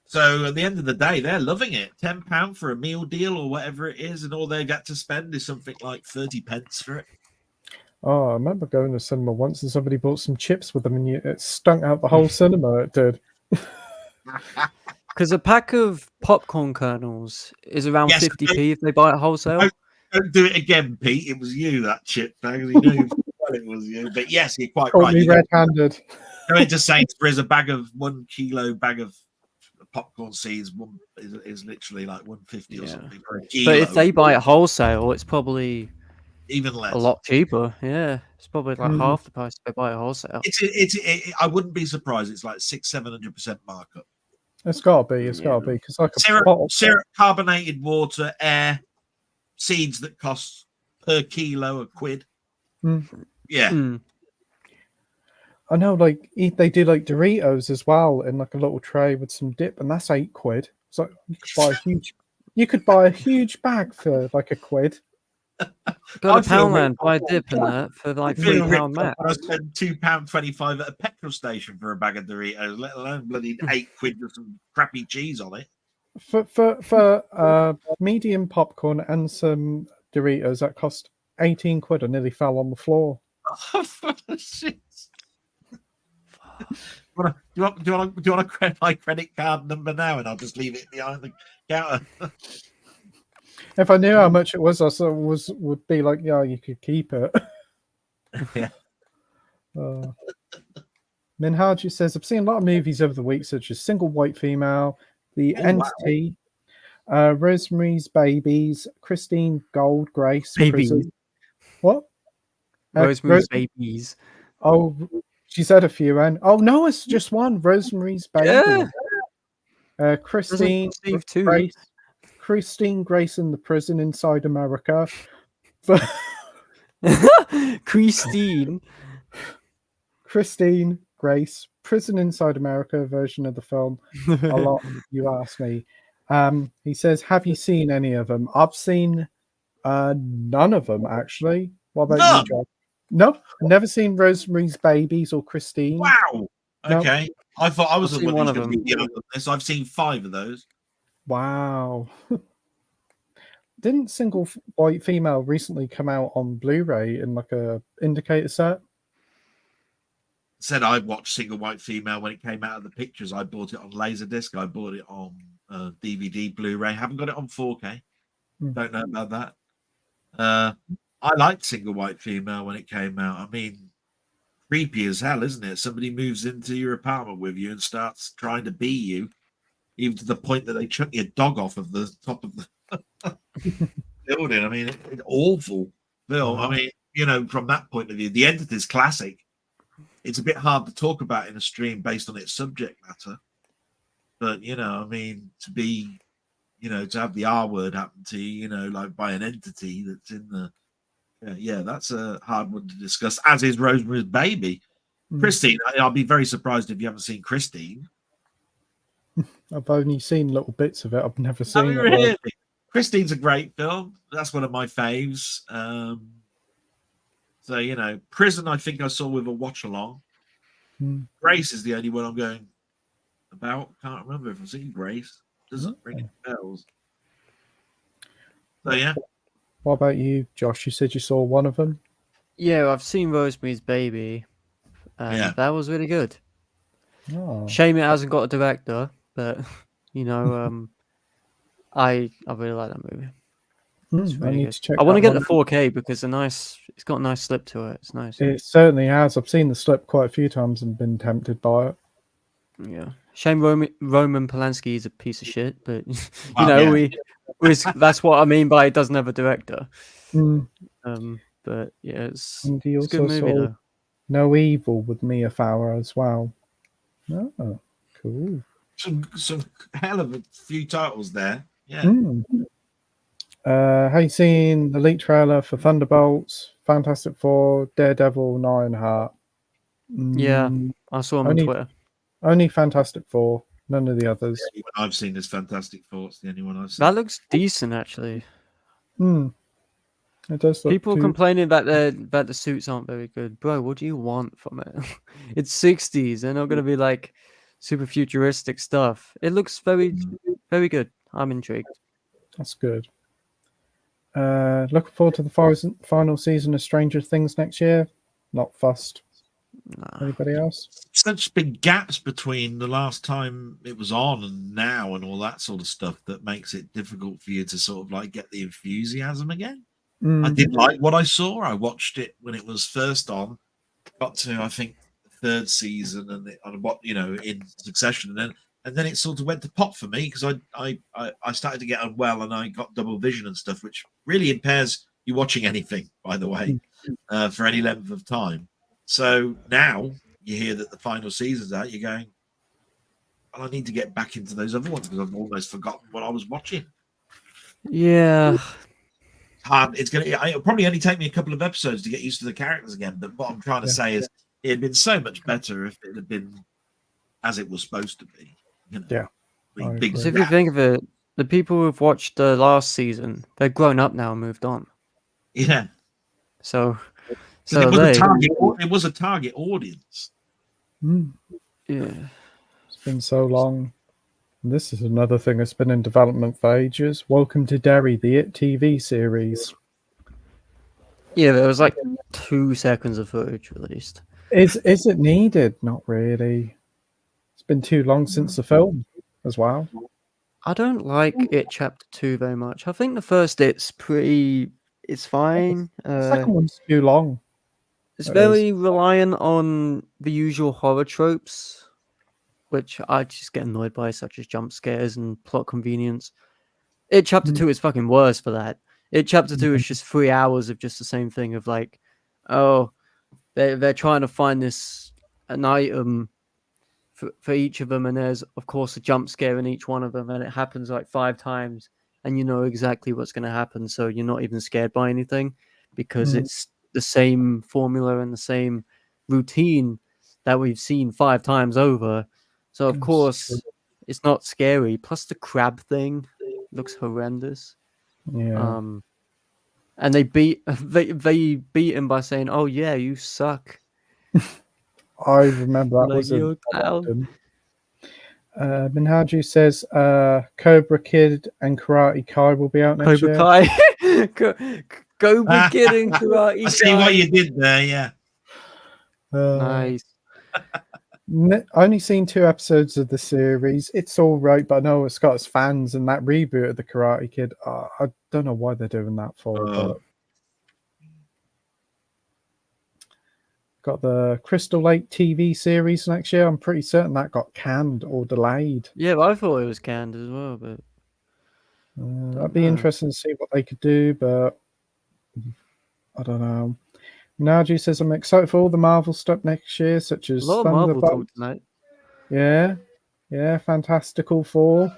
C: So at the end of the day, they're loving it. £10 for a meal deal or whatever it is, and all they got to spend is something like 30 pence for it.
A: Oh, I remember going to cinema once and somebody bought some chips with them, and it stunk out the whole cinema. It did.
B: Because a pack of popcorn kernels is around 50p if they buy it wholesale.
C: Don't do it again, Pete. It was you, that chip bag. You knew it was you. But yes, you're quite right.
A: Me red-handed.
C: Going to Sainsbury's, a bag of 1 kilo bag of popcorn seeds is literally like 150 or something for a kilo.
B: But if they buy it wholesale, it's probably
C: even less,
B: a lot cheaper. Yeah, it's probably like half the price if they buy it wholesale.
C: I wouldn't be surprised. It's like 600-700% markup.
A: It's got to be. It's got to be because like
C: syrup, carbonated water, air, seeds that cost per kilo £1. Yeah.
A: I know, like they do like Doritos as well in like a little tray with some dip, and that's £8. So you could buy a huge bag for like £1.
B: Go to Poundland, buy a dip in that for like £3 max.
C: I spend £2.25 at a petrol station for a bag of Doritos, let alone bloody £8 with some crappy cheese on it.
A: For medium popcorn and some Doritos that cost £18, I nearly fell on the floor.
C: Shit. Do you want to my credit card number now, and I'll just leave it behind the counter?
A: If I knew how much it was, I would be like, yeah, you could keep it.
C: Yeah.
A: Minhaj says, I've seen a lot of movies over the week, such as Single White Female, The Entity, Rosemary's Babies, Christine Gold, Grace, Prison. What?
B: Rosemary's Babies.
A: Oh, she said a few, and no, it's just one. Rosemary's Baby.
B: Yeah.
A: Christine Grace. Christine Grace in the Prison Inside America. Christine Grace, Prison Inside America version of the film. A lot, you ask me. He says, have you seen any of them? I've seen none of them, actually. What about you, John? No, never seen Rosemary's Babies or Christine.
C: Wow. Okay. No. I thought I was
B: one of them.
C: I've seen 5 of those.
A: Wow. Didn't Single White Female recently come out on Blu-ray in like a indicator set?
C: Said I watched Single White Female when it came out of the pictures. I bought it on Laserdisc. I bought it on DVD, Blu-ray. Haven't got it on 4K. Don't know about that. I liked Single White Female when it came out. I mean, creepy as hell, isn't it? Somebody moves into your apartment with you and starts trying to be you, even to the point that they chuck your dog off of the top of the building. I mean, it's awful film. I mean, you know, from that point of view, The Entity's classic. It's a bit hard to talk about in a stream based on its subject matter. But, you know, I mean, to be, you know, to have the R word happen to you, you know, like by an entity that's in the, yeah, that's a hard one to discuss, as is Rosemary's Baby. Christine, I'll be very surprised if you haven't seen Christine.
A: I've only seen little bits of it. I've never seen it.
C: Really? Christine's a great film. That's one of my faves. So, you know, Prison, I think I saw with a watch along. Grace is the only one I'm going about. Can't remember if I've seen Grace. Doesn't ring any bells. So, yeah.
A: What about you, Josh? You said you saw one of them?
B: Yeah, I've seen Rosemary's Baby. And that was really good.
A: Oh.
B: Shame it hasn't got a director, but you know, I really like that movie. It's
A: I
B: really
A: need
B: good.
A: to check
B: I want to
A: that
B: get the
A: one.
B: 4K because it's got a nice slip to it. It's nice.
A: It certainly has. I've seen the slip quite a few times and been tempted by it.
B: Yeah. Shame Roman Polanski is a piece of shit, but you
C: Well,
B: know,
C: yeah.
B: that's what I mean by it doesn't have a director.
A: Mm.
B: But yeah, it's
A: And he
B: a good
A: also
B: movie
A: saw
B: though.
A: No Evil with Mia Farrow as well. Oh, cool.
C: Some hell of a few titles there. Yeah.
A: Mm. Have you seen the leak trailer for Thunderbolts, Fantastic Four, Daredevil, and Ironheart?
B: Yeah, I saw him on
A: Only,
B: Twitter.
A: only Fantastic Four, none of the others.
C: The only one I've seen is Fantastic Four. It's the only one I've seen.
B: That looks decent actually.
A: It does look
B: People complaining that the suits aren't very good. Bro, what do you want from it? It's 60s. They're not gonna be like super futuristic stuff. It looks very good. I'm intrigued.
A: That's good. Looking forward to the final season of Stranger Things next year. Not fussed.
B: Nah.
A: Anybody else?
C: Such big gaps between the last time it was on and now and all that sort of stuff that makes it difficult for you to sort of like get the enthusiasm again. I did like what I saw. I watched it when it was first on, got to I think the third season and what in succession, and then it sort of went to pot for me because I started to get unwell and I got double vision and stuff, which really impairs you watching anything, by the way, for any length of time. So now you hear that the final season's out, you're going, well, I need to get back into those other ones because I've almost forgotten what I was watching.
B: Yeah.
C: It'll probably only take me a couple of episodes to get used to the characters again. But what I'm trying to say is, it'd been so much better if it had been as it was supposed to be.
A: Yeah.
B: Because if you think of it, the people who've watched the last season, they're grown up now and moved on.
C: Yeah.
B: So
C: it was a target audience.
B: Yeah.
A: It's been so long. This is another thing that's been in development for ages. Welcome to Derry, the IT TV series.
B: Yeah, there was like 2 seconds of footage released.
A: Is it needed? Not really. It's been too long since the film as well.
B: I don't like it chapter 2 very much. I think the first it's fine.
A: The second one's too long.
B: It's very reliant on the usual horror tropes, which I just get annoyed by, such as jump scares and plot convenience. Chapter 2 is fucking worse for that. Chapter 2 is just 3 hours of just the same thing of like, oh, they're trying to find an item for each of them, and there's of course a jump scare in each one of them, and it happens like 5 times, and you know exactly what's going to happen, so you're not even scared by anything because it's the same formula and the same routine that we've seen 5 times over. So of course it's not scary. Plus the crab thing looks horrendous.
A: Yeah.
B: And they beat him by saying, "Oh yeah, you suck."
A: I remember that
B: like,
A: was
B: you're a clown.
A: Minhaju says Cobra Kid and Karate Kai will be out next year.
B: Cobra Kai. Cobra Kid and Karate Kai.
C: I see what you did there, yeah.
B: Nice.
A: Only seen 2 episodes of the series. It's all right, but I know it's got its fans, and that reboot of the Karate Kid, I don't know why they're doing that for. But got the Crystal Lake TV series next year. I'm pretty certain that got canned or delayed.
B: Yeah, but I thought it was canned as well, but
A: that'd be interesting to see what they could do, but I don't know. Naju says I'm excited for all the Marvel stuff next year, such as
B: a lot of Marvel talk tonight.
A: Yeah, Fantastical Four,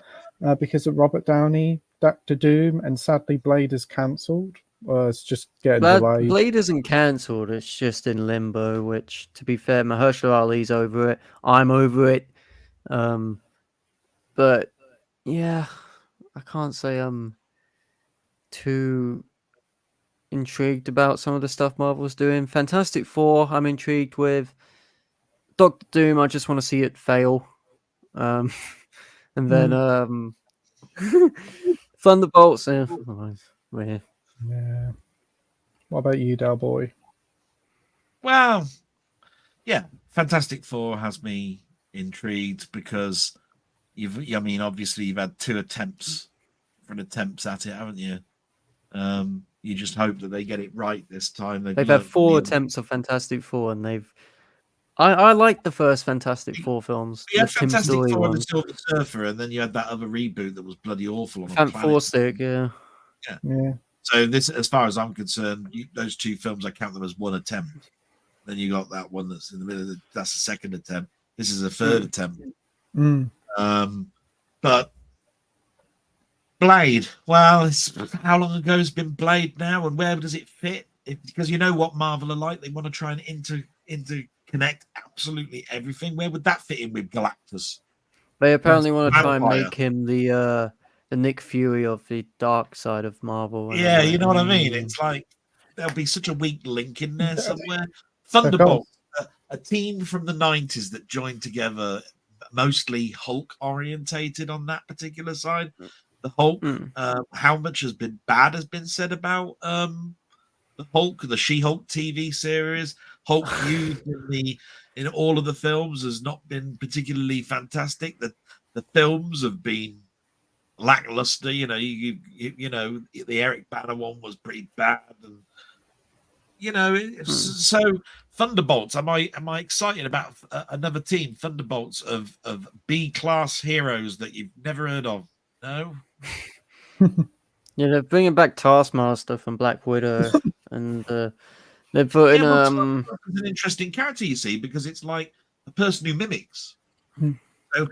A: because of Robert Downey, Doctor Doom, and sadly Blade is cancelled. It's just getting delayed.
B: Blade isn't cancelled; it's just in limbo. Which, to be fair, Mahershala Ali's over it. I'm over it. But yeah, I can't say I'm too intrigued about some of the stuff Marvel's doing. Fantastic Four, I'm intrigued with. Doctor Doom, I just want to see it fail. And then Thunderbolts. Yeah.
A: What about you, Del Boy?
C: Well, yeah, Fantastic Four has me intrigued because I mean, obviously you've had 2 attempts at it, haven't you? You just hope that they get it right this time.
B: They've had 4 attempts of Fantastic Four, and they've. I like the first Fantastic Four films,
C: You
B: the
C: had
B: Tim
C: Fantastic
B: Story
C: Four and
B: one.
C: the Silver Surfer, and then you had that other reboot that was bloody awful on a
B: Fant
C: planet.
B: Four Stick, yeah.
A: Yeah.
C: So this, as far as I'm concerned, those 2 films, I count them as 1 attempt. Then you got that one that's in the middle. That's the 2nd attempt. This is a 3rd attempt.
A: Mm.
C: But Blade. Well, how long ago has been Blade now, and where does it fit? Because you know what Marvel are like. They want to try and interconnect absolutely everything. Where would that fit in with Galactus?
B: They apparently want to try and
C: Vampire.
B: make him the Nick Fury of the dark side of Marvel. And
C: Yeah,
B: I'm
C: you
B: like,
C: know what I mean. It's like there'll be such a weak link in there somewhere. Thunderbolt, a team from the 90s that joined together, mostly Hulk orientated on that particular side. The Hulk, how much has been said about the Hulk, the She-Hulk TV series. Hulk used in all of the films has not been particularly fantastic. The films have been lackluster. You know, you know, the Eric Banner one was pretty bad, and you know, so Thunderbolts. Am I excited about another team, Thunderbolts of B-class heroes that you've never heard of? No.
B: Yeah, they're bringing back Taskmaster from Black Widow, and they're putting
C: Taskmaster is an interesting character, you see, because it's like a person who mimics. So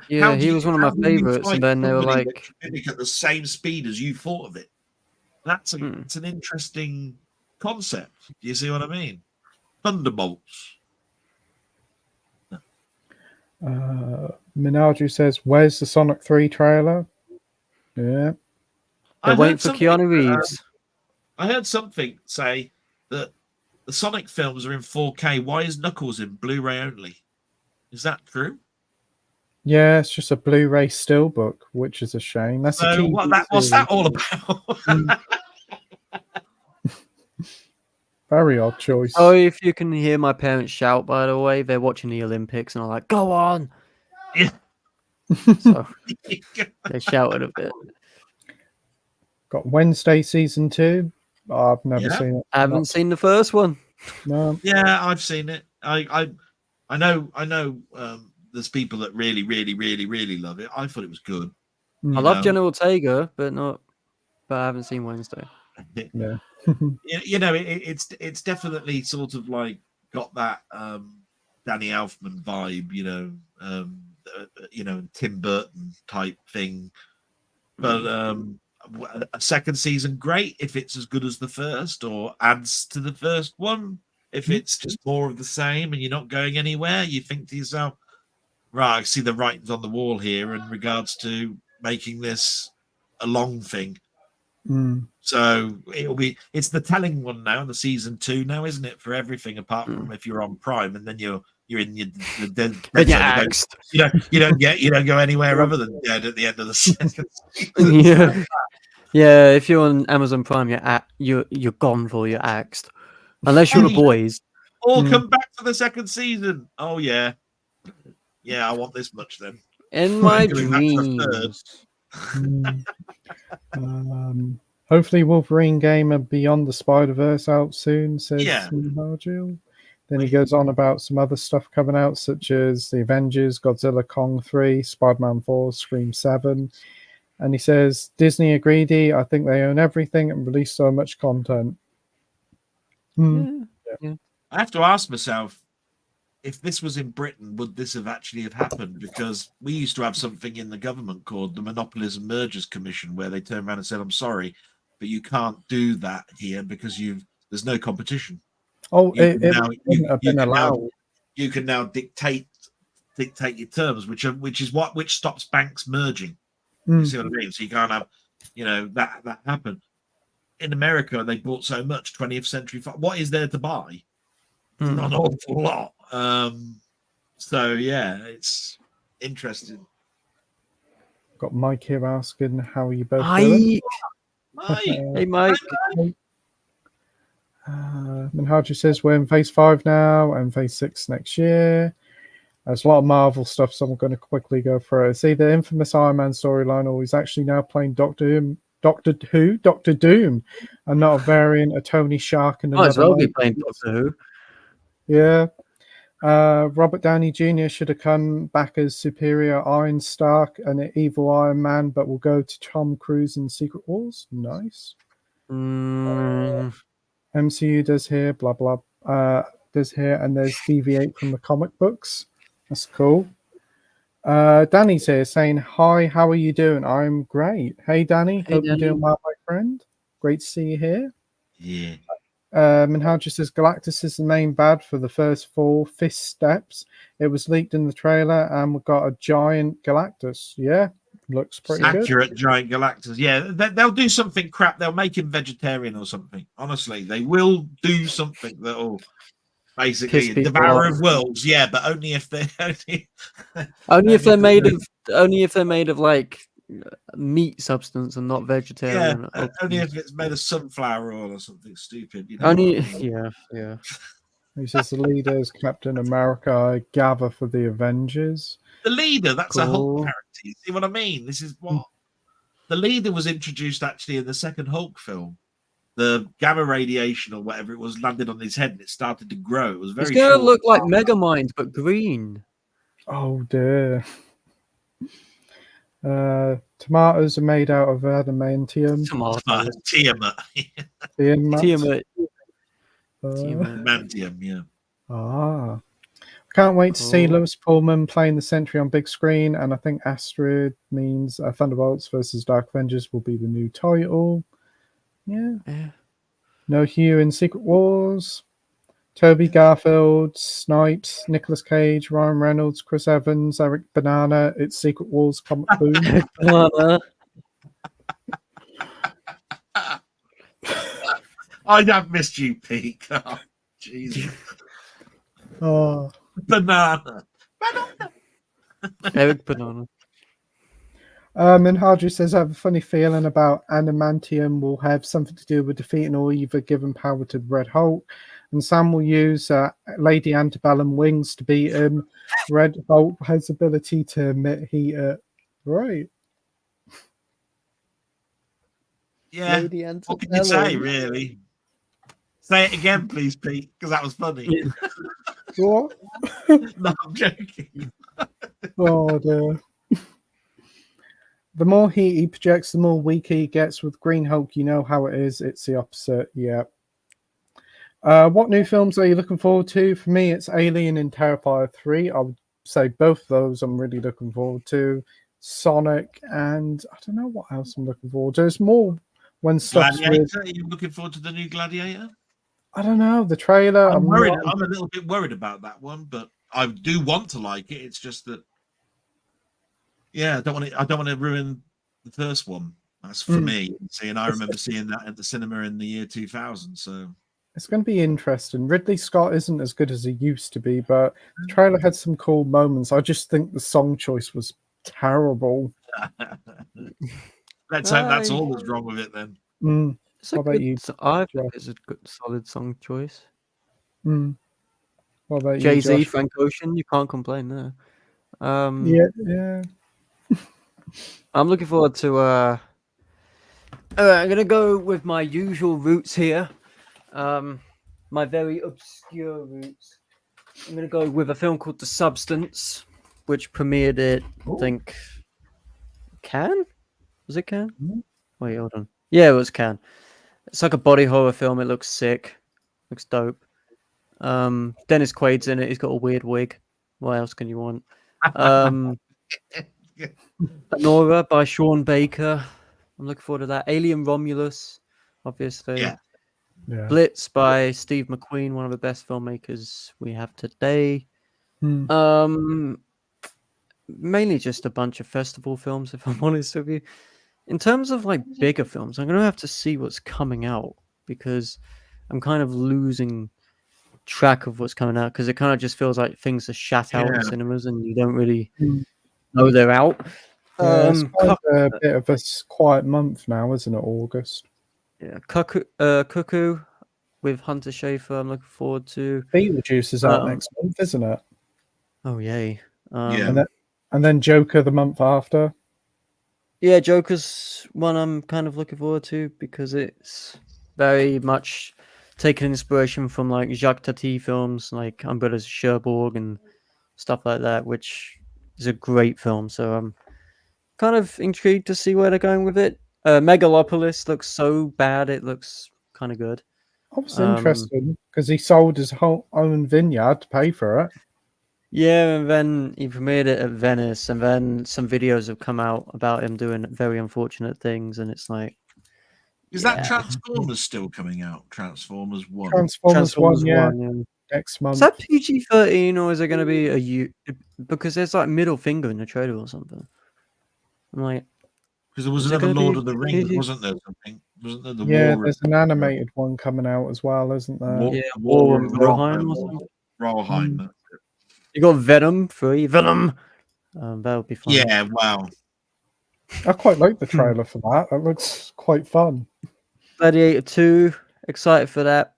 B: yeah, he was one of my favorites, and then they were like,
C: mimic at the same speed as you thought of it. That's it's an interesting concept. Do you see what I mean? Thunderbolts.
A: Minaju says, "Where's the Sonic 3 trailer?" Yeah,
B: they're waiting for Keanu Reeves.
C: I heard something say that the Sonic films are in 4K. Why is Knuckles in Blu-ray only? Is that true?
A: yeah, it's just a Blu-ray steelbook, which is a shame. That's
C: so what's that all about?
A: Very odd choice.
B: Oh, if you can hear my parents shout, by the way, they're watching the Olympics and I'm like, "Go on!"
C: Yeah.
B: So they shouted a bit.
A: Got Wednesday season 2. I've never seen it.
B: I haven't seen the first one.
A: No.
C: Yeah, I've seen it. I know. There's people that really, really, really, really love it. I thought it was good.
B: I love Jenna Ortega, but I haven't seen Wednesday.
A: Yeah.
C: You know, it's definitely sort of like got that Danny Elfman vibe, you know, Tim Burton type thing. But a second season, great if it's as good as the first or adds to the first one. If it's just more of the same and you're not going anywhere, you think to yourself, right, I see the writings on the wall here in regards to making this a long thing. So it's the telling one now, the season 2 now, isn't it? For everything apart from if you're on Prime and then you're in the dead you don't go anywhere other than dead at the end of the second season.
B: Yeah, if you're on Amazon Prime, you're gone for you're axed. Unless you're the boys.
C: Or come back for the second season. Oh yeah. Yeah, I want this much then.
B: In my dreams.
A: Hopefully Wolverine game and Beyond the Spider-Verse out soon, says Nigel. Then he goes on about some other stuff coming out, such as The Avengers, Godzilla Kong 3, Spider-Man 4, Scream 7. And he says, Disney are greedy. I think they own everything and release so much content.
C: I have to ask myself, if this was in Britain, would this have actually happened? Because we used to have something in the government called the Monopolies and Mergers Commission, where they turned around and said, "I'm sorry, but you can't do that here because there's no competition."
A: Oh,
C: you can now dictate your terms, which stops banks merging. You see what I mean? So you can't have, that happen. In America, they bought so much 20th century. What is there to buy? Not an awful lot. So yeah, it's interesting.
A: Got Mike here asking how are you both doing.
B: Hey Mike.
A: Minhaji says we're in phase 5 now and phase 6 next year. There's a lot of Marvel stuff, so I'm going to quickly go through it. It's either infamous Iron Man storyline, or he's actually now playing Doctor Doom, and not a variant of Tony Stark and
B: Might as
A: another
B: well be
A: Marvel.
B: playing Doctor Who.
A: Yeah. Robert Downey Jr. should have come back as Superior Iron Stark and an evil Iron Man, but will go to Tom Cruise in Secret Wars. Nice. MCU does here, blah blah. Does here, and there's deviate from the comic books. That's cool. Danny's here saying, "Hi, how are you doing? I'm great. Hey, Danny,
B: Hey,
A: hope you're
B: Danny.
A: doing well, my friend. Great to see you here."
C: Yeah.
A: And how just says Galactus is the main bad for the first 4 fist steps. It was leaked in the trailer, and we've got a giant Galactus. Yeah, looks pretty good.
C: Accurate giant Galactus. Yeah, they'll do something crap. They'll make him vegetarian or something. Honestly, they will do something that'll basically
B: Piss people
C: Devourer
B: off.
C: of Worlds. Yeah, but only if they
B: Only if they're made of like meat substance and not vegetarian.
C: only if it's made of sunflower oil or something stupid. You know what I
B: Only
C: mean?
B: yeah.
A: He says the leader is Captain America. I gather for the Avengers.
C: The leader, that's a Hulk
B: Cool.
C: character. You see what I mean? This is what the leader was introduced actually in the second Hulk film. The gamma radiation or whatever it was landed on his head and it started to grow. It was very
B: It's gonna
C: short.
B: look like Megamind but green.
A: Oh dear. Tomatoes are made out of adamantium.
B: Tomatoes.
C: Tiamat.
B: Tiamat.
C: Mantium, yeah.
A: Can't wait to see
B: Cool.
A: Lewis Pullman playing the Sentry on big screen, and I think Astrid means Thunderbolts versus Dark Avengers will be the new title. Yeah. No Hugh in Secret Wars. Toby Garfield, Snipes, Nicolas Cage, Ryan Reynolds, Chris Evans, Eric Banana. It's Secret Wars comic boom.
B: Banana.
C: I have missed you, Pete. Oh, Jesus.
A: Oh.
C: Banana.
B: Eric Banana.
A: And Hardry says, I have a funny feeling about adamantium will have something to do with defeating or either giving power to the Red Hulk. And Sam will use Lady Antebellum wings to beat him. Red Hulk has ability to emit heat. Right.
C: Yeah.
B: Lady
C: What can you say,
B: Antebellum.
C: really? Say it again, please, Pete, because that was funny.
A: What?
C: No, I'm joking.
A: Oh, dear. The more heat he projects, the more weak he gets. With Green Hulk, you know how it is. It's the opposite. Yeah. What new films are you looking forward to? For me, it's Alien and Terrifier 3. I would say both of those I'm really looking forward to. Sonic, and I don't know what else I'm looking forward to. It's more when stuff's
C: Gladiator. Are you looking forward to the new Gladiator?
A: I don't know. The trailer.
C: I'm worried. I'm a little bit worried about that one, but I do want to like it. It's just that, yeah, I don't want to ruin the first one. That's for me. See, and I remember seeing that at the cinema in the year 2000. So
A: it's going to be interesting. Ridley Scott isn't as good as he used to be, but the trailer had some cool moments. I just think the song choice was terrible.
C: let's hope that's all that's wrong with it then.
B: It's a good, I think it's a good, solid song choice.
A: What about
B: Jay-Z,
A: you,
B: Frank Ocean, you can't complain there.
A: Yeah.
B: I'm looking forward to. I'm gonna go with my usual routes here. My very obscure routes. I'm gonna go with a film called The Substance, which premiered at I think Cannes. Was it Cannes? Wait, hold on. Yeah, it was Cannes. It's like a body horror film. It looks sick. Looks dope. Dennis Quaid's in it. He's got a weird wig. What else can you want? Nora by Sean Baker. I'm looking forward to that. Alien Romulus, obviously.
C: Yeah.
B: Blitz by Steve McQueen, one of the best filmmakers we have today. Mainly just a bunch of festival films, if I'm honest with you. In terms of like bigger films, I'm gonna have to see what's coming out because I'm kind of losing track of what's coming out because it kind of just feels like things are shat out in cinemas and you don't really know they're out.
A: It's quite a bit of a quiet month now, isn't it? August.
B: Yeah, Cuckoo with Hunter Schafer. I'm looking forward to.
A: Beetlejuice is out next month, isn't it?
B: Oh yay!
C: Yeah.
A: And then Joker the month after.
B: Yeah, Joker's one I'm kind of looking forward to because it's very much taking inspiration from like Jacques Tati films like Umbrellas of Cherbourg and stuff like that, which is a great film. So I'm kind of intrigued to see where they're going with it. Megalopolis looks so bad; it looks kind of good.
A: I was interested because he sold his whole own vineyard to pay for it.
B: Yeah, and then he premiered it at Venice, and then some videos have come out about him doing very unfortunate things, and it's like,
C: Is
B: yeah.
C: that Transformers still coming out? Transformers 1.
A: Transformers 1, yeah,
B: 1, yeah.
A: next
B: Is
A: month.
B: that PG-13 or is it going to be a U? Because there's like middle finger in the trailer or something. I'm like,
C: Because there was
B: is it
C: another
B: gonna
C: Lord
B: be
C: of the Rings,
B: PG?
C: wasn't there? Something, wasn't there? The
A: Yeah,
C: War
A: there's
C: of
A: an animated one coming out as well, isn't there?
B: Yeah,
C: War
B: War
C: of
B: of Rohan or
C: Rohan.
B: something.
C: Rohan.
A: Mm.
B: You got Venom 3, Venom. That would be fun.
C: Yeah, wow.
A: I quite like the trailer for that. That looks quite fun.
B: Gladiator 2, excited for that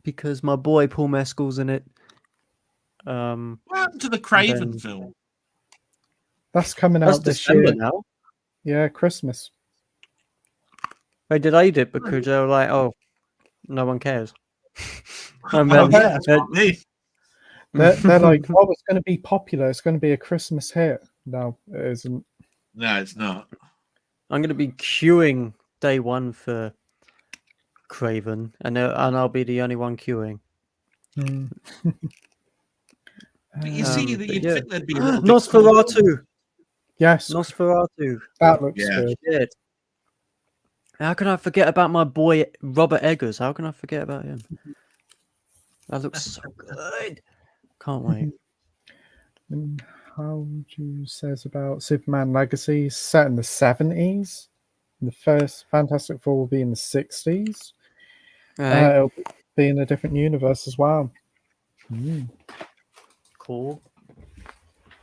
B: because my boy Paul Mescal's in it.
C: What happened to the Craven
B: then-
C: film?
A: That's coming
B: That's
A: out this
B: December
A: year.
B: now.
A: Yeah, Christmas.
B: They delayed it because they were like, "Oh, no one cares." And
C: Oh,
B: then,
C: yeah, that's what I mean.
A: They're like, oh, it's going to be popular. It's going to be a Christmas hit. No, it isn't.
C: No, it's not.
B: I'm going to be queuing day one for Craven, and I'll be the only one queuing.
A: Mm.
C: But you see, that you'd
B: yeah.
C: think there'd be a little bit
B: Nosferatu.
A: Yes,
B: Nosferatu.
A: that looks
C: Yeah.
A: good.
B: Shit. How can I forget about my boy Robert Eggers? How can I forget about him? That looks so good. Can't wait.
A: And how would you says about Superman Legacy set in the 70s? The first Fantastic Four will be in the 60s.
B: Right.
A: It'll be in a different universe as well.
B: Cool.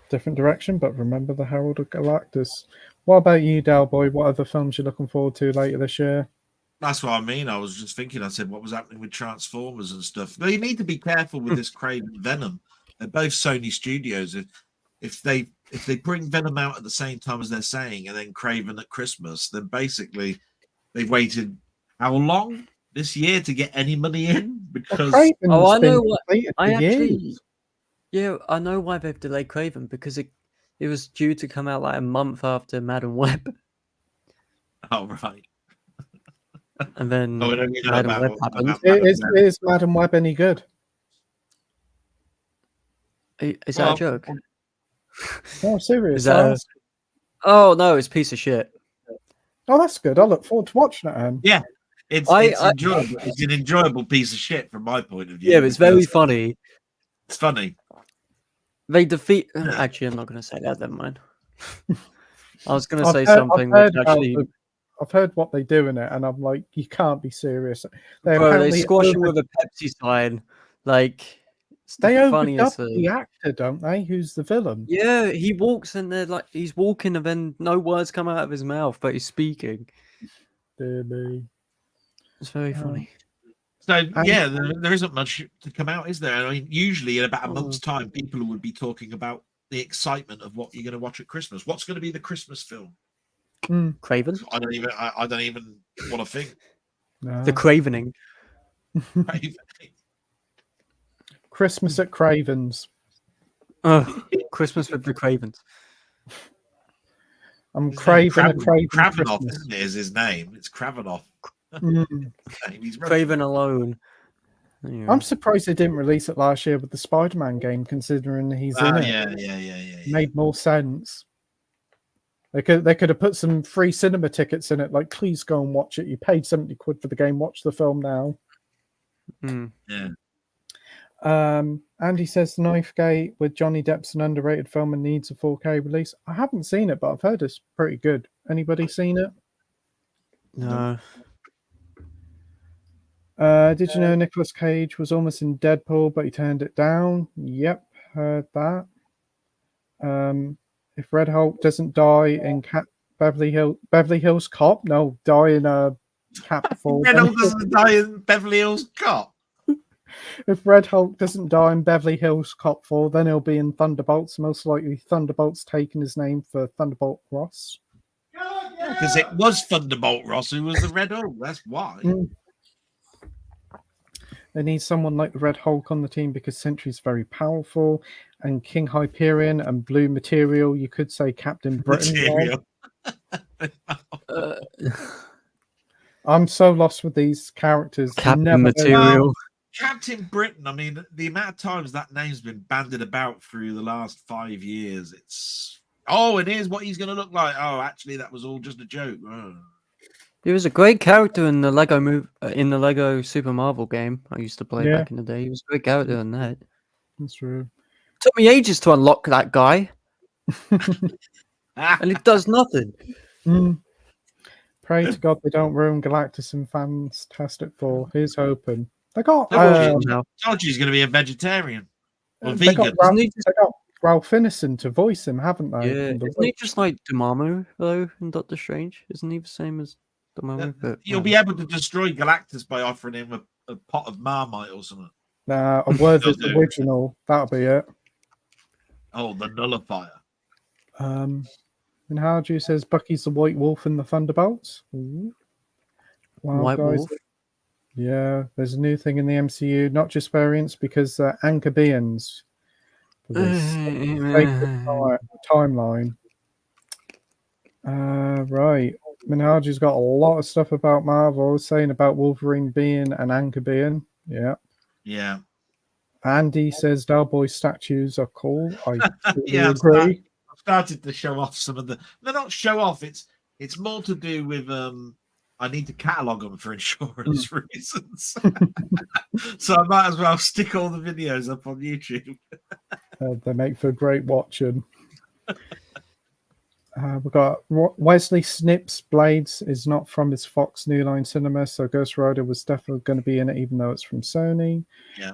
A: Different direction, but remember the Herald of Galactus. What about you, Del Boy? What other films you looking forward to later this year?
C: That's what I mean. I was just thinking, I said, what was happening with Transformers and stuff? But you need to be careful with this Craven Venom. They're both Sony Studios. If they bring Venom out at the same time as they're saying, and then Craven at Christmas, then basically they've waited how long this year to get any money in? Because
A: Craven's
B: I
A: been
B: know what
A: completed for
B: I actually.
A: years.
B: Yeah, I know why they've delayed Craven because it was due to come out like a month after Madam Web,
C: oh right.
B: and then
C: Oh, we don't know
B: Madam
C: about
B: Web
C: what-
B: happened.
C: about Madam Web.
A: Is Madam Web any good?
B: Is that a joke?
A: No, serious.
B: Is that Oh no, it's a piece of shit.
A: Oh, that's good. I look forward to watching it.
C: Yeah, it's enjoyable. It's an enjoyable pice of shit from my point of view.
B: Yeah, it's very
C: because
B: funny.
C: It's funny.
B: They defeat. Actually, I'm not going to say that. Never mind. I was going to
A: I've
B: say
A: heard-
B: something
A: I've
B: which
A: heard about
B: actually.
A: I've heard what they do in it, and I'm like, you can't be serious. They
B: Bro, they
A: apparently
B: squash him with a Pepsi sign. Like, it's the
A: they overdub
B: funniest
A: the
B: thing.
A: actor, don't they? Who's the villain?
B: Yeah, he walks and they're like, he's walking and then no words come out of his mouth, but he's speaking.
A: Dear me.
B: It's very funny.
C: So yeah, there isn't much to come out, is there? I mean, usually in about a month's time, people would be talking about the excitement of what you're going to watch at Christmas. What's going to be the Christmas film?
B: Craven?
C: I don't even want to think.
A: No.
B: The Cravening.
A: Christmas at Craven's.
B: Oh, Christmas with the Cravens.
A: I'm craving a Craven
C: Kravinoff,
A: Christmas.
C: isn't it? Is his name? It's Kravinoff. He's
B: Craven alone. Anyway.
A: I'm surprised they didn't release it last year with the Spider-Man game, considering he's in it.
C: Yeah.
A: Made more sense. They could have put some free cinema tickets in it. Like, please go and watch it. You paid 70 quid for the game. Watch the film now.
C: Yeah.
A: Andy says The Knife Gate with Johnny Depp's an underrated film and needs a 4K release. I haven't seen it, but I've heard it's pretty good. Anybody seen it?
B: No.
A: Did you know Nicolas Cage was almost in Deadpool, but he turned it down? Yep, heard that. If Red Hulk doesn't die in Beverly Hills Cop, no, die in a Cat Before.
C: Red Hulk doesn't die in Beverly Hills Cop.
A: If Red Hulk doesn't die in Beverly Hills Cop 4, then he'll be in Thunderbolts. Most likely, Thunderbolts taking his name for Thunderbolt Ross.
C: Because it was Thunderbolt Ross who was the Red Hulk. That's why.
A: They need someone like the Red Hulk on the team because Sentry's very powerful, and King Hyperion and Blue Material. You could say Captain Britain.
C: Material.
A: I'm so lost with these characters.
B: Captain
A: Never heard-
B: Material.
C: Captain Britain. I mean, the amount of times that name's been bandied about through the last 5 years. It's and here's what he's going to look like. Oh, actually, that was all just a joke. Oh.
B: He was a great character in the Lego Super Marvel game I used to play
A: Yeah.
B: back in the day. He was a great character in that.
A: That's true.
B: Took me ages to unlock that guy, and it does nothing.
A: Pray to God they don't ruin Galactus and Fantastic Four. Here's hoping. They got
C: Told you he's going to be a vegetarian or
A: they got
C: vegan.
A: they got Ralph Ineson to voice him, haven't they?
B: Yeah,
A: From The
B: isn't he
A: Witch.
B: just like Dormammu though in Doctor Strange? Isn't he the same as Dormammu? But
C: You'll be able to destroy Galactus by offering him a pot of Marmite or something.
A: Nah, a word
C: They'll
A: is
C: do.
A: original. That'll be it.
C: Oh, the nullifier.
A: And Harju says Bucky's the White Wolf in the Thunderbolts. Ooh. Wow,
B: White
A: guys.
B: Wolf.
A: Yeah, there's a new thing in the MCU, not just variants, because amphibians. For this sacred timeline. Right. Minhaju's got a lot of stuff about Marvel, saying about Wolverine being an amphibian. Yeah.
C: Yeah.
A: Andy says Cowboy statues are cool. I
C: Yeah,
A: agree.
C: I've started to show off some of the. No, not show off. It's more to do with I need to catalog them for insurance reasons. So I might as well stick all the videos up on YouTube.
A: They make for great watching. We've got Wesley Snipes Blades is not from his Fox New Line Cinema, so Ghost Rider was definitely going to be in it, even though it's from Sony.
C: Yeah.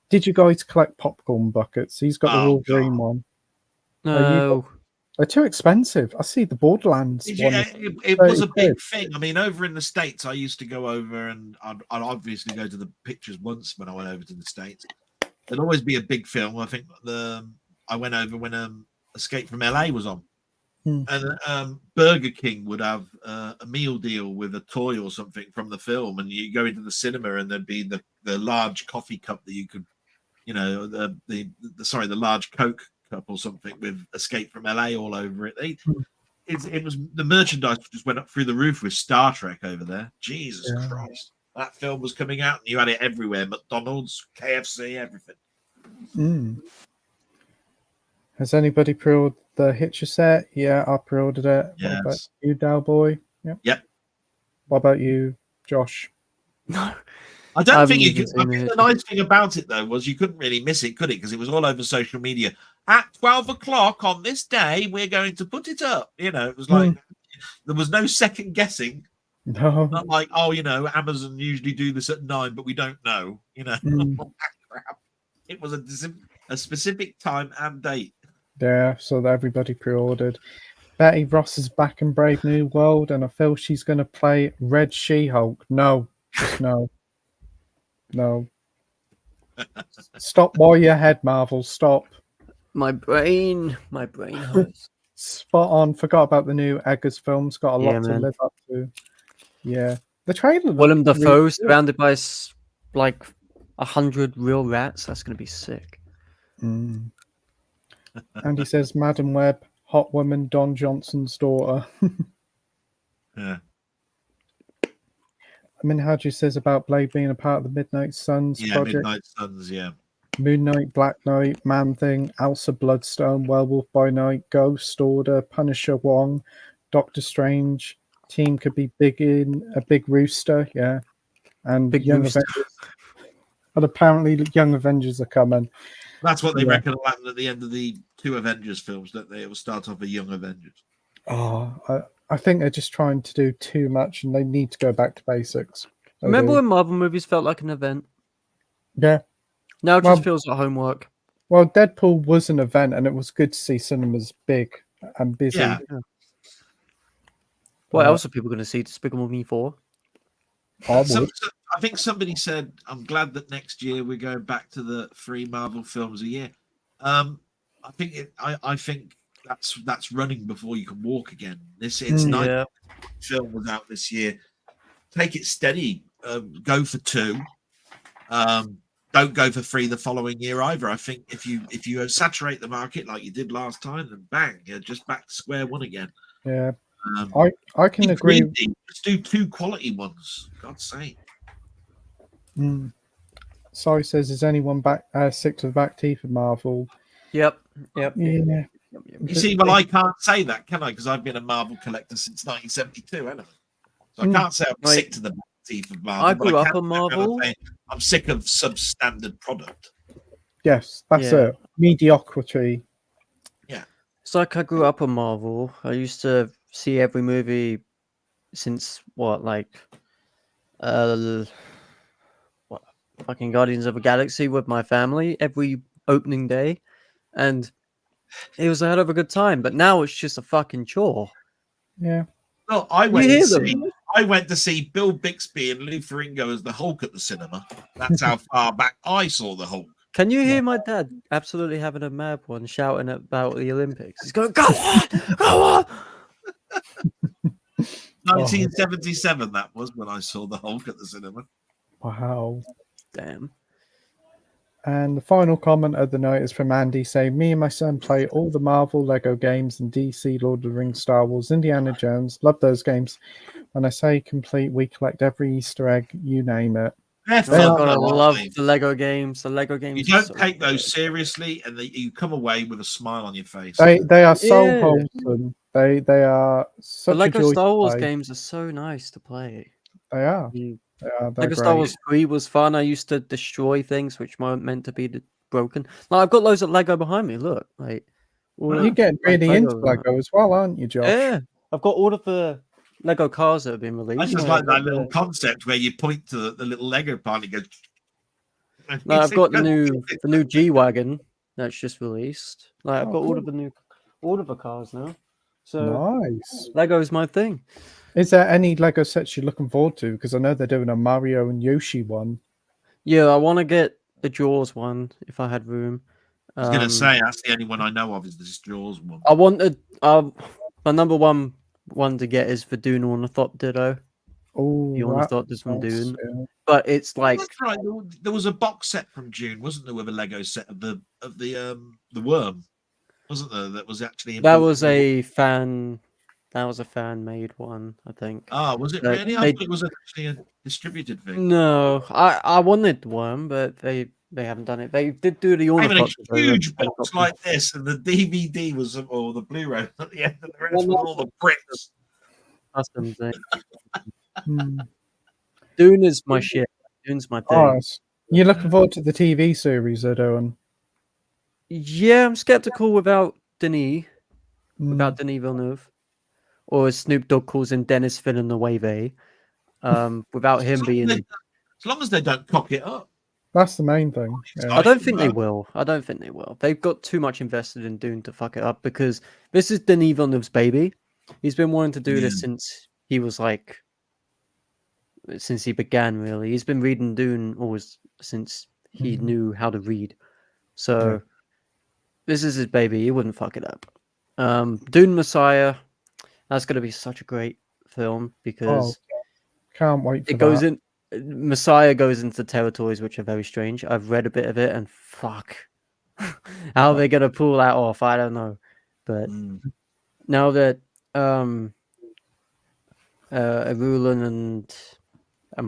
A: Did you guys collect popcorn buckets? He's got the
C: Oh,
A: Wolverine
C: God.
A: one.
B: No.
A: They're too expensive. I see the Borderlands one.
C: It was a
A: 30
C: big
A: quid.
C: thing. I mean, over in the States, I used to go over and I'd obviously go to the pictures once when I went over to the States. There'd always be a big film. I think I went over when Escape from LA was on. And Burger King would have a meal deal with a toy or something from the film, and you go into the cinema and there'd be the large coffee cup that you could, the large Coke cup or something with Escape from LA all over it. It was the merchandise just went up through the roof with Star Trek over there. Jesus Christ, that film was coming out and you had it everywhere: McDonald's, KFC, everything.
A: Has anybody pre-ordered the Hitcher set? Yeah, I pre-ordered it.
C: Yes.
A: What about you, Dowboy?
C: Yep.
A: What about you, Josh?
B: No.
C: I don't
B: haven't
C: think you
B: even
C: could. I
B: seen
C: think
B: it.
C: the nice thing about it though was you couldn't really miss it, could it? Because it was all over social media. At 12 o'clock on this day, we're going to put it up. It was like there was no second guessing.
A: No.
C: Not like, Amazon usually do this at 9, but we don't know. Crap. It was a specific time and date.
A: Yeah, so that everybody pre-ordered. Betty Ross is back in Brave New World, and I feel she's going to play Red She-Hulk. No, just no. No. Stop while you're ahead, Marvel. Stop.
B: My brain hurts.
A: Spot on. Forgot about the new Eggers films. Got a lot to
B: man.
A: live up to. Yeah. The trailer
B: Willem
A: looked
B: Dafoe
A: really
B: surrounded by like 100 real rats. That's gonna be sick.
A: good. And he says, Madam Web, hot woman, Don Johnson's daughter.
C: Yeah.
A: Haji says about Blade being a part of the Midnight Suns project.
C: Midnight Suns, yeah.
A: Moon Knight, Black Knight, Man Thing, Elsa Bloodstone, Werewolf by Night, Ghost Order, Punisher Wong, Doctor Strange. Team could be big in a big rooster, yeah. And
B: Big
A: Young
B: Rooster.
A: Avengers. And apparently Young Avengers are coming.
C: That's what they reckon will happen at the end of the 2 Avengers films, that they will start off a Young Avengers.
A: Oh, I think they're just trying to do too much and they need to go back to basics. They
B: Remember
A: do.
B: when Marvel movies felt like an event?
A: Yeah.
B: Now it
A: Well-
B: just feels like homework.
A: Well, Deadpool was an event and it was good to see cinemas big and busy.
C: Yeah.
B: What
A: Uh,
B: else are people going to see Despicable Me 4?
A: I
C: So,
A: would.
C: I think somebody said, "I'm glad that next year we're going back to the 3 Marvel films a year." I think that's running before you can walk again. It's nice.
B: Yeah.
C: Film was out this year. Take it steady. Go for 2. Don't go for 3 the following year either. I think if you saturate the market like you did last time, then bang, you're just back to square one again.
A: Yeah, I can agree.
C: Just do 2 quality ones. God's sake.
A: Sorry says, is anyone sick to the back teeth of Marvel?
B: Yep.
A: Yeah.
C: You see, well, I can't say that, can I? Because I've been a Marvel collector since 1972, haven't I? So I can't say I'm sick to the back teeth of Marvel.
B: I grew up
C: can
B: on Marvel.
C: say I'm sick of substandard product.
A: Yes, that's it. Mediocrity.
C: Yeah.
B: It's like I grew up on Marvel. I used to see every movie since fucking Guardians of the Galaxy with my family every opening day, and it was a hell of a good time. But now it's just a fucking chore.
A: Yeah.
C: Well, I went to see Bill Bixby and Lou Ferrigno as the Hulk at the cinema. That's how far back I saw the Hulk.
B: Can you hear my dad absolutely having a mad one shouting about the Olympics? He's going, "Go on, go on!"
C: 1977, that was when I saw the Hulk at the cinema.
A: Wow.
B: Damn.
A: And the final comment of the night is from Andy saying, "Me and my son play all the Marvel Lego games and DC, Lord of the Rings, Star Wars, Indiana Jones. Love those games. When I say complete, we collect every Easter egg, you name it."
B: Oh God, I love the Lego games. The Lego games.
C: You don't take those seriously, and you come away with a smile on your face.
A: They are so wholesome. They are such
B: the Lego
A: a joy
B: Star Wars
A: to play.
B: games are so nice to play.
A: They are.
B: Lego Star Wars 3 was fun. I used to destroy things which weren't meant to be broken. Like I've got loads of Lego behind me. Look,
A: you're getting really into Lego as well, aren't you, Josh?
B: Yeah, I've got all of the Lego cars that have been released.
C: I just like that little concept where you point to the little Lego part and go.
B: No, I've got the new G-Wagon that's just released. Like I've got all of the cars now. So
A: nice.
B: Lego is my thing.
A: Is there any Lego sets you're looking forward to? Because I know they're doing a Mario and Yoshi one.
B: Yeah, I want to get the Jaws one if I had room.
C: I was going to say that's the only one I know of is this Jaws one.
B: I wanted my number one to get is the Dune Ornithoptero.
A: Oh,
B: the Ornithopters from Dune.
A: Yeah.
B: But it's like
C: that's right. There was a box set from Dune, wasn't there, with a Lego set of the worm, wasn't there? That was actually
B: that was a fan. That was a fan-made one, I think.
C: Oh, was it really? I thought it was actually a distributed thing.
B: No, I wanted one, but they haven't done it. They did do the
C: Ornithopter. A huge box like this, and the DVD was, or the Blu-ray at the end, and the rest was all the bricks.
B: Custom thing. Dune is my shit. Dune's my thing.
A: Oh, you're looking forward to the TV series they're doing?
B: Yeah, I'm skeptical without Denis Villeneuve. Or as Snoop Dogg calls him, Dennis Villeneuve. Without him being...
C: As long as they don't cock it up.
A: That's the main thing.
B: Yeah. I don't think they will. They've got too much invested in Dune to fuck it up because this is Denis Villeneuve's baby. He's been wanting to do this since he was since he began, really. He's been reading Dune always since he knew how to read. So this is his baby. He wouldn't fuck it up. Dune Messiah... That's going to be such a great film because
A: can't wait for
B: it goes in. Messiah goes into territories which are very strange. I've read a bit of it, and fuck, how they're going to pull that off, I don't know. But now that Arulan and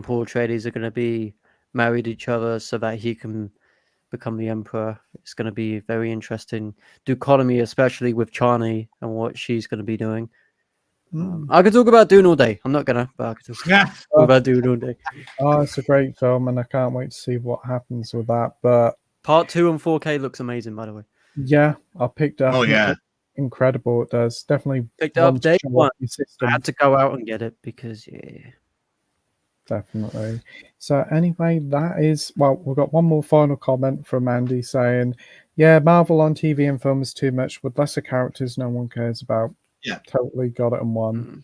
B: Paul Atreides are going to be married each other, so that he can become the emperor, it's going to be very interesting. Ducotomy, especially with Chani and what she's going to be doing. I could talk about Dune all day. I'm not gonna, but I could talk about Dune all day.
A: Oh, it's a great film, and I can't wait to see what happens with that. But
B: Part 2 on 4K looks amazing, by the way.
A: Yeah, I picked it up.
C: Oh yeah,
A: incredible! It does definitely.
B: Picked it up day one. I had to go out and get it because
A: definitely. So anyway, that is we've got one more final comment from Andy saying, "Yeah, Marvel on TV and film is too much with lesser characters no one cares about."
C: Yeah,
A: totally got it in one.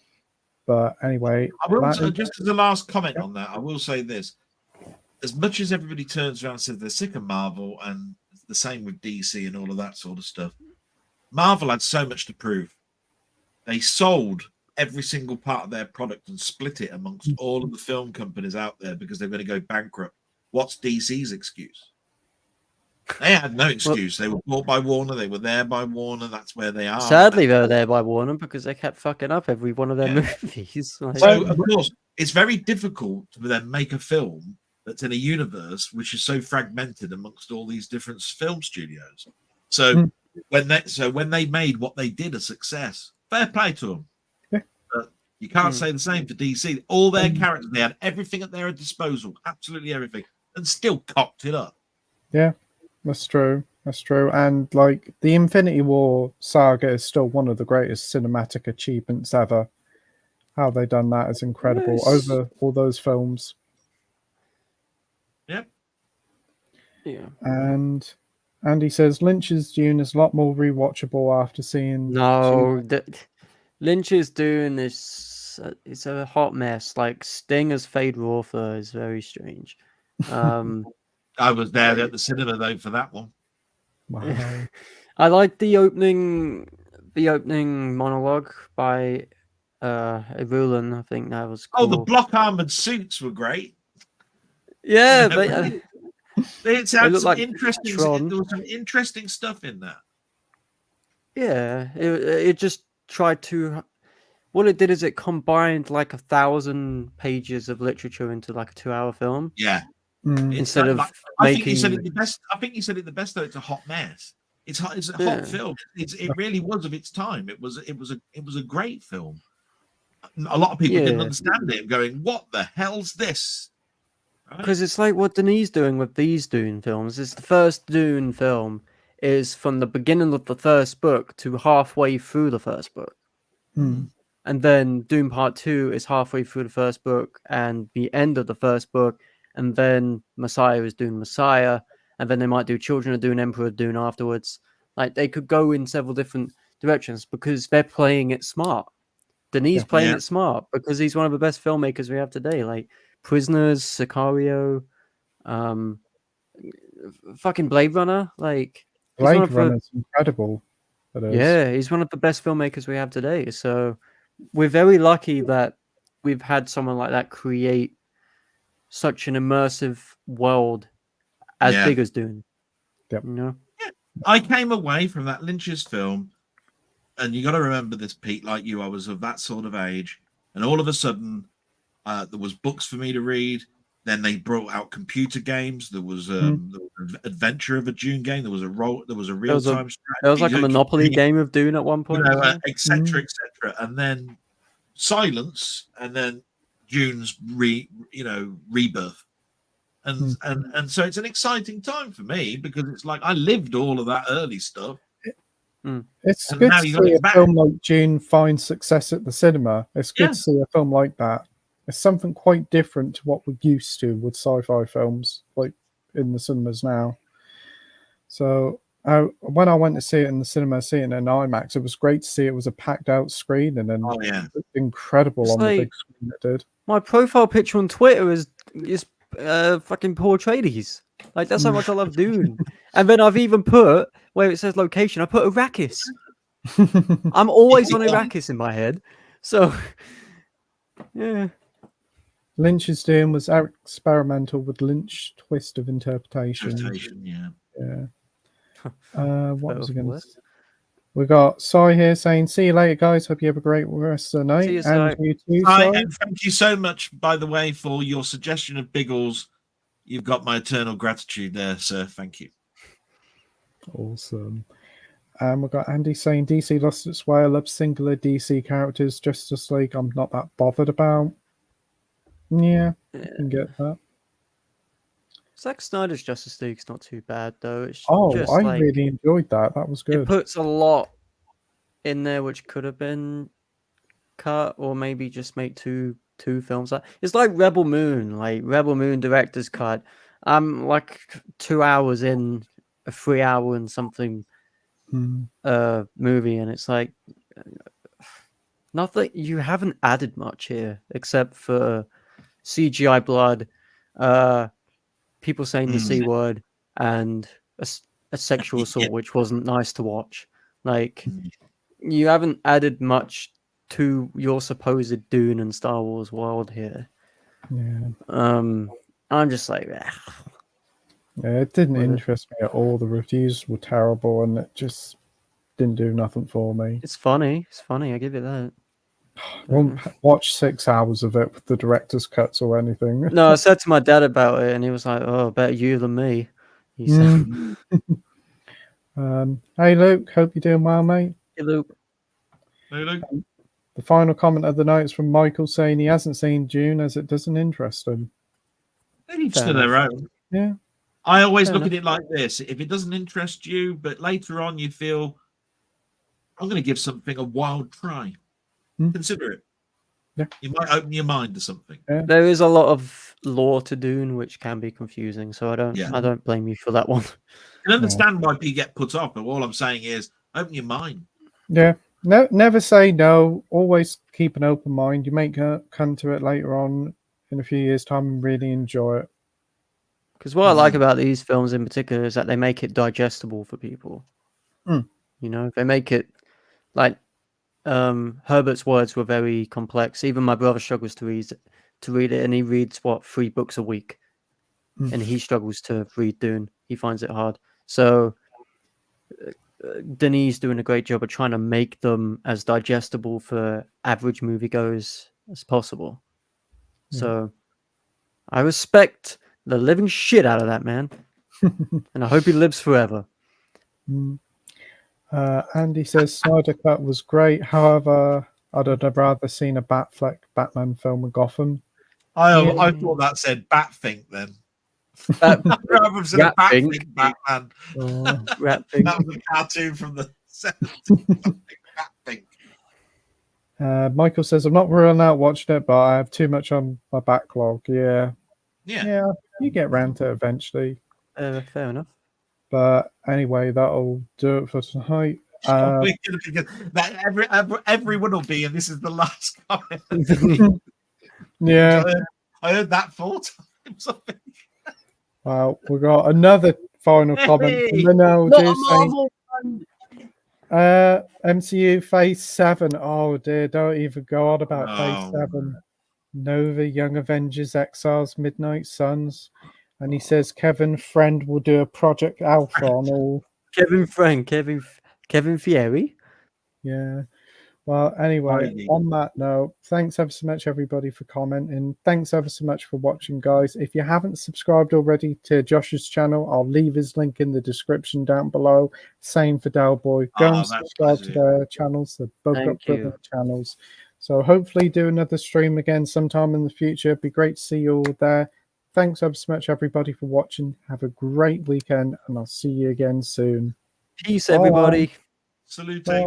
A: But anyway,
C: I will just as the last comment on that, I will say this: as much as everybody turns around and says they're sick of Marvel, and the same with DC and all of that sort of stuff, Marvel had so much to prove. They sold every single part of their product and split it amongst all of the film companies out there because they're going to go bankrupt. What's DC's excuse? They had no excuse. They were bought by Warner. They were there by Warner. That's where they are.
B: Sadly, they were there by Warner because they kept fucking up every one of their movies. Like,
C: so, of course, it's very difficult to then make a film that's in a universe which is so fragmented amongst all these different film studios. So when they made what they did a success, fair play to them. But you can't say the same for DC. All their characters, they had everything at their disposal, absolutely everything, and still cocked it up.
A: Yeah, that's true. That's true. And like the Infinity War saga is still one of the greatest cinematic achievements ever. How they done that is incredible over all those films.
C: Yep.
B: Yeah.
A: And Andy says Lynch's Dune is a lot more rewatchable after seeing.
B: No, Lynch is doing this. It's a hot mess. Like Sting as Fade Rother is very strange.
C: I was there at the cinema though for that one.
A: Wow.
B: I like the opening monologue by Rulin. I think that was cool.
C: Oh, the block armored suits were great.
B: Yeah,
C: It's had some
B: like
C: interesting.
B: Tron.
C: There was some interesting stuff in that.
B: Yeah, it just tried to. What it did is it combined like 1,000 pages of literature into like a 2-hour film.
C: Yeah.
B: Instead of
C: I
B: making.
C: think you said it the best. I think you said it the best though. It's a hot mess. It's hot. It's a hot film. It really was of its time. It was a great film. A lot of people didn't understand it, going, "What the hell's this?"
B: Because it's like what Denis doing with these Dune films. Is the first Dune film is from the beginning of the first book to halfway through the first book. And then Dune Part 2 is halfway through the first book and the end of the first book. And then Messiah is Dune Messiah. And then they might do Children of Dune, Emperor of Dune afterwards. Like they could go in several different directions because they're playing it smart. Denis playing it smart because he's one of the best filmmakers we have today. Like Prisoners, Sicario, fucking Blade Runner. Like
A: Blade Runner's incredible.
B: Yeah, he's one of the best filmmakers we have today. So we're very lucky that we've had someone like that create such an immersive world as big as Dune.
A: Yep.
B: You know?
C: Yeah. I came away from that Lynch's film, and you got to remember this, Pete, like you, I was of that sort of age, and all of a sudden there was books for me to read. Then they brought out computer games. There was an adventure of a Dune game. There was a real-time strategy.
B: There was like a Monopoly game of Dune at one point,
C: etc., etc. And then Silence, and then Dune's rebirth. And so it's an exciting time for me because it's like I lived all of that early stuff.
A: It's good to see a film like Dune find success at the cinema. It's good to see a film like that. It's something quite different to what we're used to with sci-fi films, like in the cinemas now. So when I went to see it in the cinema, seeing it in IMAX, it was great to see it was a packed-out screen and then incredible
B: it's
A: on the big screen it did.
B: My profile picture on Twitter is fucking Paul Atreides. Like that's how much I love Dune. And then I've even put where it says location, I put Arrakis. I'm always on Arrakis in my head. So yeah.
A: Lynch's Dune was experimental with Lynch twist of interpretation. What was I going to say? We got Sai here saying, "See you later, guys. Hope you have a great rest of the night."
B: See you,
A: and you too,
C: and thank you so much, by the way, for your suggestion of Biggles. You've got my eternal gratitude there, sir. Thank you.
A: Awesome. We've got Andy saying, "DC lost its way. I love singular DC characters. Justice League, I'm not that bothered about." Yeah, I can get that.
B: Zack Snyder's Justice League's not too bad though. It's just
A: I
B: like,
A: really enjoyed that. That was good.
B: It puts a lot in there which could have been cut, or maybe just make two films. It's like Rebel Moon, director's cut. I'm like 2 hours in a 3 hour and something movie, and it's like nothing. You haven't added much here except for CGI blood, people saying the C word and a sexual assault, which wasn't nice to watch. Like, you haven't added much to your supposed Dune and Star Wars world here.
A: Yeah.
B: I'm just like,
A: Yeah, it didn't
B: With it.
A: interest me at all. The reviews were terrible, and it just didn't do nothing for me.
B: it's funny. It's funny. I give you that.
A: Won't watch 6 hours of it with the director's cuts or anything.
B: No, I said to my dad about it, and he was like, "Oh, better you than me." He said,
A: Hey, Luke. Hope you're doing well, mate.
B: "Hey, Luke."
C: Hey, Luke.
A: The final comment of the night is from Michael saying he hasn't seen Dune as it doesn't interest him.
C: Each
B: Fair
C: to their
B: enough.
C: own.
A: Yeah.
C: I always
B: Fair
C: look
B: enough.
C: at it like this: if it doesn't interest you, but later on you feel, I'm going to give something a wild try, consider it.
A: Yeah.
C: You might open your mind to something.
B: There is a lot of lore to Dune, which can be confusing. So I
C: Yeah.
B: don't blame you for that one.
C: I can understand why people get put off, but all I'm saying is, open your mind.
A: Yeah. No, never say no. Always keep an open mind. You may come to it later on in a few years' time and really enjoy it.
B: Because what I like about these films in particular is that they make it digestible for people.
A: Mm.
B: You know, they make it like Herbert's words were very complex. Even my brother struggles to read it, and he reads 3 books a week, and he struggles to read Dune. He finds it hard. So Denis doing a great job of trying to make them as digestible for average moviegoers as possible. So I respect the living shit out of that man, and I hope he lives forever.
A: Andy says Snyder Cut was great. However, I'd have rather seen a Batfleck Batman film with Gotham.
C: I thought that said Batfink then. Rather than said a Batfink Batman.
B: Ratfink.
C: That was a cartoon from the 70s. Batfink.
A: Michael says, I'm not ruling out watching it, but I have too much on my backlog. Yeah, you get round to it eventually.
B: Fair enough.
A: But anyway, that'll do it for tonight.
C: Everyone will be, and this is the last comment.
A: Yeah.
C: I heard that 4 times.
A: Well, we got another final comment from Manel saying, MCU Phase 7. Oh dear, don't even go on about Phase 7. Nova, Young Avengers, Exiles, Midnight Suns. And he says Kevin Friend will do a Project Alpha on all.
B: Kevin Fieri.
A: Yeah. Well, anyway, on that note, thanks ever so much, everybody, for commenting. Thanks ever so much for watching, guys. If you haven't subscribed already to Josh's channel, I'll leave his link in the description down below. Same for Dalboy. Go and subscribe to their channels. They're both got brilliant channels. So hopefully do another stream again sometime in the future. It'd be great to see you all there. Thanks ever so much, everybody, for watching. Have a great weekend, and I'll see you again soon.
B: Peace, everybody.
C: Salute.
A: Bye.